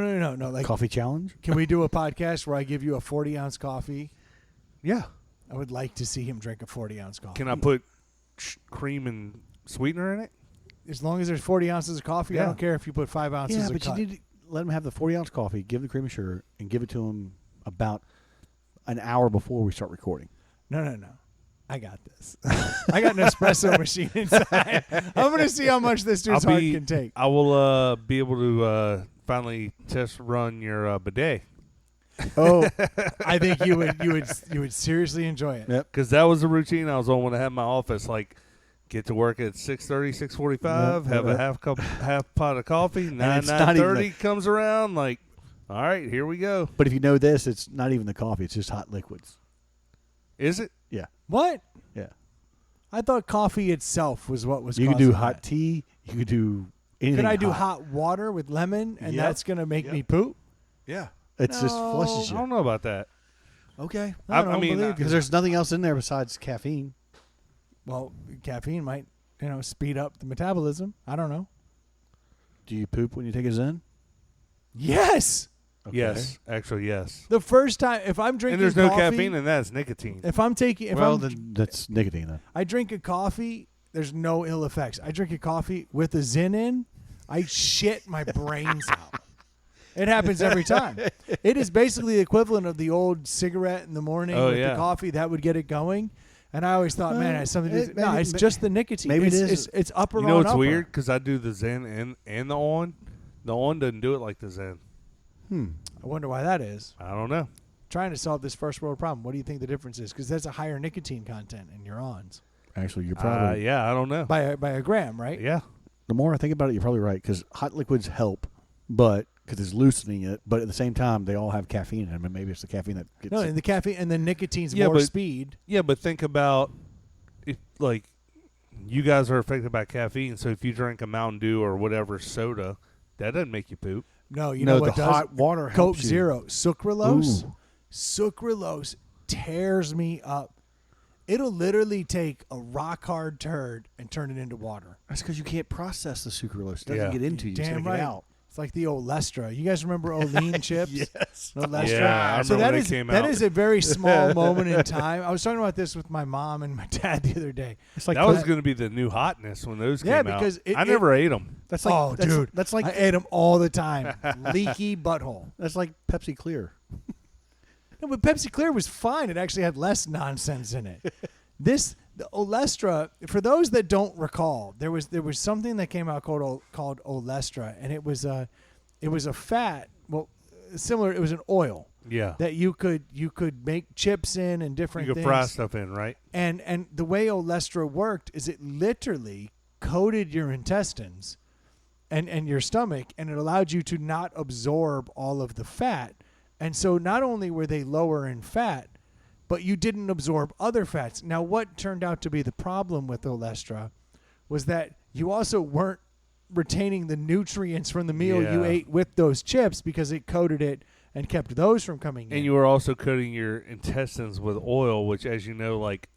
Speaker 3: Like
Speaker 4: Coffee challenge?
Speaker 3: Can we do a podcast where I give you a 40-ounce coffee?
Speaker 1: Yeah.
Speaker 3: I would like to see him drink a 40-ounce coffee.
Speaker 1: Can I put cream and sweetener in it?
Speaker 3: As long as there's 40 ounces of coffee, I don't care if you put 5 ounces
Speaker 4: Yeah,
Speaker 3: of
Speaker 4: but
Speaker 3: cut.
Speaker 4: you need to let him have the 40-ounce coffee, give him the cream and sugar, and give it to him about an hour before we start recording.
Speaker 3: No. I got this. I got an espresso machine inside. I'm going to see how much this dude's heart can take.
Speaker 1: I will be able to finally test run your bidet.
Speaker 3: Oh, I think you would seriously enjoy it.
Speaker 4: Yep.
Speaker 1: Because that was the routine I was on when I had my office. Like, get to work at 6:30, 6:45, have a half pot of coffee. 9:30 comes around. Like, all right, here we go.
Speaker 4: But if you know this, it's not even the coffee; it's just hot liquids.
Speaker 1: Is it?
Speaker 4: Yeah.
Speaker 3: What?
Speaker 4: Yeah.
Speaker 3: I thought coffee itself was what was.
Speaker 4: You could do
Speaker 3: causing
Speaker 4: hot
Speaker 3: that.
Speaker 4: tea. You could do anything.
Speaker 3: Could I do hot water with lemon, and that's going to make me poop?
Speaker 4: Yeah. It's just flushes
Speaker 1: I
Speaker 4: you.
Speaker 1: don't know about that.
Speaker 4: Okay.
Speaker 3: I mean,
Speaker 4: Because there's nothing else in there besides caffeine.
Speaker 3: Well, caffeine might, speed up the metabolism. I don't know.
Speaker 4: Do you poop when you take a Zen?
Speaker 3: Yes.
Speaker 4: Okay.
Speaker 1: Yes, actually, yes.
Speaker 3: The first time, if I'm drinking,
Speaker 1: And there's no
Speaker 3: coffee,
Speaker 1: caffeine in that; it's nicotine.
Speaker 3: If I'm taking,
Speaker 4: then that's nicotine. Then
Speaker 3: I drink a coffee, there's no ill effects. I drink a coffee with a Zen in, I shit my brains out. It happens every time. It is basically the equivalent of the old cigarette in the morning with the coffee. That would get it going. And I always thought, man, it has something to do. No, it's just the nicotine.
Speaker 4: Maybe
Speaker 3: it's upper on
Speaker 1: You know what's
Speaker 3: upper.
Speaker 1: weird? Because I do the Zen and the on. The on doesn't do it like the Zen.
Speaker 3: I wonder why that is.
Speaker 1: I don't know.
Speaker 3: Trying to solve this first world problem. What do you think the difference is? Because that's a higher nicotine content in your ons.
Speaker 4: actually, you're probably
Speaker 1: I don't know.
Speaker 3: By a gram, right?
Speaker 1: Yeah.
Speaker 4: the more I think about it, you're probably right because hot liquids help, but because it's loosening it. But at the same time, they all have caffeine in them, and maybe it's the caffeine that gets
Speaker 3: No, and the caffeine and the nicotine's
Speaker 1: Yeah,
Speaker 3: more
Speaker 1: but-
Speaker 3: speed.
Speaker 1: Yeah, but think about if like you guys are affected by caffeine, so if you drink a Mountain Dew or whatever soda, that doesn't make you poop.
Speaker 3: No, you know what
Speaker 4: the
Speaker 3: does?
Speaker 4: hot water
Speaker 3: Coke
Speaker 4: helps you.
Speaker 3: Zero, sucralose.
Speaker 4: Ooh.
Speaker 3: Sucralose tears me up. It'll literally take a rock hard turd and turn it into water.
Speaker 4: That's because you can't process the sucralose. It doesn't
Speaker 1: Yeah.
Speaker 4: get into you. It's
Speaker 3: Damn
Speaker 4: gotta
Speaker 3: right.
Speaker 4: get out.
Speaker 3: It's like the Olestra. You guys remember Olean chips?
Speaker 4: Yes.
Speaker 3: Olestra.
Speaker 1: Yeah, I
Speaker 3: so
Speaker 1: remember
Speaker 3: that
Speaker 1: they
Speaker 3: is
Speaker 1: came
Speaker 3: that
Speaker 1: out.
Speaker 3: is a very small moment in time. I was talking about this with my mom and my dad the other day.
Speaker 4: It's like
Speaker 1: That was going to be the new hotness when those
Speaker 3: Yeah,
Speaker 1: came out.
Speaker 3: because
Speaker 1: I never ate them.
Speaker 4: that's like
Speaker 3: Oh, dude,
Speaker 4: That's like
Speaker 3: I ate them all the time. Leaky butthole.
Speaker 4: that's like Pepsi Clear.
Speaker 3: No, but Pepsi Clear was fine. It actually had less nonsense in it. The Olestra, for those that don't recall, there was something that came out called Olestra, and it was a fat, similar. It was an oil
Speaker 1: Yeah.
Speaker 3: that you could make chips in and different
Speaker 1: You could
Speaker 3: things.
Speaker 1: fry stuff in, right?
Speaker 3: And the way Olestra worked is it literally coated your intestines and your stomach, and it allowed you to not absorb all of the fat. And so not only were they lower in fat, but you didn't absorb other fats. Now, what turned out to be the problem with Olestra was that you also weren't retaining the nutrients from the meal you
Speaker 1: Yeah.
Speaker 3: ate with those chips because it coated it and kept those from coming in.
Speaker 1: And you were also coating your intestines with oil, which, as you know, like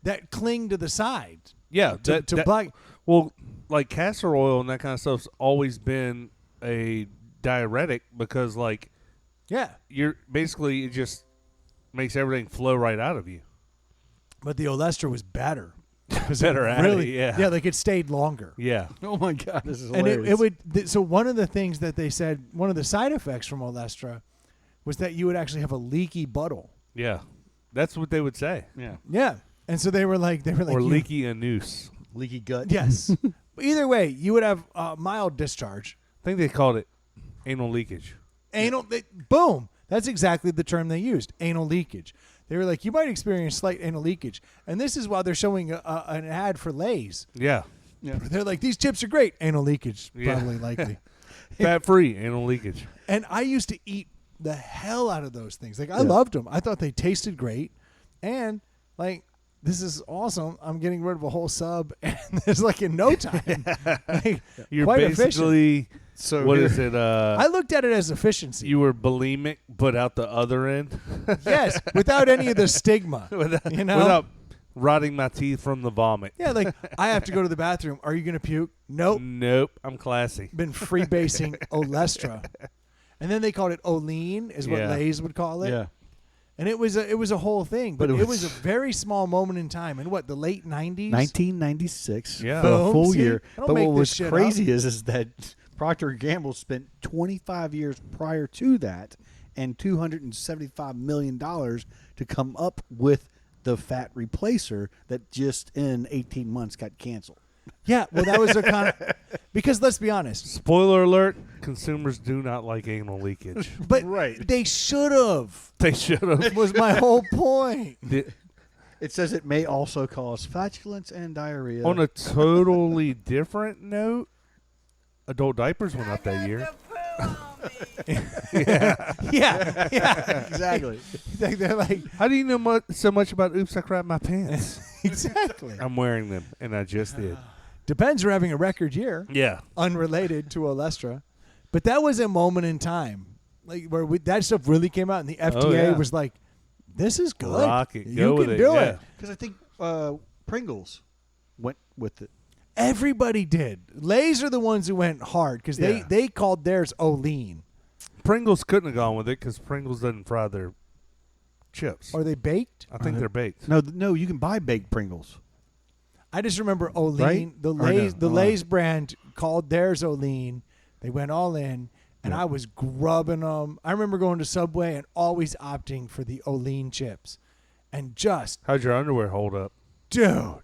Speaker 3: that cling to the side.
Speaker 1: yeah,
Speaker 3: To black.
Speaker 1: Well, like castor oil and that kind of stuff's always been a diuretic because, like,
Speaker 3: Yeah.
Speaker 1: you're basically it just makes everything flow right out of you.
Speaker 3: But the Olestra was better.
Speaker 1: Better at it, yeah.
Speaker 3: Yeah, like it stayed longer.
Speaker 1: Yeah.
Speaker 4: Oh my God, this is
Speaker 3: And
Speaker 4: hilarious.
Speaker 3: so one of the things that they said, one of the side effects from Olestra was that you would actually have a leaky butthole.
Speaker 1: Yeah. That's what they would say.
Speaker 4: yeah,
Speaker 3: Yeah. And so they were like
Speaker 1: Or
Speaker 3: you-
Speaker 1: leaky anus.
Speaker 4: leaky gut.
Speaker 3: Yes. Either way, you would have mild discharge.
Speaker 1: I think they called it anal leakage.
Speaker 3: Boom. That's exactly the term they used, anal leakage. They were like, you might experience slight anal leakage. And this is while they're showing an ad for Lay's.
Speaker 1: Yeah.
Speaker 3: They're like, these chips are great. Anal leakage,
Speaker 1: Yeah.
Speaker 3: probably likely.
Speaker 1: Fat-free anal leakage.
Speaker 3: And I used to eat the hell out of those things. Like, I loved them. I thought they tasted great. And, like, this is awesome. I'm getting rid of a whole sub, and it's like in no time. Like,
Speaker 1: You're
Speaker 3: quite
Speaker 1: basically
Speaker 3: efficient.
Speaker 4: So
Speaker 1: what
Speaker 4: here-
Speaker 1: is it?
Speaker 3: I looked at it as efficiency.
Speaker 1: You were bulimic, but out the other end.
Speaker 3: Yes, without any of the stigma.
Speaker 1: without,
Speaker 3: You know?
Speaker 1: without rotting my teeth from the vomit.
Speaker 3: Yeah, like I have to go to the bathroom. Are you going to puke? Nope.
Speaker 1: Nope. I'm classy.
Speaker 3: Been freebasing Olestra. And then they called it Olean, is what
Speaker 1: Yeah.
Speaker 3: Lay's would call it.
Speaker 4: Yeah.
Speaker 3: And it was a whole thing, but
Speaker 4: But
Speaker 3: it
Speaker 4: it
Speaker 3: was a
Speaker 4: was-
Speaker 3: very small moment in time. In what, the late 90s?
Speaker 4: 1996
Speaker 1: Yeah.
Speaker 4: for a
Speaker 3: Boom,
Speaker 4: full
Speaker 3: see?
Speaker 4: year.
Speaker 3: I don't
Speaker 4: But
Speaker 3: make
Speaker 4: what
Speaker 3: this
Speaker 4: was
Speaker 3: shit
Speaker 4: crazy is that Procter & Gamble spent 25 years prior to that and $275 million to come up with the fat replacer that just in 18 months got canceled.
Speaker 3: Yeah, well, that was a kind of because let's be honest,
Speaker 1: Spoiler alert: consumers do not like anal leakage.
Speaker 3: but
Speaker 4: Right.
Speaker 3: they should have.
Speaker 1: They should have.
Speaker 3: Was my whole point.
Speaker 4: It says it may also cause flatulence and diarrhea.
Speaker 1: On a totally different note, adult diapers went up that year.
Speaker 3: Yeah,
Speaker 4: exactly.
Speaker 3: they're like
Speaker 1: How do you know so much about Oops, I Crapped My Pants?
Speaker 3: exactly.
Speaker 1: I'm wearing them, and I just did.
Speaker 3: Depends. We're having a record year,
Speaker 1: Yeah.
Speaker 3: unrelated to Olestra, but that was a moment in time, like where that stuff really came out, and the FDA
Speaker 1: yeah.
Speaker 3: was like, "This is good.
Speaker 1: Rock it.
Speaker 3: You
Speaker 1: Go
Speaker 3: can
Speaker 1: with it.
Speaker 3: do
Speaker 1: Yeah.
Speaker 3: it."
Speaker 4: Because I think Pringles went with it.
Speaker 3: Everybody did. Lay's are the ones who went hard because
Speaker 1: Yeah.
Speaker 3: they called theirs Olean.
Speaker 1: Pringles couldn't have gone with it because Pringles doesn't fry their chips.
Speaker 3: Are they baked?
Speaker 1: I think they're baked.
Speaker 4: No, you can buy baked Pringles.
Speaker 3: I just remember Olean.
Speaker 4: Right?
Speaker 3: The
Speaker 4: Or
Speaker 3: Lay's,
Speaker 4: no?
Speaker 3: the
Speaker 4: Oh.
Speaker 3: Lay's brand called theirs Olean. They went all in, and I was grubbing them. I remember going to Subway and always opting for the Olean chips, and just
Speaker 1: How'd your underwear hold up?
Speaker 3: dude.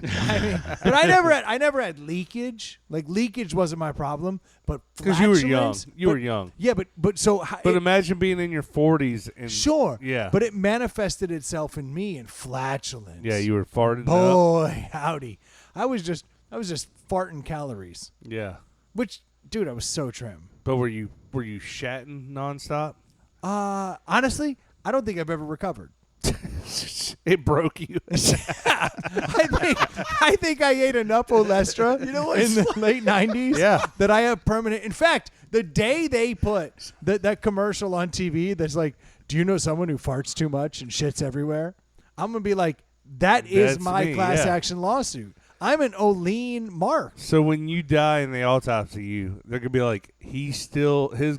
Speaker 3: I mean, but I never had leakage. Like leakage wasn't my problem, but
Speaker 1: Because you were young.
Speaker 3: flatulence-
Speaker 1: You were
Speaker 3: but-
Speaker 1: young.
Speaker 3: Yeah, but so
Speaker 1: But imagine being in your 40s and
Speaker 3: sure,
Speaker 1: Yeah.
Speaker 3: but it manifested itself in me in flatulence.
Speaker 1: yeah, you were farting up.
Speaker 3: boy, howdy. I was just farting calories.
Speaker 1: Yeah.
Speaker 3: Which, dude, I was so trim.
Speaker 1: But were you shatting nonstop?
Speaker 3: Honestly, I don't think I've ever recovered.
Speaker 1: It broke you.
Speaker 3: I think I ate enough Olestra in the late 90s
Speaker 1: Yeah.
Speaker 3: that I have permanent. In fact, the day they put that commercial on TV that's like, do you know someone who farts too much and shits everywhere? I'm going to be like, that is
Speaker 1: That's
Speaker 3: my
Speaker 1: me,
Speaker 3: class
Speaker 1: yeah.
Speaker 3: action lawsuit. I'm an Olean mark.
Speaker 1: So when you die in the autopsy, they're gonna be like, his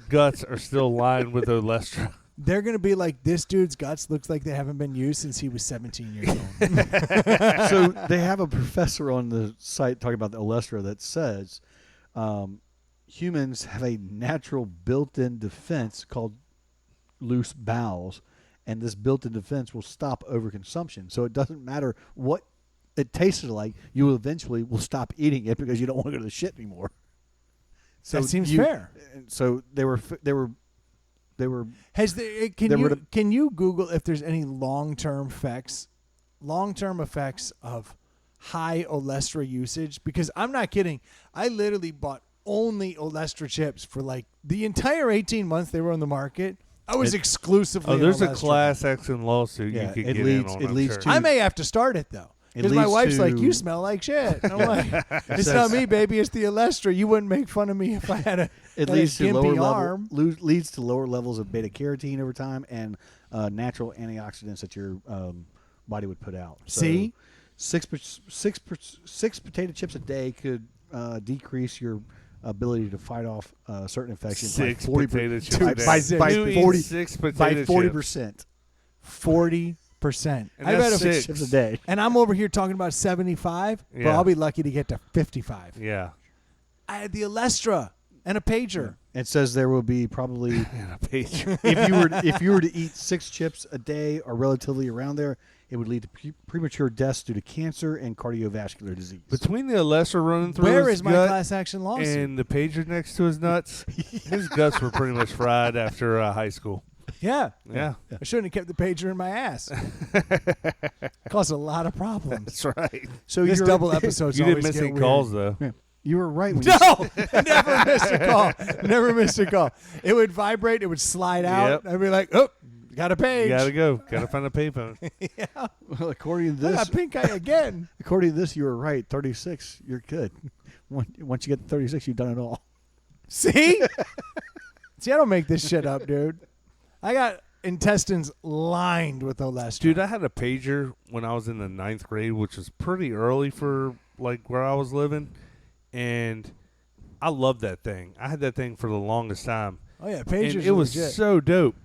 Speaker 1: guts are still lined with Olestra.
Speaker 3: They're going to be like, this dude's guts looks like they haven't been used since he was 17 years old.
Speaker 4: So they have a professor on the site talking about the Olestra that says humans have a natural built-in defense called loose bowels, and this built-in defense will stop overconsumption. So it doesn't matter what it tasted like, you will eventually stop eating it because you don't want to go to the shit anymore. So
Speaker 3: That seems fair.
Speaker 4: So they were
Speaker 3: Has there, can you Google if there's any long-term effects of high Olestra usage? Because I'm not kidding. I literally bought only Olestra chips for like the entire 18 months they were on the market. I was exclusively.
Speaker 1: Oh, there's a
Speaker 3: Olestra.
Speaker 1: class action lawsuit
Speaker 4: Yeah,
Speaker 1: you could
Speaker 4: it
Speaker 1: get
Speaker 4: leads-
Speaker 1: in on.
Speaker 4: it
Speaker 1: I'm
Speaker 4: leads
Speaker 1: sure.
Speaker 4: to-
Speaker 3: I may have to start it though.
Speaker 4: It
Speaker 3: Because my
Speaker 4: leads
Speaker 3: wife's like,
Speaker 4: to-
Speaker 3: you smell like shit. And I'm like, it's not me, baby. It's the Olestra. You wouldn't make fun of me if I had a,
Speaker 4: It
Speaker 3: had a
Speaker 4: leads to
Speaker 3: gimpy
Speaker 4: lower
Speaker 3: arm.
Speaker 4: leads to lower levels of beta carotene over time and natural antioxidants that your body would put out. So
Speaker 3: See?
Speaker 4: six potato chips a day could decrease your ability to fight off certain infections
Speaker 1: Six
Speaker 4: by 40
Speaker 1: potato chips
Speaker 3: Dude,
Speaker 1: a day.
Speaker 3: by
Speaker 1: You eat
Speaker 4: 40
Speaker 1: six
Speaker 4: by
Speaker 1: potato
Speaker 4: 40%.
Speaker 3: 40%.
Speaker 1: And
Speaker 3: I
Speaker 1: that's
Speaker 3: bet if
Speaker 1: six.
Speaker 4: Chips a day.
Speaker 3: And I'm over here talking about 75, but
Speaker 1: Yeah.
Speaker 3: I'll be lucky to get to 55.
Speaker 1: Yeah.
Speaker 3: I had the Olestra and a pager.
Speaker 4: It says there will be probably
Speaker 1: And a page.
Speaker 4: if you were to eat 6 chips a day or relatively around there, it would lead to premature deaths due to cancer and cardiovascular disease.
Speaker 1: Between the Olestra running through
Speaker 3: Where
Speaker 1: his
Speaker 3: is my
Speaker 1: gut
Speaker 3: class action lawsuit?
Speaker 1: and the pager next to his nuts, his guts were pretty much fried after high school.
Speaker 3: Yeah.
Speaker 1: Yeah.
Speaker 3: I shouldn't have kept the pager in my ass. Caused a lot of problems.
Speaker 1: That's right.
Speaker 4: So
Speaker 3: This
Speaker 4: you're-
Speaker 3: double episode's
Speaker 1: You didn't
Speaker 3: always
Speaker 1: miss
Speaker 3: get
Speaker 1: any
Speaker 3: weird.
Speaker 1: calls, though.
Speaker 4: Yeah. You were right. When you
Speaker 3: No, never missed a call. Never missed a call. It would vibrate. It would slide out.
Speaker 1: Yep.
Speaker 3: I'd be like, oh, Got a page.
Speaker 1: You gotta go. Gotta find a payphone.
Speaker 3: Yeah.
Speaker 4: Well, according to
Speaker 3: I
Speaker 4: this,
Speaker 3: got pink eye again.
Speaker 4: according to this, you were right. 36, you're good. Once you get to 36, you've done it all.
Speaker 3: See? See, I don't make this shit up, dude. I got intestines lined with Olestra.
Speaker 1: Dude, I had a pager when I was in the 9th grade, which was pretty early for like where I was living, and I loved that thing. I had that thing for the longest time.
Speaker 3: Oh yeah, pagers.
Speaker 1: And it was
Speaker 3: legit.
Speaker 1: so dope.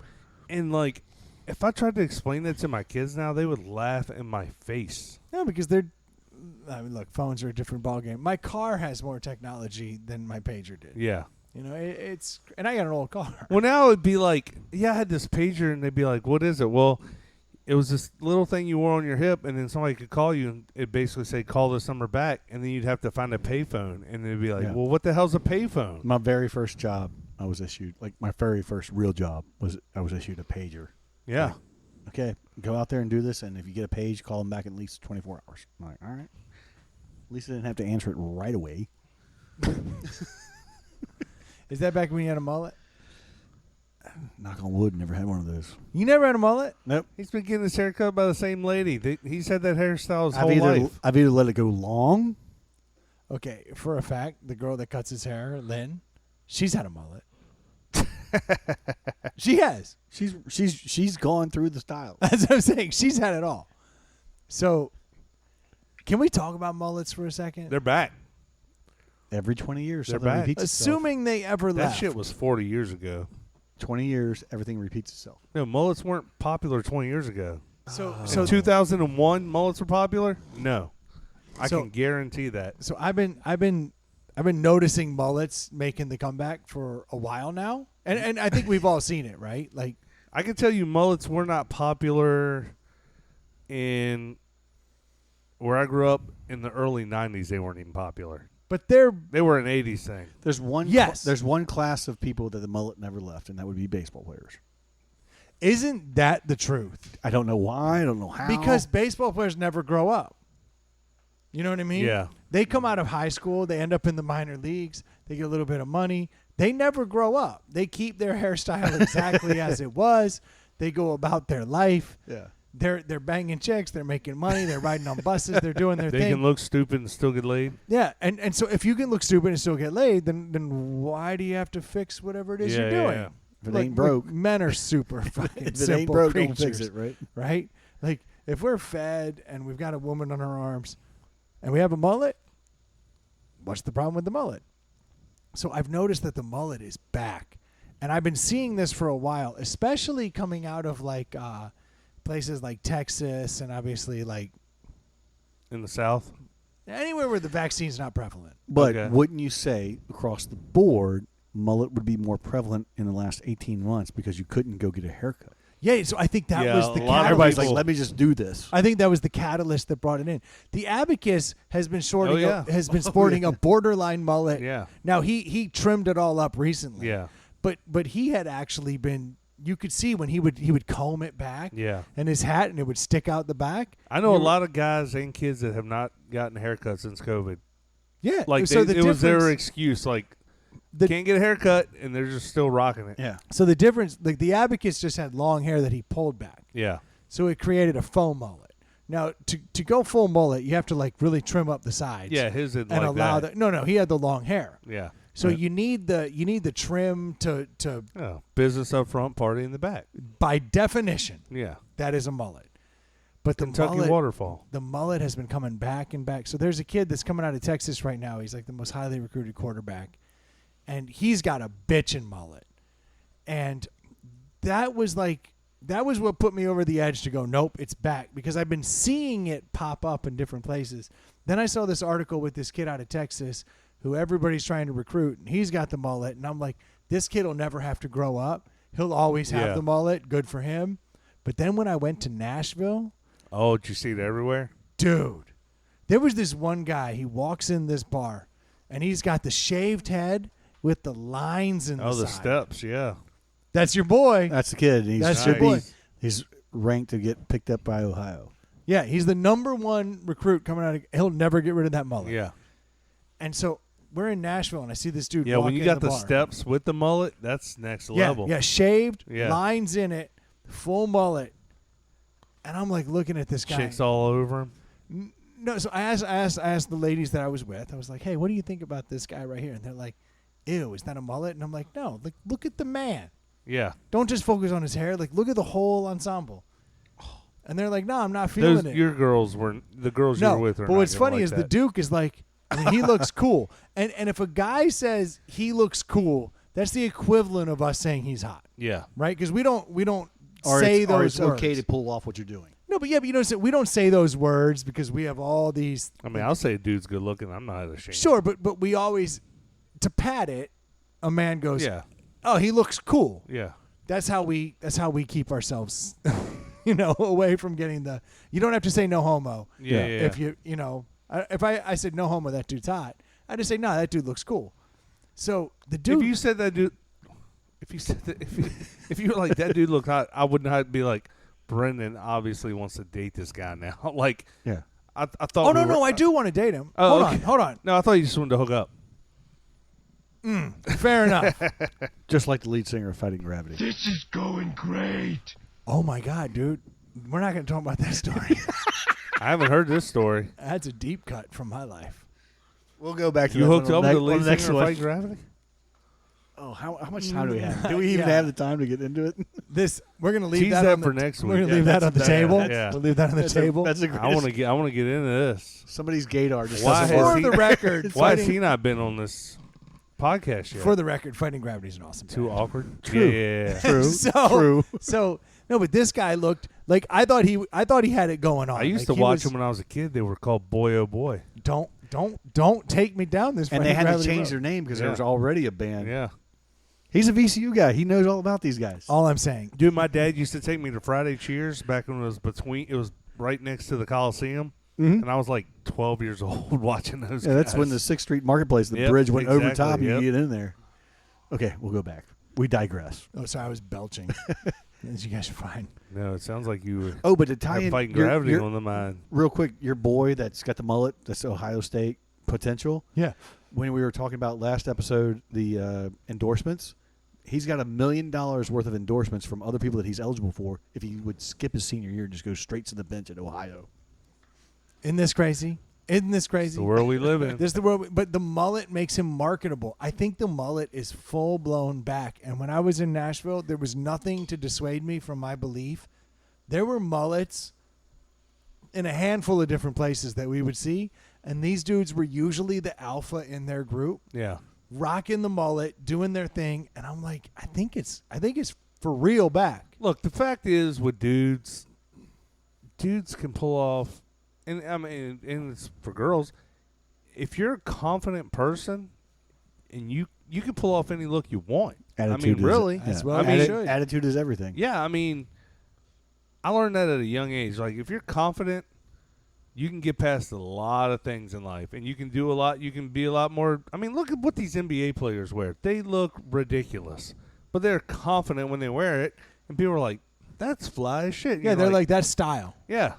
Speaker 1: And like, if I tried to explain that to my kids now, they would laugh in my face.
Speaker 3: No, because I mean, look, phones are a different ballgame. My car has more technology than my pager did.
Speaker 1: Yeah.
Speaker 3: You know, it's and I got an old car.
Speaker 1: Well, now it'd be like, yeah, I had this pager, and they'd be like, what is it? Well, it was this little thing you wore on your hip, and then somebody could call you, and it'd basically say, call this number back, and then you'd have to find a payphone, and they'd be like,
Speaker 4: Yeah.
Speaker 1: well, what the hell's a payphone?
Speaker 4: My very first job, I was issued, like my very first real job, I was issued a pager.
Speaker 1: Yeah.
Speaker 4: Okay, go out there and do this, and if you get a page, call them back in at least 24 hours. I'm like, all right. At least I didn't have to answer it right away.
Speaker 3: Is that back when you had a mullet?
Speaker 4: Knock on wood, never had one of those.
Speaker 3: You never had a mullet?
Speaker 4: Nope.
Speaker 1: He's been getting his hair cut by the same lady. He's had that hairstyle his
Speaker 4: I've
Speaker 1: whole life.
Speaker 4: I've either let it go long.
Speaker 3: Okay, for a fact, the girl that cuts his hair, Lynn, she's had a mullet. She has.
Speaker 4: She's gone through the style.
Speaker 3: That's what I'm saying. She's had it all. So, can we talk about mullets for a second?
Speaker 1: They're back.
Speaker 4: Every 20 years,
Speaker 1: They're
Speaker 4: something
Speaker 1: back.
Speaker 4: repeats itself.
Speaker 3: Assuming they ever
Speaker 1: That
Speaker 3: left.
Speaker 1: shit was 40 years ago.
Speaker 4: 20 years, everything repeats itself.
Speaker 1: No, mullets weren't popular 20 years ago.
Speaker 3: So
Speaker 1: In 2001, mullets were popular? No. I
Speaker 3: So-
Speaker 1: can guarantee that.
Speaker 3: So I've been noticing mullets making the comeback for a while now, and I think we've all seen it, right? Like,
Speaker 1: I can tell you mullets were not popular in where I grew up in the early 90s. They weren't even popular.
Speaker 3: but they're
Speaker 1: They were an 80s thing.
Speaker 4: There's one.
Speaker 3: Yes.
Speaker 4: There's one class of people that the mullet never left, and that would be baseball players.
Speaker 3: isn't that the truth?
Speaker 4: I don't know why. I don't know how.
Speaker 3: Because baseball players never grow up. You know what I mean?
Speaker 1: Yeah.
Speaker 3: They come out of high school, they end up in the minor leagues, they get a little bit of money. They never grow up. They keep their hairstyle exactly as it was. They go about their life.
Speaker 4: yeah.
Speaker 3: They're banging chicks, they're making money, they're riding on buses, they're doing their
Speaker 1: They
Speaker 3: thing.
Speaker 1: can look stupid and still get laid.
Speaker 3: Yeah, and so if you can look stupid and still get laid, then why do you have to fix whatever it is
Speaker 1: Yeah,
Speaker 3: you're
Speaker 1: yeah,
Speaker 3: doing?
Speaker 1: yeah.
Speaker 4: If it
Speaker 3: Look,
Speaker 4: ain't broke.
Speaker 3: men are super fucking
Speaker 4: If it
Speaker 3: simple
Speaker 4: ain't broke,
Speaker 3: creatures,
Speaker 4: don't fix it, right?
Speaker 3: right? Like if we're fed and we've got a woman on our arms, and we have a mullet, what's the problem with the mullet? So I've noticed that the mullet is back, and I've been seeing this for a while, especially coming out of like places like Texas and obviously like
Speaker 1: In the South?
Speaker 3: anywhere where the vaccine's not prevalent.
Speaker 4: But
Speaker 1: Okay.
Speaker 4: wouldn't you say across the board, mullet would be more prevalent in the last 18 months because you couldn't go get a haircut?
Speaker 3: Yeah, so I think that
Speaker 1: Yeah,
Speaker 3: was
Speaker 1: a
Speaker 3: the
Speaker 1: lot of
Speaker 3: catalyst.
Speaker 4: Everybody's like,
Speaker 1: people-
Speaker 4: let me just do this.
Speaker 3: I think that was the catalyst that brought it in. The Abacus has been sporting
Speaker 1: yeah.
Speaker 3: has been sporting a borderline mullet.
Speaker 1: Yeah.
Speaker 3: Now he trimmed it all up recently.
Speaker 1: Yeah.
Speaker 3: But he had actually been. You could see when he would comb it back.
Speaker 1: Yeah.
Speaker 3: And his hat and it would stick out the back.
Speaker 1: I know a lot of guys and kids that have not gotten a haircut since COVID.
Speaker 3: Yeah.
Speaker 1: Like,
Speaker 3: so
Speaker 1: it was their
Speaker 3: difference-
Speaker 1: excuse. Like,
Speaker 3: the-
Speaker 1: can't get a haircut, and they're just still rocking it.
Speaker 4: Yeah.
Speaker 3: So the difference, like the Abacus just had long hair that he pulled back.
Speaker 1: Yeah.
Speaker 3: So it created a faux mullet. Now to go full mullet, you have to like really trim up the sides.
Speaker 1: Yeah, his is
Speaker 3: and
Speaker 1: like
Speaker 3: allow
Speaker 1: that.
Speaker 3: No, he had the long hair.
Speaker 1: Yeah.
Speaker 3: So you need the trim to
Speaker 1: Oh, business up front, party in the back.
Speaker 3: by definition
Speaker 1: Yeah.
Speaker 3: that is a mullet. But the
Speaker 1: Kentucky
Speaker 3: mullet,
Speaker 1: waterfall.
Speaker 3: the mullet has been coming back and back. So there's a kid that's coming out of Texas right now. He's like the most highly recruited quarterback, and he's got a bitchin' mullet. And that was what put me over the edge to go, nope, it's back, because I've been seeing it pop up in different places. Then I saw this article with this kid out of Texas who everybody's trying to recruit, and he's got the mullet, and I'm like, this kid will never have to grow up. He'll always have
Speaker 1: Yeah.
Speaker 3: the mullet. Good for him. But then when I went to Nashville,
Speaker 1: Oh, did you see it everywhere?
Speaker 3: dude, there was this one guy. He walks in this bar, and he's got the shaved head with the lines in
Speaker 1: Oh,
Speaker 3: the
Speaker 1: the
Speaker 3: side.
Speaker 1: steps, yeah.
Speaker 3: That's your boy.
Speaker 4: That's the kid. And
Speaker 3: That's
Speaker 1: your boy.
Speaker 4: He's ranked to get picked up by Ohio.
Speaker 3: Yeah, he's the #1 recruit coming out of. He'll never get rid of that mullet.
Speaker 1: Yeah.
Speaker 3: And so we're in Nashville, and I see this dude.
Speaker 1: Yeah,
Speaker 3: walk
Speaker 1: when you
Speaker 3: in
Speaker 1: got the
Speaker 3: bar.
Speaker 1: steps with the mullet, that's next
Speaker 3: Yeah,
Speaker 1: level.
Speaker 3: yeah, shaved,
Speaker 1: Yeah.
Speaker 3: lines in it, full mullet, and I'm like looking at this guy.
Speaker 1: Chicks all over him.
Speaker 3: No, so I asked the ladies that I was with. I was like, "Hey, what do you think about this guy right here?" And they're like, "Ew, is that a mullet?" And I'm like, "No, like look at the man.
Speaker 1: Yeah.
Speaker 3: Don't just focus on his hair. Like look at the whole ensemble." And they're like, "No, I'm not feeling it."
Speaker 1: Your girls weren't the girls you were with.
Speaker 3: But what's funny is the Duke is like, I mean, he looks cool. And if a guy says he looks cool, that's the equivalent of us saying he's hot.
Speaker 1: Yeah.
Speaker 3: Right? Because we don't
Speaker 4: Or
Speaker 3: say
Speaker 4: it's,
Speaker 3: those
Speaker 4: or it's
Speaker 3: words.
Speaker 4: okay to pull off what you're doing.
Speaker 3: No, but you know, we don't say those words because we have all these.
Speaker 1: I mean, I'll say a dude's good looking. I'm not ashamed.
Speaker 3: Sure, but we always, to pat it, a man goes,
Speaker 1: Yeah.
Speaker 3: "Oh, he looks cool."
Speaker 1: Yeah.
Speaker 3: That's how we keep ourselves, away from getting the. You don't have to say no homo.
Speaker 1: Yeah.
Speaker 3: If if I said no homo, that dude's hot. I just say no, that dude looks cool. So the dude.
Speaker 1: If you said that dude, if you were like that dude looked hot, I would not be like, Brendan obviously wants to date this guy now. Like,
Speaker 4: Yeah.
Speaker 1: I thought.
Speaker 3: Oh no, I do want to date him.
Speaker 1: Oh,
Speaker 3: Hold on.
Speaker 1: No, I thought you just wanted to hook up.
Speaker 3: Fair enough.
Speaker 4: Just like the lead singer of Fighting Gravity.
Speaker 2: This is going great.
Speaker 3: Oh my God, dude, we're not going to talk about that story.
Speaker 1: I haven't heard this story.
Speaker 3: That's a deep cut from my life.
Speaker 4: We'll go back to
Speaker 1: You
Speaker 4: that
Speaker 1: hooked
Speaker 4: one
Speaker 1: up
Speaker 4: on
Speaker 1: with the
Speaker 4: the
Speaker 1: lead
Speaker 4: next
Speaker 1: singer of
Speaker 4: one.
Speaker 1: Fighting Gravity?
Speaker 4: Oh, how much time do we have? Do we even
Speaker 3: Yeah.
Speaker 4: have the time to get into it?
Speaker 3: We're going to leave
Speaker 1: Tease
Speaker 3: that,
Speaker 1: that
Speaker 3: on
Speaker 1: for
Speaker 3: the,
Speaker 1: next
Speaker 3: We're
Speaker 1: week.
Speaker 3: going to
Speaker 1: Yeah,
Speaker 3: leave that
Speaker 4: that's-
Speaker 3: on the
Speaker 4: that-
Speaker 3: table.
Speaker 1: yeah.
Speaker 3: We'll leave that on the table.
Speaker 4: That's a
Speaker 1: I want to get into this.
Speaker 4: Somebody's gaydar just
Speaker 1: Why
Speaker 4: doesn't
Speaker 1: has
Speaker 4: work.
Speaker 3: For
Speaker 1: he-
Speaker 3: the record,
Speaker 1: Why has
Speaker 3: fighting,
Speaker 1: he not been on this podcast yet?
Speaker 3: for the record, Fighting Gravity is an awesome.
Speaker 1: Too
Speaker 3: band.
Speaker 1: awkward.
Speaker 4: True.
Speaker 1: Yeah.
Speaker 4: True.
Speaker 3: So, So no, but this guy looked like I thought he had it going on.
Speaker 1: I used
Speaker 3: Like,
Speaker 1: to watch them when I was a kid. They were called Boy Oh Boy.
Speaker 3: Don't take me down this.
Speaker 4: And they
Speaker 3: Fighting
Speaker 4: had to
Speaker 3: Gravity
Speaker 4: change
Speaker 3: road.
Speaker 4: their name because
Speaker 1: Yeah.
Speaker 4: there was already a band.
Speaker 1: Yeah.
Speaker 4: He's a VCU guy. He knows all about these guys.
Speaker 3: All I'm saying.
Speaker 1: Dude, my dad used to take me to Friday Cheers back when it was right next to the Coliseum.
Speaker 4: Mhm.
Speaker 1: And I was like 12 years old watching those
Speaker 4: Yeah, that's when
Speaker 1: guys.
Speaker 4: the 6th Street Marketplace, the
Speaker 1: Yep,
Speaker 4: bridge went over
Speaker 1: exactly,
Speaker 4: top. You
Speaker 1: yep.
Speaker 4: can get in there. Okay, we'll go back. We digress.
Speaker 3: Oh, sorry, I was belching. As you guys are fine.
Speaker 1: No, it sounds like you
Speaker 4: Oh, but to tie
Speaker 1: have
Speaker 4: in
Speaker 1: Fighting
Speaker 4: your-
Speaker 1: Gravity
Speaker 4: your-
Speaker 1: on the mind.
Speaker 4: real quick, your boy that's got the mullet, that's Ohio State potential.
Speaker 3: Yeah.
Speaker 4: When we were talking about last episode, the endorsements, he's got $1 million worth of endorsements from other people that he's eligible for if he would skip his senior year and just go straight to the bench at Ohio.
Speaker 3: Isn't this crazy? Isn't this crazy?
Speaker 1: The world we live in.
Speaker 3: This is the world, but the mullet makes him marketable. I think the mullet is full blown back. And when I was in Nashville, there was nothing to dissuade me from my belief. There were mullets in a handful of different places that we would see, and these dudes were usually the alpha in their group,
Speaker 1: Yeah.
Speaker 3: rocking the mullet, doing their thing. And I'm like, I think it's for real back.
Speaker 1: Look, the fact is with dudes can pull off, and I mean, and it's for girls. If you're a confident person, and you can pull off any look you want.
Speaker 4: Attitude
Speaker 1: I mean, really.
Speaker 3: That's
Speaker 4: Yeah.
Speaker 3: what
Speaker 1: I mean,
Speaker 3: you should.
Speaker 4: Attitude is everything.
Speaker 1: Yeah, I mean, I learned that at a young age. Like, if you're confident, you can get past a lot of things in life, and you can do a lot. You can be a lot more. I mean, look at what these NBA players wear. They look ridiculous, but they're confident when they wear it, and people are like, "That's fly as shit."
Speaker 3: Yeah,
Speaker 1: You're
Speaker 3: they're like that style.
Speaker 1: yeah.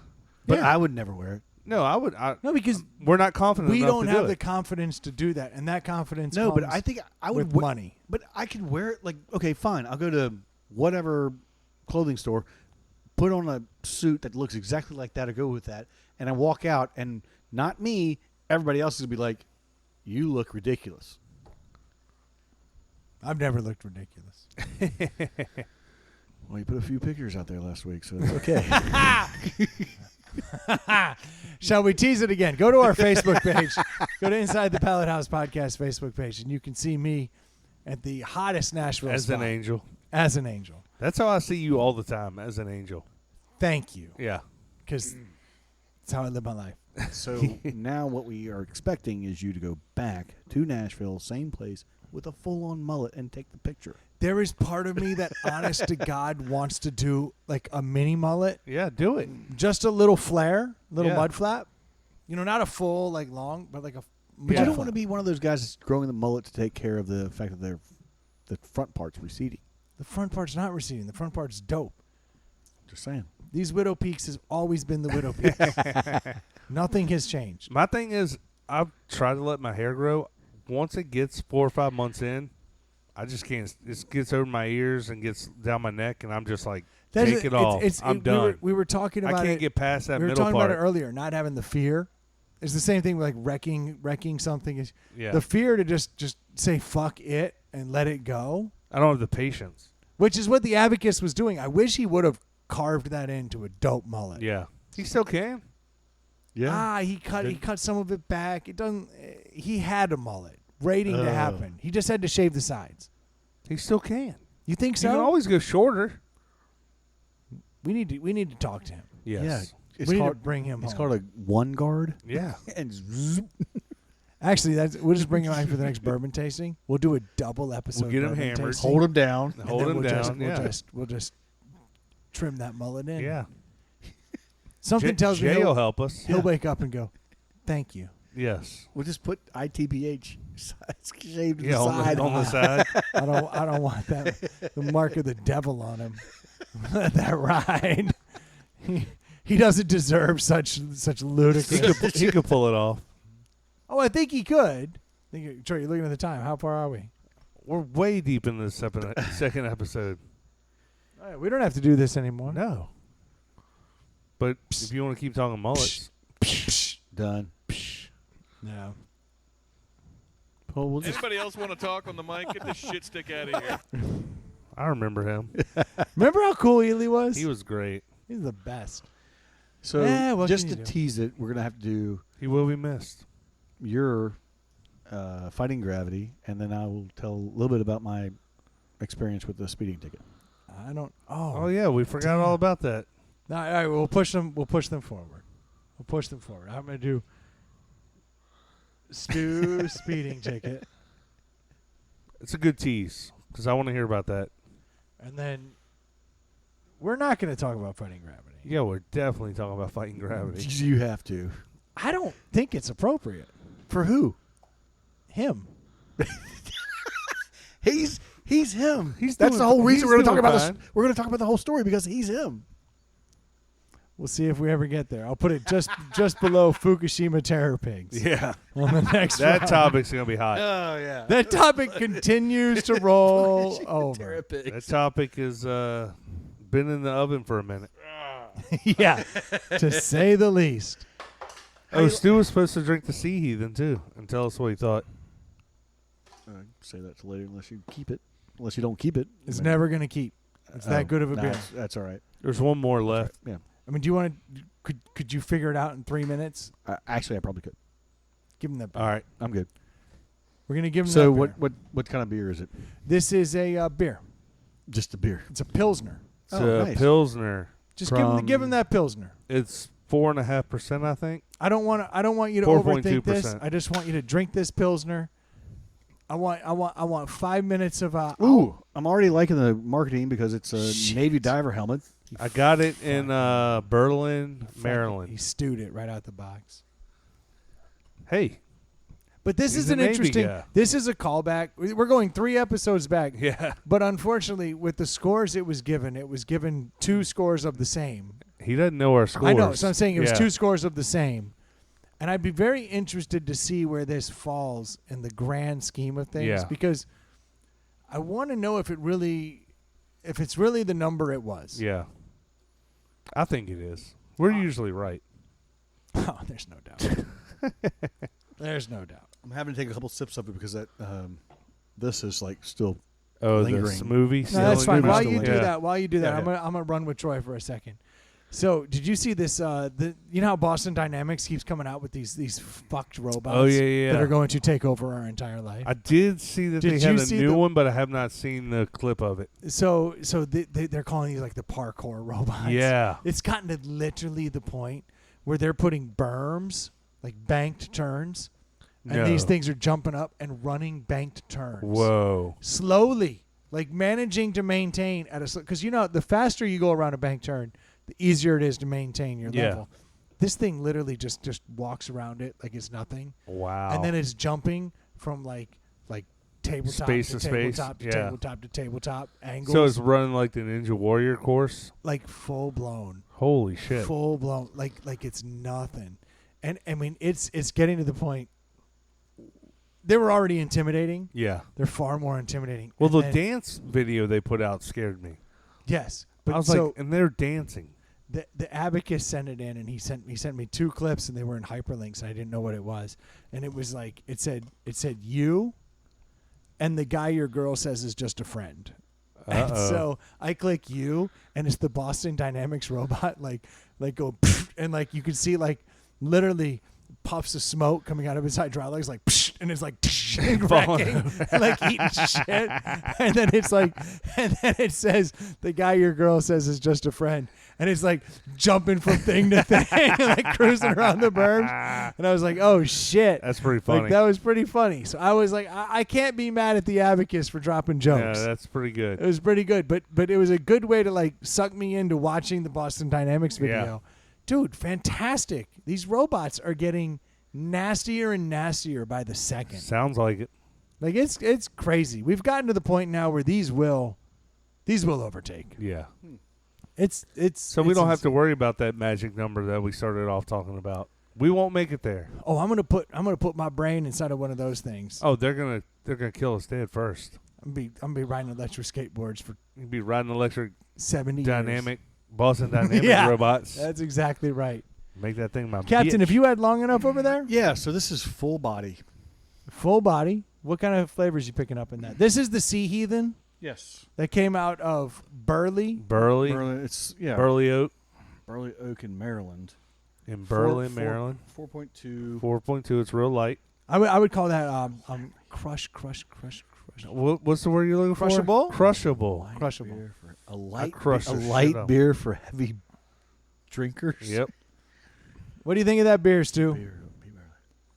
Speaker 4: But
Speaker 3: Yeah.
Speaker 4: I would never wear it.
Speaker 1: No, I would.
Speaker 3: No, because
Speaker 1: We're not confident.
Speaker 3: we
Speaker 1: enough
Speaker 3: don't
Speaker 1: to do
Speaker 3: have the
Speaker 1: it.
Speaker 3: confidence to do that, and that confidence
Speaker 4: No, but
Speaker 3: comes
Speaker 4: I think I would
Speaker 3: with money.
Speaker 4: But I could wear it like, okay, fine. I'll go to whatever clothing store, put on a suit that looks exactly like that, or go with that, and I walk out, and not me, everybody else is going to be like, you look ridiculous.
Speaker 3: I've never looked ridiculous.
Speaker 4: Well, you put a few pictures out there last week, so it's okay.
Speaker 3: Shall we tease it again? Go to our Facebook page. Go to Inside the Pallet House Podcast Facebook page, and you can see me at the hottest Nashville
Speaker 1: as
Speaker 3: spot.
Speaker 1: an angel.
Speaker 3: As an angel.
Speaker 1: That's how I see you all the time, as an angel.
Speaker 3: Thank you,
Speaker 1: Yeah.
Speaker 3: because it's how I live my life.
Speaker 4: So now what we are expecting is you to go back to Nashville, same place, with a full-on mullet and take the picture.
Speaker 3: There is part of me that, honest to God, wants to do like a mini mullet,
Speaker 1: Yeah, do it.
Speaker 3: just a little flare, little
Speaker 1: Yeah.
Speaker 3: mud flap. You know, not a full, like long, but like a.
Speaker 4: But
Speaker 3: mud
Speaker 4: you don't
Speaker 3: flap.
Speaker 4: want to be one of those guys that's growing the mullet to take care of the fact that the front part's receding.
Speaker 3: The front part's not receding. The front part's dope.
Speaker 4: Just saying.
Speaker 3: These Widow Peaks has always been the Widow Peaks. Nothing has changed.
Speaker 1: My thing is, I've tried to let my hair grow. Once it gets 4 or 5 months in, I just can't. It gets over my ears and gets down my neck, and I'm just like, Take it off. I'm done.
Speaker 3: We were talking about it.
Speaker 1: I can't get past that
Speaker 3: We were
Speaker 1: middle
Speaker 3: talking
Speaker 1: part.
Speaker 3: about it earlier, not having the fear. It's the same thing with like wrecking something.
Speaker 1: Yeah.
Speaker 3: The fear to just say fuck it and let it go.
Speaker 1: I don't have the patience.
Speaker 3: Which is what the Abacus was doing. I wish he would have carved that into a dope mullet.
Speaker 1: Yeah. He still can.
Speaker 4: Yeah.
Speaker 3: He cut some of it back. It doesn't. He had a mullet waiting to happen. He just had to shave the sides.
Speaker 1: He still can.
Speaker 3: You think
Speaker 1: You
Speaker 3: so?
Speaker 1: can always go shorter.
Speaker 3: We need to talk to him.
Speaker 1: Yes.
Speaker 4: Yeah. It's
Speaker 3: We need to
Speaker 4: called,
Speaker 3: bring him
Speaker 4: it's
Speaker 3: home.
Speaker 4: called a one guard.
Speaker 1: Yeah.
Speaker 4: And zzz.
Speaker 3: Actually, we'll just bring him back for the next bourbon tasting. We'll do a double episode.
Speaker 1: We'll get him
Speaker 3: bourbon
Speaker 1: hammered.
Speaker 3: tasting,
Speaker 4: Hold him down.
Speaker 3: and
Speaker 1: Hold
Speaker 3: then
Speaker 1: him
Speaker 3: we'll
Speaker 1: down.
Speaker 3: We'll just trim that mullet in.
Speaker 1: Yeah.
Speaker 3: Something tells me
Speaker 1: Jay
Speaker 3: he'll
Speaker 1: will help us.
Speaker 3: he'll wake up and go, "Thank you."
Speaker 1: Yes.
Speaker 4: We'll just put ITBH shaved to
Speaker 1: Yeah,
Speaker 4: the side.
Speaker 1: on the side.
Speaker 3: I don't want that the mark of the devil on him. Let that ride. He doesn't deserve such ludicrous.
Speaker 1: He could pull it off.
Speaker 3: Oh, I think he could. Troy, you're looking at the time. How far are we?
Speaker 1: We're way deep in the second episode.
Speaker 3: All right, we don't have to do this anymore.
Speaker 1: No. But if you want to keep talking mullets,
Speaker 4: Done.
Speaker 3: No.
Speaker 4: Well, we'll just
Speaker 8: Anybody else want to talk on the mic? Get this shit stick out of here.
Speaker 1: I remember him.
Speaker 3: Remember how cool Ely was?
Speaker 1: He was great.
Speaker 3: He's the best.
Speaker 4: so
Speaker 3: Yeah, what
Speaker 4: just
Speaker 3: can
Speaker 4: to
Speaker 3: you do?
Speaker 4: tease it, we're gonna have to do
Speaker 1: He will be missed.
Speaker 4: your fighting gravity, and then I will tell a little bit about my experience with the speeding ticket.
Speaker 3: I don't.
Speaker 1: Oh yeah, we forgot all about that.
Speaker 3: No, all right, we'll push them. We'll push them forward. We'll push them forward. I'm gonna do Stu speeding ticket,
Speaker 1: It's a good tease because I want to hear about that.
Speaker 3: and then we're not gonna talk about fighting gravity.
Speaker 1: Yeah, we're definitely talking about fighting gravity.
Speaker 4: You have to.
Speaker 3: I don't think it's appropriate.
Speaker 4: For who?
Speaker 3: Him.
Speaker 4: He's him.
Speaker 1: He's
Speaker 4: That's
Speaker 1: doing-
Speaker 4: the whole reason
Speaker 1: he's
Speaker 4: we're going to talk
Speaker 1: doing
Speaker 4: about this.
Speaker 1: fine.
Speaker 4: We're going to talk about the whole story because he's him.
Speaker 3: We'll see if we ever get there. I'll put it just below Fukushima terror pigs.
Speaker 1: Yeah,
Speaker 3: On the next
Speaker 1: that
Speaker 3: round.
Speaker 1: topic's gonna be hot.
Speaker 4: Oh yeah.
Speaker 3: That topic continues to roll over.
Speaker 1: That topic has been in the oven for a minute.
Speaker 3: Yeah, to say the least.
Speaker 1: Oh, Stu was supposed to drink the Sea Heathen too and tell us what he thought.
Speaker 4: Say that to later unless you keep it. Unless you don't keep it.
Speaker 3: It's never going to keep. It's that good of a beer.
Speaker 4: That's all right.
Speaker 1: There's one more left.
Speaker 4: Yeah.
Speaker 3: I mean, do you want to? Could you figure it out in 3 minutes?
Speaker 4: Actually, I probably could.
Speaker 3: Give him that. Beer.
Speaker 1: All right.
Speaker 4: I'm good.
Speaker 3: We're gonna give him.
Speaker 4: So
Speaker 3: that beer.
Speaker 4: what kind of beer is it?
Speaker 3: This is a beer.
Speaker 4: Just a beer.
Speaker 3: It's a pilsner.
Speaker 1: It's
Speaker 4: Oh,
Speaker 1: a
Speaker 4: nice.
Speaker 1: Pilsner.
Speaker 3: Just give him that pilsner.
Speaker 1: It's 4.5%, I think.
Speaker 3: I don't want you to
Speaker 1: 4.2%.
Speaker 3: overthink this. I just want you to drink this pilsner. I want 5 minutes of
Speaker 4: Ooh, I'm already liking the marketing because it's a
Speaker 3: Shit.
Speaker 4: Navy diver helmet.
Speaker 1: I got it in Berlin,
Speaker 3: He
Speaker 1: Maryland.
Speaker 3: stewed it right out the box.
Speaker 1: Hey.
Speaker 3: But this
Speaker 1: He's
Speaker 3: is
Speaker 1: a
Speaker 3: an
Speaker 1: Navy
Speaker 3: interesting.
Speaker 1: guy.
Speaker 3: This is a callback. We're going 3 episodes back.
Speaker 1: Yeah.
Speaker 3: But unfortunately, with the scores it was given 2 scores of the same.
Speaker 1: He doesn't know our scores.
Speaker 3: I know. So I'm saying it was
Speaker 1: Yeah.
Speaker 3: 2 scores of the same. And I'd be very interested to see where this falls in the grand scheme of things.
Speaker 1: Yeah.
Speaker 3: Because I want to know if it's really the number it was.
Speaker 1: Yeah. I think it is. We're usually right.
Speaker 3: Oh, there's no doubt. There's no doubt.
Speaker 4: I'm having to take a couple sips of it because that this is like still.
Speaker 1: Oh,
Speaker 4: Lingering.
Speaker 1: the smoothie.
Speaker 3: No, that's fine.
Speaker 4: movie's
Speaker 3: While
Speaker 4: still
Speaker 3: you
Speaker 4: in.
Speaker 3: do
Speaker 1: Yeah.
Speaker 3: that,
Speaker 1: Yeah,
Speaker 3: I'm gonna run with Troy for a second. So, did you see this? You know how Boston Dynamics keeps coming out with these fucked robots?
Speaker 1: Oh, yeah.
Speaker 3: That are going to take over our entire life.
Speaker 1: I did see that
Speaker 3: Did
Speaker 1: they
Speaker 3: you
Speaker 1: had a
Speaker 3: see
Speaker 1: new
Speaker 3: the-
Speaker 1: one, but I have not seen the clip of it.
Speaker 3: So they're calling these like the parkour robots.
Speaker 1: Yeah.
Speaker 3: It's gotten to literally the point where they're putting berms, like banked turns, and
Speaker 1: No.
Speaker 3: these things are jumping up and running banked turns.
Speaker 1: Whoa.
Speaker 3: Slowly, like managing to maintain at a because the faster you go around a bank turn, the easier it is to maintain your
Speaker 1: Yeah.
Speaker 3: level. This thing literally just walks around it like it's nothing,
Speaker 1: Wow.
Speaker 3: and then it's jumping from like tabletop
Speaker 1: Space
Speaker 3: to
Speaker 1: to space,
Speaker 3: tabletop to
Speaker 1: yeah.
Speaker 3: tabletop to tabletop angles.
Speaker 1: So it's running like the Ninja Warrior course?
Speaker 3: like full blown.
Speaker 1: Holy shit.
Speaker 3: Full blown, like it's nothing, and I mean it's getting to the point. They were already intimidating.
Speaker 1: Yeah.
Speaker 3: They're far more intimidating.
Speaker 1: Well,
Speaker 3: And
Speaker 1: the
Speaker 3: then-
Speaker 1: dance video they put out scared me.
Speaker 3: yes, But
Speaker 1: I was
Speaker 3: so
Speaker 1: like, and they're dancing.
Speaker 3: the abacus sent it in, and he sent me 2 clips, and they were in hyperlinks, and I didn't know what it was. And it was like it said you, and the guy your girl says is just a friend. And so I click you, and it's the Boston Dynamics robot, like go, and like you can see like literally puffs of smoke coming out of his hydraulics, like, and it's like wrecking, like eating shit. And then it's like, and then it says the guy your girl says is just a friend, and it's like jumping from thing to thing, like cruising around the berms. And I was like, oh shit,
Speaker 1: That's pretty funny.
Speaker 3: Like, that was pretty funny. So I was like, I can't be mad at the abacus for dropping jokes.
Speaker 1: Yeah, that's pretty good.
Speaker 3: It was pretty good, but it was a good way to like suck me into watching the Boston Dynamics video.
Speaker 1: Yeah.
Speaker 3: Dude, fantastic. These robots are getting nastier and nastier by the second.
Speaker 1: Sounds like it.
Speaker 3: Like it's crazy. We've gotten to the point now where these will overtake.
Speaker 1: Yeah.
Speaker 3: It's
Speaker 1: So we don't have to worry about that magic number that we started off talking about. We won't make it there.
Speaker 3: Oh, I'm gonna put my brain inside of one of those things.
Speaker 1: Oh, they're gonna kill us dead first.
Speaker 3: I'm gonna be riding electric skateboards for
Speaker 1: You'd be riding electric
Speaker 3: 70
Speaker 1: dynamic Boston Dynamic
Speaker 3: Yeah.
Speaker 1: robots.
Speaker 3: That's exactly right.
Speaker 1: Make that thing my
Speaker 3: Captain,
Speaker 1: bitch.
Speaker 3: if you had long enough over there,
Speaker 4: Yeah, so this is full body.
Speaker 3: full body. What kind of flavors you picking up in that? This is the Sea Heathen
Speaker 4: Yes.
Speaker 3: that came out of Burley.
Speaker 1: Burley
Speaker 4: It's
Speaker 1: Burley Oak
Speaker 4: Burley Oak in Maryland.
Speaker 1: in Burley, Maryland.
Speaker 4: 4.2.
Speaker 1: 4.2. It's real light.
Speaker 3: I would call that crush.
Speaker 1: What's the word you're looking
Speaker 3: Crushable?
Speaker 1: for? Crushable.
Speaker 3: Crushable.
Speaker 4: Beer for a light,
Speaker 1: crush
Speaker 4: a
Speaker 1: the shit
Speaker 4: light
Speaker 1: out.
Speaker 4: beer for heavy drinkers.
Speaker 1: Yep.
Speaker 3: What do you think of that beer, Stu?
Speaker 4: Beer.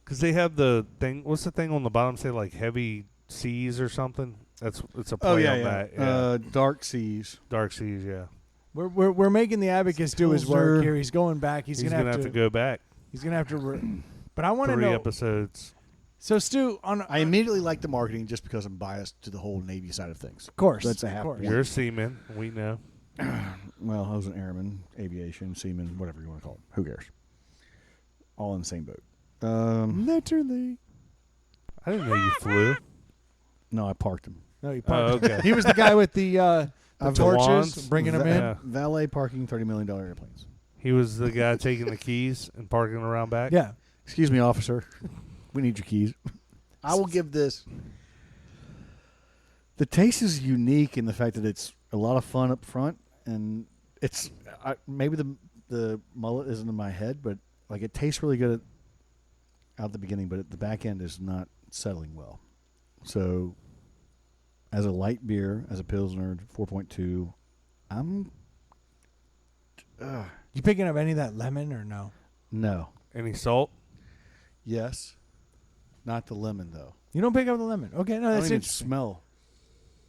Speaker 1: Because they have the thing. What's the thing on the bottom? Say like heavy seas or something. It's a play
Speaker 4: Oh yeah,
Speaker 1: on
Speaker 4: yeah.
Speaker 1: that. Yeah.
Speaker 4: Dark Seas.
Speaker 1: Dark seas. Yeah.
Speaker 3: We're making the abacus do his work
Speaker 4: Pilsner.
Speaker 3: here. He's going back. He's gonna have
Speaker 1: to go back
Speaker 3: He's gonna have to. But I want to
Speaker 1: 3
Speaker 3: know.
Speaker 1: episodes.
Speaker 3: So Stu,
Speaker 4: I immediately like the marketing just because I'm biased to the whole Navy side of things.
Speaker 3: of course,
Speaker 4: That's a
Speaker 3: of
Speaker 4: half
Speaker 3: course.
Speaker 1: You're a seaman. We know.
Speaker 4: Well, I was an airman, aviation, seaman, whatever you want to call it. Who cares? All in the same boat.
Speaker 3: Literally.
Speaker 1: I didn't know you flew.
Speaker 4: No, I parked him.
Speaker 3: No, he
Speaker 1: Oh,
Speaker 3: parked.
Speaker 1: okay.
Speaker 3: He was the guy with the
Speaker 1: The
Speaker 3: torches,
Speaker 1: wands?
Speaker 3: bringing them in.
Speaker 1: Yeah.
Speaker 4: Valet parking $30 million airplanes.
Speaker 1: He was the guy taking the keys and parking around back.
Speaker 3: Yeah.
Speaker 4: Excuse me, officer. We need your keys. I will give this. The taste is unique in the fact that it's a lot of fun up front, and it's maybe the mullet isn't in my head, but like it tastes really good out the beginning, but at the back end is not settling well. So, as a light beer, as a Pilsner, 4.2, I'm.
Speaker 3: You picking up any of that lemon or no?
Speaker 4: No.
Speaker 1: Any salt?
Speaker 4: Yes. Not the lemon though.
Speaker 3: You don't pick up the lemon. Okay, no,
Speaker 4: I
Speaker 3: that's
Speaker 4: don't even
Speaker 3: interesting.
Speaker 4: smell.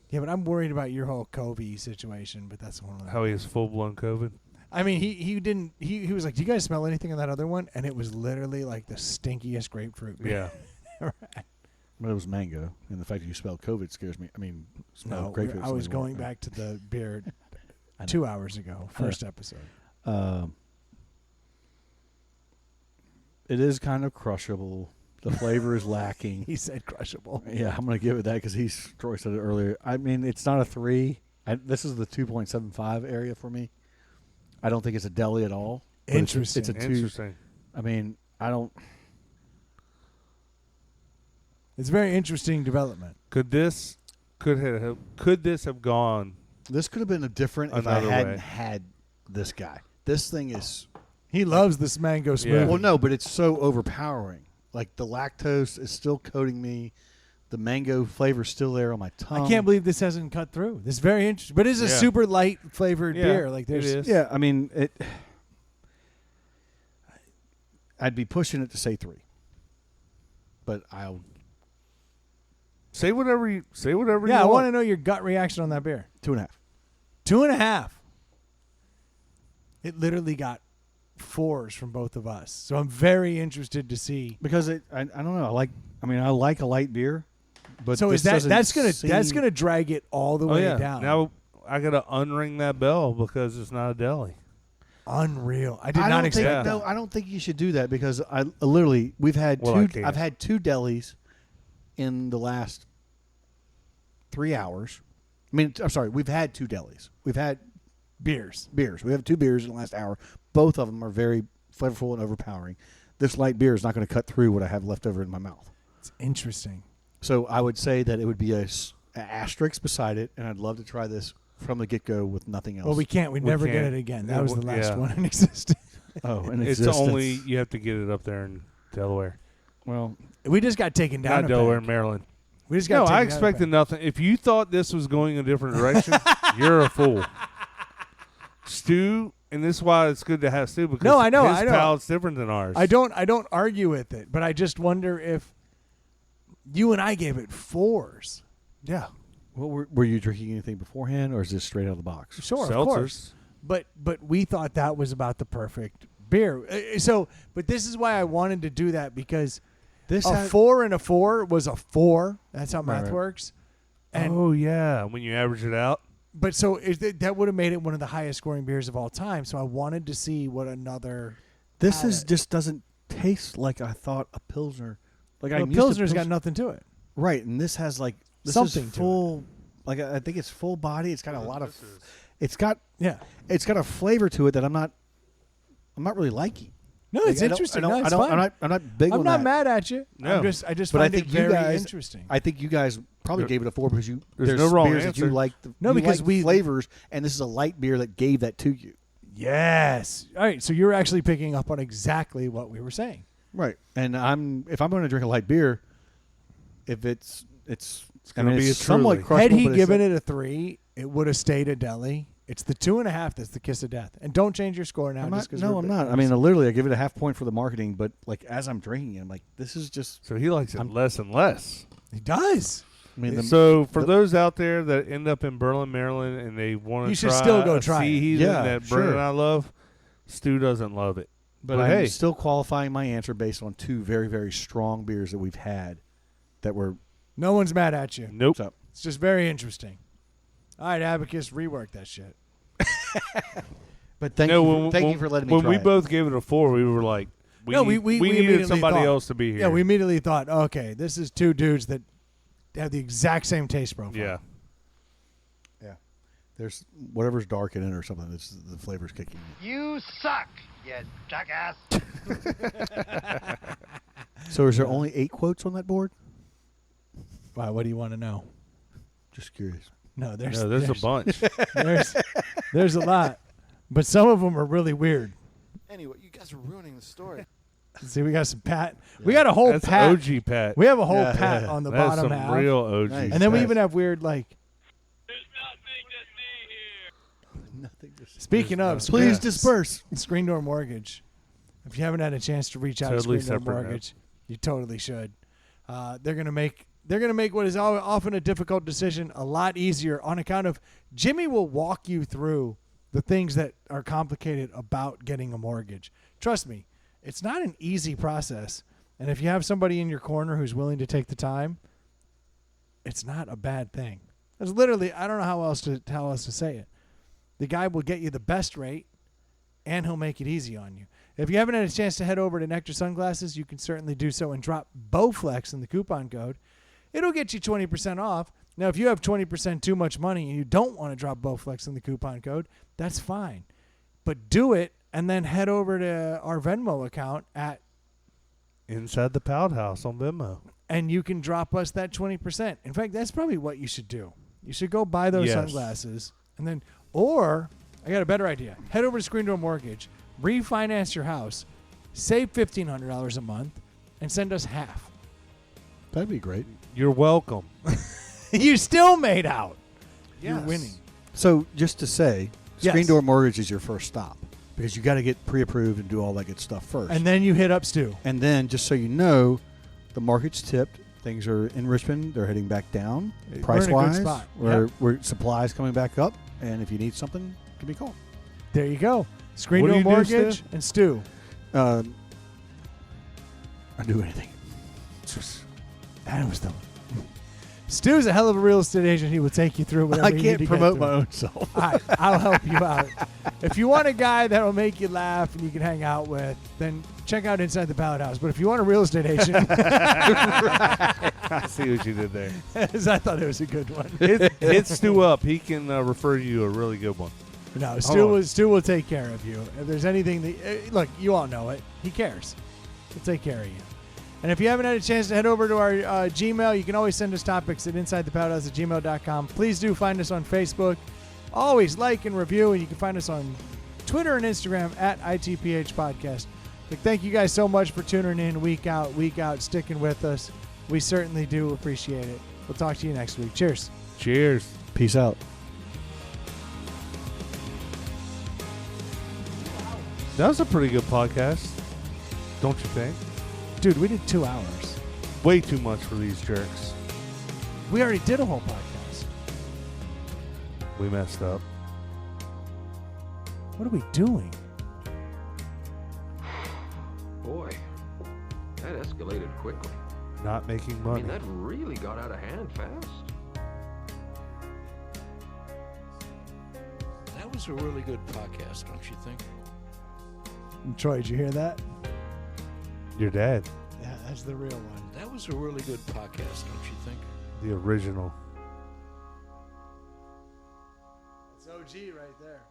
Speaker 3: Yeah, but I'm worried about your whole COVID situation. But that's one of them.
Speaker 1: How he has full blown COVID?
Speaker 3: I mean, he didn't. He was like, "Do you guys smell anything in that other one?" And it was literally like the stinkiest grapefruit.
Speaker 1: Yeah.
Speaker 4: But it was mango, and the fact that you spelled COVID scares me. I mean, smell
Speaker 3: No,
Speaker 4: grapefruit.
Speaker 3: I was going back to the beer 2 hours ago, first episode.
Speaker 4: It is kind of crushable. The flavor is lacking.
Speaker 3: He said crushable.
Speaker 4: Yeah, I'm going to give it that because Troy said it earlier. I mean, it's not a 3. This is the 2.75 area for me. I don't think it's a deli at all. but
Speaker 3: Interesting.
Speaker 4: It's a 2.
Speaker 1: Interesting.
Speaker 4: I mean, I don't.
Speaker 3: It's very interesting development.
Speaker 1: Could this have gone?
Speaker 4: This could have been a different if I
Speaker 1: Another
Speaker 4: hadn't
Speaker 1: way.
Speaker 4: had this guy. This thing is.
Speaker 3: He loves this mango smoothie.
Speaker 1: Yeah.
Speaker 4: Well, no, but it's so overpowering. Like the lactose is still coating me. The mango flavor's still there on my tongue.
Speaker 3: I can't believe this hasn't cut through. This is very interesting, but it's a
Speaker 1: Yeah.
Speaker 3: super light flavored
Speaker 1: Yeah,
Speaker 3: beer. Like
Speaker 1: it
Speaker 3: there's,
Speaker 1: is.
Speaker 4: Yeah, I mean it. I'd be pushing it to say 3, but I'll
Speaker 1: Say whatever you
Speaker 3: yeah. I
Speaker 1: want.
Speaker 3: want to know your gut reaction on that beer.
Speaker 4: 2.5.
Speaker 3: 2.5. It literally got 4s from both of us, so I'm very interested to see.
Speaker 4: Because I don't know. I like a light beer, but
Speaker 3: So is
Speaker 4: this
Speaker 3: that's
Speaker 4: doesn't
Speaker 3: gonna
Speaker 4: seem-
Speaker 3: drag it all the
Speaker 1: Oh
Speaker 3: way
Speaker 1: yeah.
Speaker 3: down?
Speaker 1: Now I gotta unring that bell because it's not a deli.
Speaker 3: Unreal. I did
Speaker 4: I
Speaker 3: not
Speaker 4: don't
Speaker 3: expect
Speaker 4: think,
Speaker 3: that.
Speaker 4: no, I don't think you should do that because I literally we've had
Speaker 1: Well, I
Speaker 4: two.
Speaker 1: can't.
Speaker 4: I've had 2 delis in the last 3 hours. I mean, I'm sorry. We've had 2 delis. We've had
Speaker 3: beers.
Speaker 4: Beers. We have 2 beers in the last hour. Both of them are very flavorful and overpowering. This light beer is not going to cut through what I have left over in my mouth.
Speaker 3: It's interesting.
Speaker 4: So I would say that it would be an asterisk beside it, and I'd love to try this from the get-go with nothing else.
Speaker 3: Well, we can't. We'd never get
Speaker 1: can't.
Speaker 3: it again. That was the last
Speaker 1: Yeah.
Speaker 3: one in existence.
Speaker 4: Oh, and
Speaker 1: It's only you have to get it up there in Delaware,
Speaker 4: well.
Speaker 3: We just got taken down.
Speaker 1: not
Speaker 3: a
Speaker 1: Delaware,
Speaker 3: peg.
Speaker 1: Maryland.
Speaker 3: We just got.
Speaker 1: No,
Speaker 3: taken
Speaker 1: I
Speaker 3: down a
Speaker 1: expected
Speaker 3: peg.
Speaker 1: nothing. If you thought this was going a different direction, you're a fool. Stu, and this is why it's good to have Stu because
Speaker 3: No, I know,
Speaker 1: his
Speaker 3: I know.
Speaker 1: palate's different than ours.
Speaker 3: I don't argue with it, but I just wonder if you and I gave it 4s.
Speaker 1: Yeah,
Speaker 4: Well, were you drinking anything beforehand, or is this straight out of the box?
Speaker 3: Sure, of
Speaker 1: Seltzers.
Speaker 3: course. But we thought that was about the perfect beer. But this is why I wanted to do that because
Speaker 4: This
Speaker 3: a 4 and a 4 was a 4. That's how math
Speaker 4: right.
Speaker 3: works. And
Speaker 1: oh yeah, when you average it out.
Speaker 3: but so that would have made it one of the highest scoring beers of all time. So I wanted to see what another.
Speaker 4: This is
Speaker 3: palate.
Speaker 4: just doesn't taste like I thought a Pilsner. Like
Speaker 3: Well,
Speaker 4: I'm used to
Speaker 3: Pilsner's got nothing to it.
Speaker 4: right, and this has like this
Speaker 3: Something
Speaker 4: is
Speaker 3: to
Speaker 4: full. Like I think it's full body. It's got a lot of. It's got
Speaker 3: Yeah.
Speaker 4: a flavor to it that I'm not really liking.
Speaker 3: No,
Speaker 4: Like,
Speaker 3: it's
Speaker 4: I don't-
Speaker 3: interesting.
Speaker 4: I don't,
Speaker 3: No, it's
Speaker 4: I don't,
Speaker 3: fine.
Speaker 4: I'm not big
Speaker 3: I'm
Speaker 4: on
Speaker 3: not
Speaker 4: that.
Speaker 3: mad at you.
Speaker 1: No.
Speaker 3: I just
Speaker 4: But I
Speaker 3: find
Speaker 4: think
Speaker 3: it
Speaker 4: you
Speaker 3: very
Speaker 4: guys-
Speaker 3: interesting.
Speaker 4: I think you guys probably
Speaker 1: There-
Speaker 4: gave it a 4 because
Speaker 1: there's no wrong
Speaker 4: beers that you
Speaker 1: answer.
Speaker 4: like.
Speaker 3: No,
Speaker 4: you
Speaker 3: because
Speaker 4: like
Speaker 3: we-
Speaker 4: flavors, and this is a light beer that gave that to you.
Speaker 3: Yes. All right. So you're actually picking up on exactly what we were saying.
Speaker 4: Right, and if I'm going to drink a light beer, if it's
Speaker 1: gonna be a
Speaker 4: somewhat
Speaker 1: Truly.
Speaker 4: crushable.
Speaker 3: Had he
Speaker 4: but
Speaker 3: given it a 3, it would have stayed a deli. It's the 2.5 that's the kiss of death. And don't change your score now.
Speaker 4: I'm
Speaker 3: just
Speaker 4: not,
Speaker 3: 'cause
Speaker 4: no,
Speaker 3: we're
Speaker 4: I'm
Speaker 3: big
Speaker 4: not. I
Speaker 3: boys.
Speaker 4: mean, literally, I give it a half point for the marketing, but like as I'm drinking it, I'm like, this is just.
Speaker 1: So he likes it less and less.
Speaker 3: He does.
Speaker 4: I mean,
Speaker 1: So for those out there that end up in Berlin, Maryland, and they want to
Speaker 3: You should
Speaker 1: try
Speaker 3: still go
Speaker 1: a
Speaker 3: try it.
Speaker 1: sea heathen
Speaker 4: Yeah,
Speaker 1: that
Speaker 4: sure.
Speaker 1: Brent and I love, Stu doesn't love it.
Speaker 4: but
Speaker 1: But
Speaker 4: I'm
Speaker 1: hey,
Speaker 4: still qualifying my answer based on 2 very, very strong beers that we've had that were.
Speaker 3: No one's mad at you.
Speaker 1: nope.
Speaker 4: So,
Speaker 3: It's just very interesting. All right, Abacus, rework that shit.
Speaker 4: but thank
Speaker 1: No,
Speaker 4: you for letting me
Speaker 1: when
Speaker 4: try
Speaker 1: we
Speaker 4: it.
Speaker 1: both gave it a 4, we were like, we
Speaker 3: immediately
Speaker 1: needed somebody
Speaker 3: thought-
Speaker 1: else to be here.
Speaker 3: Yeah, we immediately thought, okay, this is 2 dudes that have the exact same taste profile.
Speaker 1: Yeah.
Speaker 4: Yeah, there's whatever's dark in it or something. It's the flavor's kicking in.
Speaker 5: You suck, you jackass.
Speaker 4: So, is there only 8 quotes on that board?
Speaker 3: Wow, what do you want to know?
Speaker 4: Just curious.
Speaker 3: No, there's
Speaker 1: There's a bunch.
Speaker 3: there's a lot, but some of them are really weird.
Speaker 9: Anyway, you guys are ruining the story.
Speaker 3: See, we got some Pat. We got a whole
Speaker 1: That's
Speaker 3: Pat.
Speaker 1: OG Pat.
Speaker 3: We have a whole
Speaker 4: Yeah,
Speaker 3: Pat
Speaker 4: yeah.
Speaker 3: on the
Speaker 1: That's
Speaker 3: bottom
Speaker 1: some
Speaker 3: half,
Speaker 1: real OG.
Speaker 4: Nice.
Speaker 3: and then we
Speaker 4: Pat.
Speaker 3: even have weird like. Speaking of,
Speaker 4: Please
Speaker 3: screen-
Speaker 4: disperse.
Speaker 3: Screen Door Mortgage. If you haven't had a chance to reach out
Speaker 1: Totally
Speaker 3: to Screen Door
Speaker 1: separate note.
Speaker 3: Mortgage, you totally should. They're gonna make what is often a difficult decision a lot easier on account of Jimmy will walk you through the things that are complicated about getting a mortgage. Trust me, it's not an easy process. And if you have somebody in your corner who's willing to take the time, it's not a bad thing. It's literally, I don't know how else to say it. The guy will get you the best rate, and he'll make it easy on you. If you haven't had a chance to head over to Nectar Sunglasses, you can certainly do so and drop BOWFLEX in the coupon code. It'll get you 20% off. Now, if you have 20% too much money and you don't want to drop BOWFLEX in the coupon code, that's fine. But do it, and then head over to our Venmo account
Speaker 1: Inside the Pout House on Venmo.
Speaker 3: and you can drop us that 20%. In fact, that's probably what you should do. You should go buy those
Speaker 1: Yes.
Speaker 3: sunglasses, and then, or I got a better idea. Head over to Screen Door Mortgage, refinance your house, save $1,500 a month, and send us half.
Speaker 4: That'd be great.
Speaker 1: You're welcome.
Speaker 3: You still made out. You're
Speaker 1: Yes.
Speaker 3: winning.
Speaker 4: So, just to say,
Speaker 3: Yes.
Speaker 4: Screen Door Mortgage is your first stop because you got to get pre-approved and do all that good stuff first.
Speaker 3: And then you hit up Stu.
Speaker 4: And then, just so you know, the market's tipped. Things are in Richmond. They're heading back down
Speaker 3: We're in a good
Speaker 4: price-wise.
Speaker 3: spot.
Speaker 4: Where supply's coming back up. And if you need something, give me a call.
Speaker 3: There you go. Screen
Speaker 1: What do
Speaker 3: Door
Speaker 1: you do,
Speaker 3: Mortgage
Speaker 1: Stu?
Speaker 3: and Stu.
Speaker 4: I do anything.
Speaker 3: That was the. Stu's a hell of a real estate agent. He will take you through whatever
Speaker 4: I
Speaker 3: you need
Speaker 4: can't
Speaker 3: to
Speaker 4: promote
Speaker 3: get
Speaker 4: my
Speaker 3: through.
Speaker 4: own self.
Speaker 3: All right, I'll help you out. If you want a guy that will make you laugh and you can hang out with, then check out Inside the Pallet House. But if you want a real estate agent,
Speaker 1: I see what you did there.
Speaker 3: I thought it was a good one.
Speaker 1: Hit Stu up. He can refer you a really good one.
Speaker 3: No, Stu will take care of you. If there's anything that look, you all know it. He cares. He'll take care of you. And if you haven't had a chance to head over to our Gmail, you can always send us topics at InsideThePowderhouse@gmail.com. Please do find us on Facebook. Always like and review, and you can find us on Twitter and Instagram at ITPH Podcast. But thank you guys so much for tuning in week out, sticking with us. We certainly do appreciate it. We'll talk to you next week. Cheers.
Speaker 1: Cheers.
Speaker 4: Peace out.
Speaker 1: That was a pretty good podcast, don't you think?
Speaker 3: Dude, we did 2 hours.
Speaker 1: Way too much for these jerks.
Speaker 3: We already did a whole podcast.
Speaker 1: We messed up.
Speaker 3: What are we doing?
Speaker 10: Boy, that escalated quickly.
Speaker 1: Not making
Speaker 10: I
Speaker 1: money.
Speaker 10: mean, that really got out of hand fast.
Speaker 9: That was a really good podcast, don't you think?
Speaker 3: Troy, did you hear that?
Speaker 1: Your dad.
Speaker 3: Yeah, that's the real one.
Speaker 9: That was a really good podcast, don't you think?
Speaker 1: The original.
Speaker 3: It's OG right there.